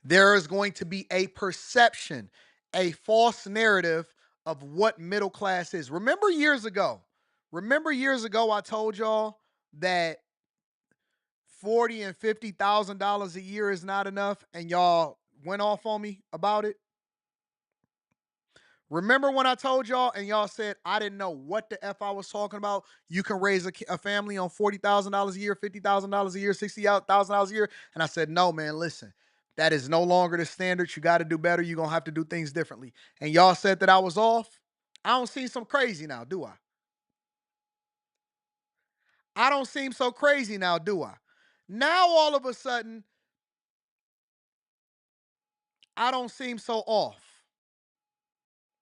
There is going to be a perception, a false narrative of what middle class is. Remember years ago I told y'all that $40,000 and $50,000 a year is not enough, and y'all went off on me about it? Remember when I told y'all and y'all said I didn't know what the F I was talking about? You can raise a family on $40,000 a year, $50,000 a year, $60,000 a year. And I said, no, man, listen, that is no longer the standard. You got to do better. You're going to have to do things differently. And y'all said that I was off. I don't seem so crazy now, do I? I don't seem so crazy now, do I? Now all of a sudden, I don't seem so off.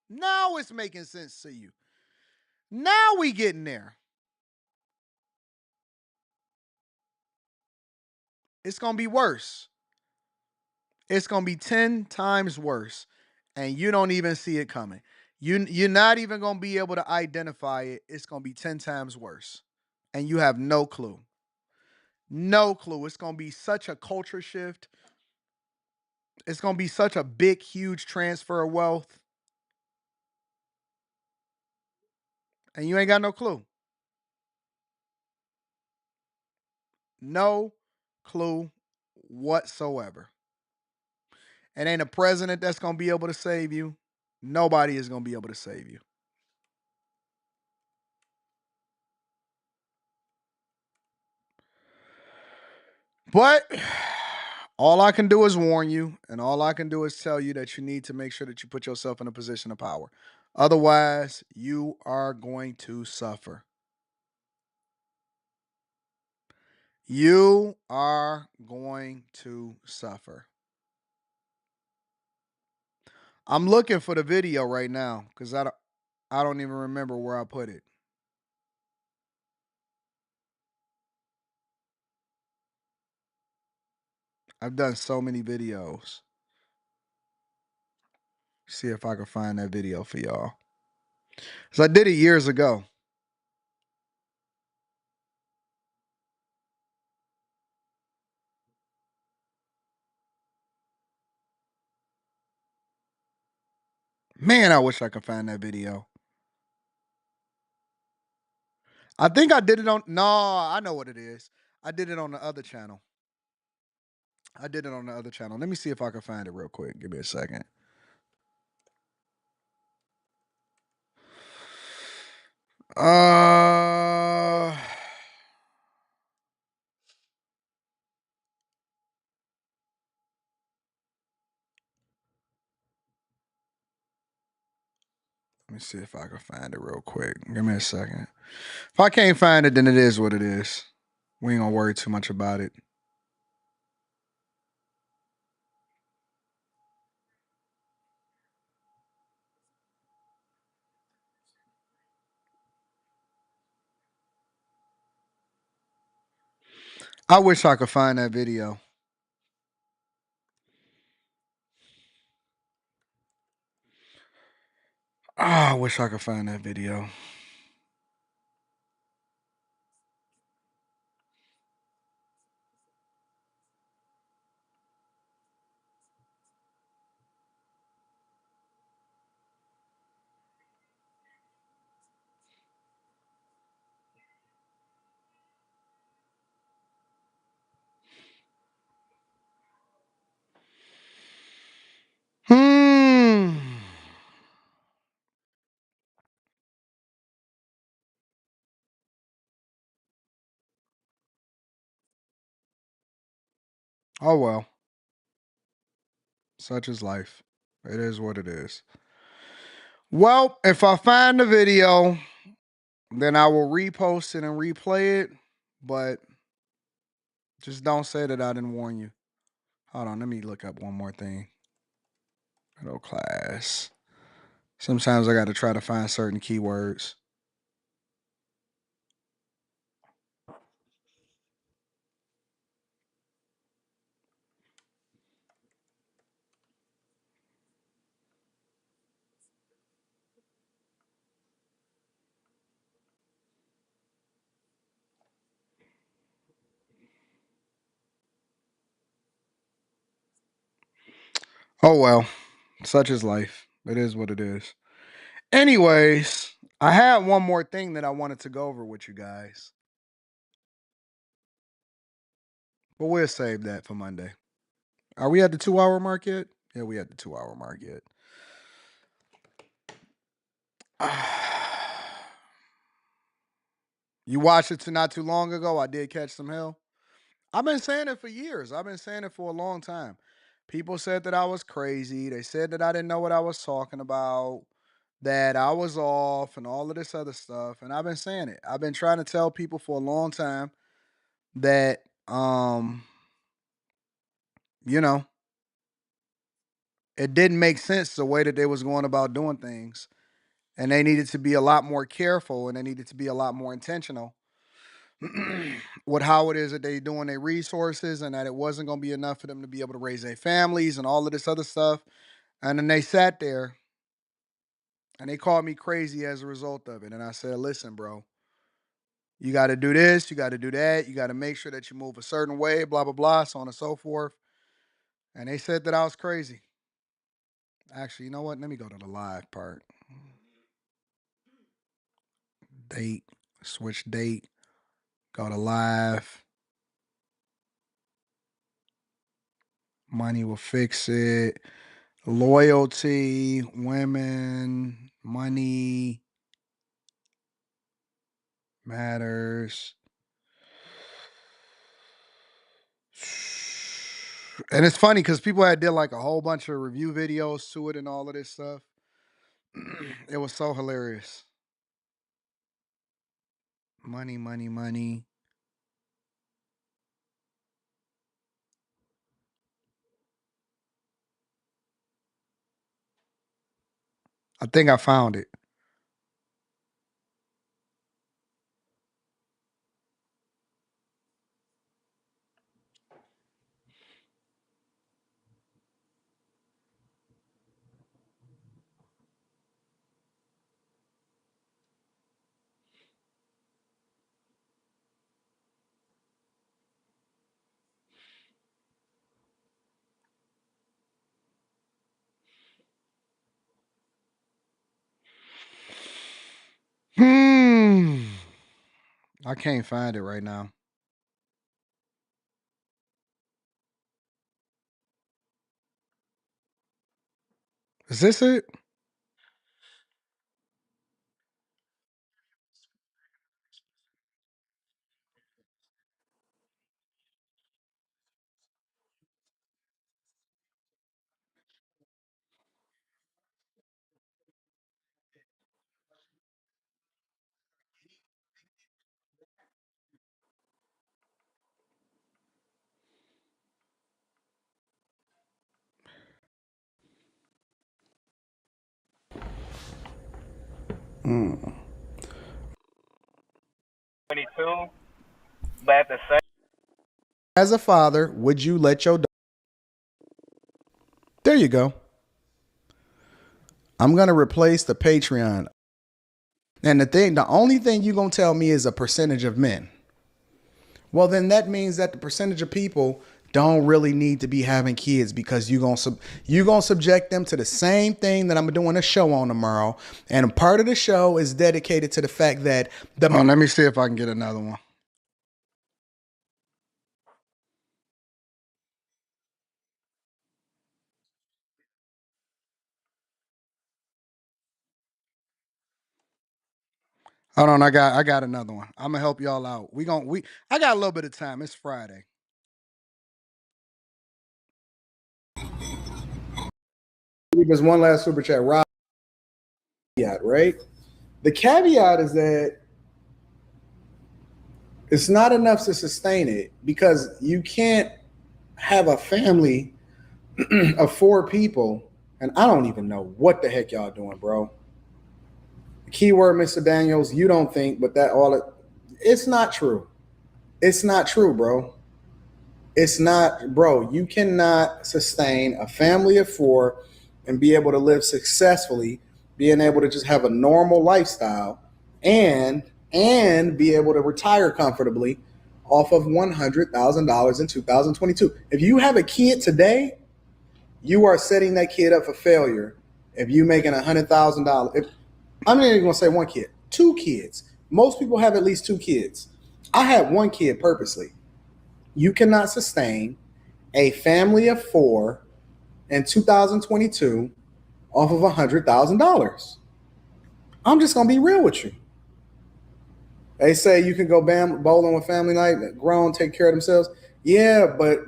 Now it's making sense to you. Now we getting there. It's going to be worse. It's going to be 10 times worse. And you don't even see it coming. You're not even going to be able to identify it. It's going to be 10 times worse. And you have no clue. No clue. It's going to be such a culture shift. It's going to be such a big, huge transfer of wealth. And you ain't got no clue. No clue whatsoever. It ain't a president that's going to be able to save you. Nobody is going to be able to save you. But all I can do is warn you, and all I can do is tell you that you need to make sure that you put yourself in a position of power. Otherwise, you are going to suffer. You are going to suffer. I'm looking for the video right now because I don't even remember where I put it. I've done so many videos. See if I can find that video for y'all. Because I did it years ago. Man, I wish I could find that video. I think I did it on... No, I know what it is. I did it on the other channel. Let me see if I can find it real quick. Give me a second. Let me see if I can find it real quick. Give me a second. If I can't find it, then it is what it is. We ain't gonna worry too much about it. I wish I could find that video. I wish I could find that video. Oh well. Such is life. It is what it is. Well, if I find the video, then I will repost it and replay it. But Just don't say that I didn't warn you. Hold on, let me look up one more thing. Middle class. Sometimes I got to try to find certain keywords. Oh well, such is life. It is what it is. Anyways, I had one more thing that I wanted to go over with you guys, but we'll save that for Monday. Are we at the 2 hour mark yet? Yeah, we at the 2 hour mark yet. You watched it not too long ago. I did catch some hell. I've been saying it for years. I've been saying it for a long time. People said that I was crazy. They said that I didn't know what I was talking about, that I was off, and all of this other stuff. And I've been saying it. I've been trying to tell people for a long time that, you know, it didn't make sense the way that they was going about doing things, and they needed to be a lot more careful, and they needed to be a lot more intentional with how it is that they doing their resources, and that it wasn't going to be enough for them to be able to raise their families and all of this other stuff. And then they sat there and they called me crazy as a result of it. And I said, listen, bro, you got to do this, you got to do that, you got to make sure that you move a certain way, blah, blah, blah, so on and so forth. And they said that I was crazy. Actually, you know what? Let me go to the live part. Date, switch date, go to live. Money will fix it. Loyalty, women, money matters. And it's funny because people had did like a whole bunch of review videos to it and all of this stuff. It was so hilarious. Money, money, money. I think I found it. Hmm. I can't find it right now. Is this it? Hmm. 22, but at the same. As a father, would you let your There you go. I'm gonna replace the Patreon. And the only thing you're gonna tell me is a percentage of men. Well, then that means that the percentage of people don't really need to be having kids because you're gonna subject them to the same thing that I'm doing a show on tomorrow. And part of the show is dedicated to the fact that let me see if I can get another one. Hold on, I got another one. I'm gonna help y'all out. I got a little bit of time. It's Friday. There's one last super chat. Rob, right? The caveat is that It's not enough to sustain it because you can't have a family of 4 people, and I don't even know what the heck y'all doing, bro. Keyword, Mr. Daniels, you don't think, but it's not true. It's not true, bro. It's not, bro. You cannot sustain a family of 4 and be able to live successfully, being able to just have a normal lifestyle and be able to retire comfortably off of $100,000 in 2022. If you have a kid today, you are setting that kid up for failure. If you making $100,000, I'm not even gonna say 1 kid, 2 kids. Most people have at least 2 kids. I had 1 kid purposely. You cannot sustain a family of 4 in 2022 off of $100,000. I'm just gonna be real with you. They say you can go bowling with family night, grown, take care of themselves. Yeah, but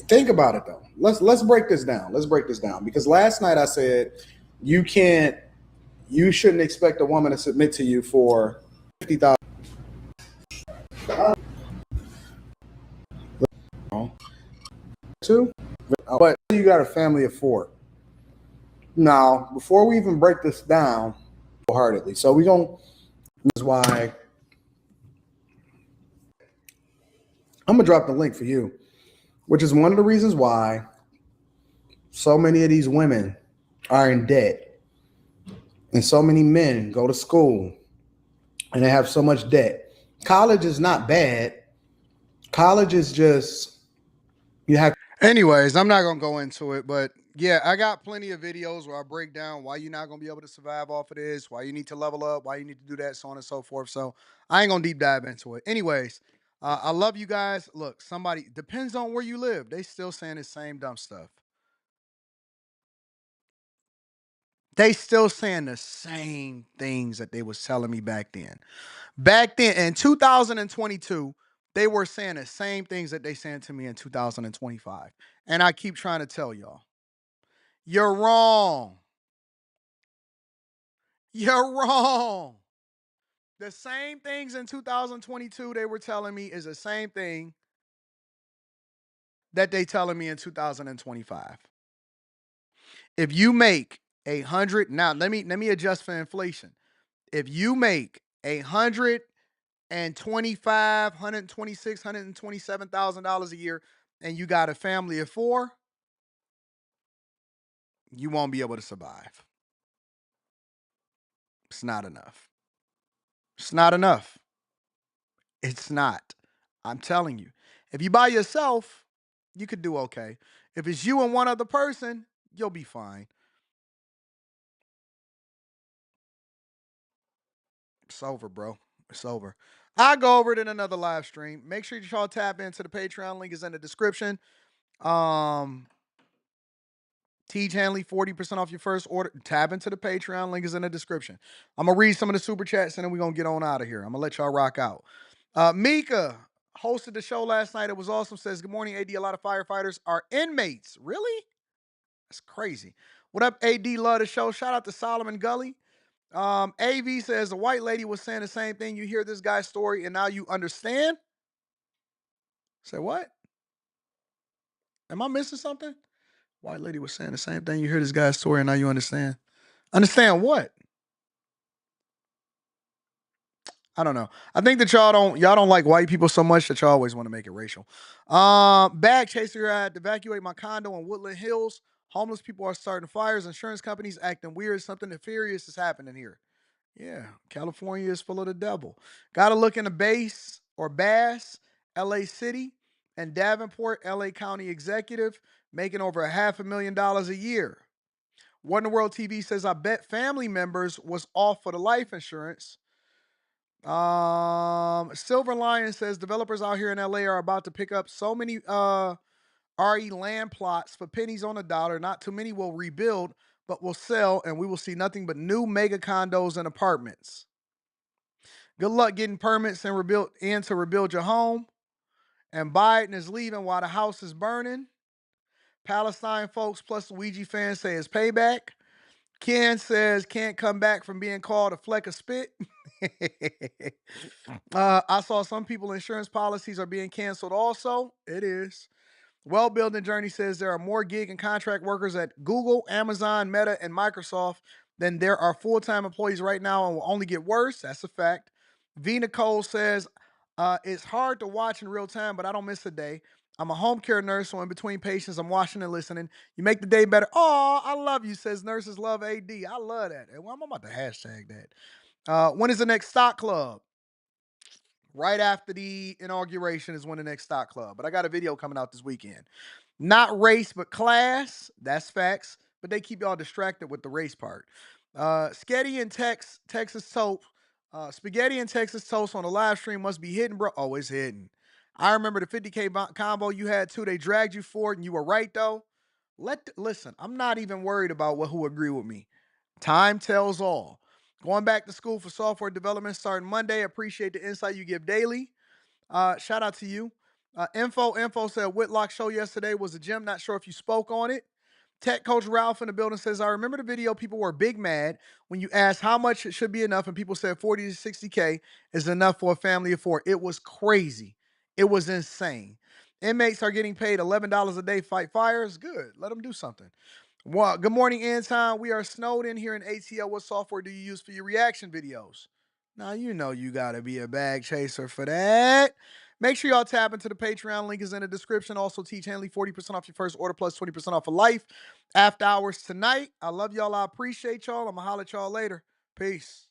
think about it though. Let's break this down. Let's break this down because last night I said you shouldn't expect a woman to submit to you for $50,000. Two, but you got a family of 4. Now, before we even break this down wholeheartedly, so we gonna. This is why I'm gonna drop the link for you, which is one of the reasons why so many of these women are in debt, and so many men go to school and they have so much debt. College is not bad. College is just you have. Anyways, I'm not gonna go into it, but yeah, I got plenty of videos where I break down why you're not gonna be able to survive off of this, why you need to level up, why you need to do that, so on and so forth. So I ain't gonna deep dive into it. Anyways, I love you guys. Look, somebody depends on where you live. They still saying the same dumb stuff. They still saying the same things that they was telling me back then. Back then in 2022, they were saying the same things that they saying to me in 2025. And I keep trying to tell y'all, you're wrong. You're wrong. The same things in 2022 they were telling me is the same thing that they telling me in 2025. If you make 100, now let me adjust for inflation. If you make $125,000, $126,000, $127,000 a year, and you got a family of 4, you won't be able to survive. It's not enough. It's not enough. It's not. I'm telling you. If you by yourself, you could do okay. If it's you and one other person, you'll be fine. It's over, bro. It's over. I'll go over it in another live stream. Make sure y'all tap into the Patreon. Link is in the description. Tiege Hanley, 40% off your first order. Tap into the Patreon. Link is in the description. I'm going to read some of the super chats and then we're going to get on out of here. I'm going to let y'all rock out. Mika hosted the show last night. It was awesome. Says, good morning, AD. A lot of firefighters are inmates. Really? That's crazy. What up, AD? Love the show. Shout out to Solomon Gully. AV says, the white lady was saying the same thing. You hear this guy's story and now you understand? Say what? Am I missing something? White lady was saying the same thing. You hear this guy's story and now you understand. Understand what? I don't know. I think that y'all don't like white people so much that y'all always want to make it racial. Bag chaser, I had to evacuate my condo in Woodland Hills. Homeless people are starting fires. Insurance companies acting weird. Something nefarious is happening here. Yeah, California is full of the devil. Got to look in the base or Bass, LA City, and Davenport, LA County executive, making over $500,000 a year. What in the World TV says, I bet family members was off for the life insurance. Silver Lion says developers out here in LA are about to pick up so many RE land plots for pennies on the dollar. Not too many will rebuild, but will sell, and we will see nothing but new mega condos and apartments. Good luck getting permits and to rebuild your home. And Biden is leaving while the house is burning. Palestine folks plus Luigi fans say it's payback. Ken says can't come back from being called a fleck of spit. I saw some people insurance policies are being canceled also. It is. Well Building Journey says there are more gig and contract workers at Google, Amazon, Meta, and Microsoft than there are full-time employees right now and will only get worse. That's a fact. V. Nicole says, it's hard to watch in real time, but I don't miss a day. I'm a home care nurse, so in between patients, I'm watching and listening. You make the day better. Oh, I love you, says Nurses Love AD. I love that. Well, I'm about to hashtag that. When is the next stock club? Right after the inauguration is when the next stock club. But I got a video coming out this weekend. Not race, but class. That's facts. But they keep y'all distracted with the race part. Spaghetti and Texas toast. Spaghetti and Texas toast on the live stream must be hidden, bro. Oh, it's hidden. I remember the 50K combo you had too. They dragged you for it, and you were right though. Listen. I'm not even worried about who agree with me. Time tells all. Going back to school for software development starting Monday. Appreciate the insight you give daily. Shout out to you. Info said Whitlock show yesterday was a gem. Not sure if you spoke on it. Tech coach Ralph in the building says, I remember the video. People were big mad when you asked how much it should be enough, and people said 40 to 60K is enough for a family of four. It was crazy. It was insane. Inmates are getting paid $11 a day fight fires. Good. Let them do something. Well, good morning, Anton. We are snowed in here in ATL. What software do you use for your reaction videos? Now, you know you got to be a bag chaser for that. Make sure y'all tap into the Patreon. Link is in the description. Also, Tiege Hanley, 40% off your first order plus 20% off for life. After hours tonight. I love y'all. I appreciate y'all. I'm going to holler at y'all later. Peace.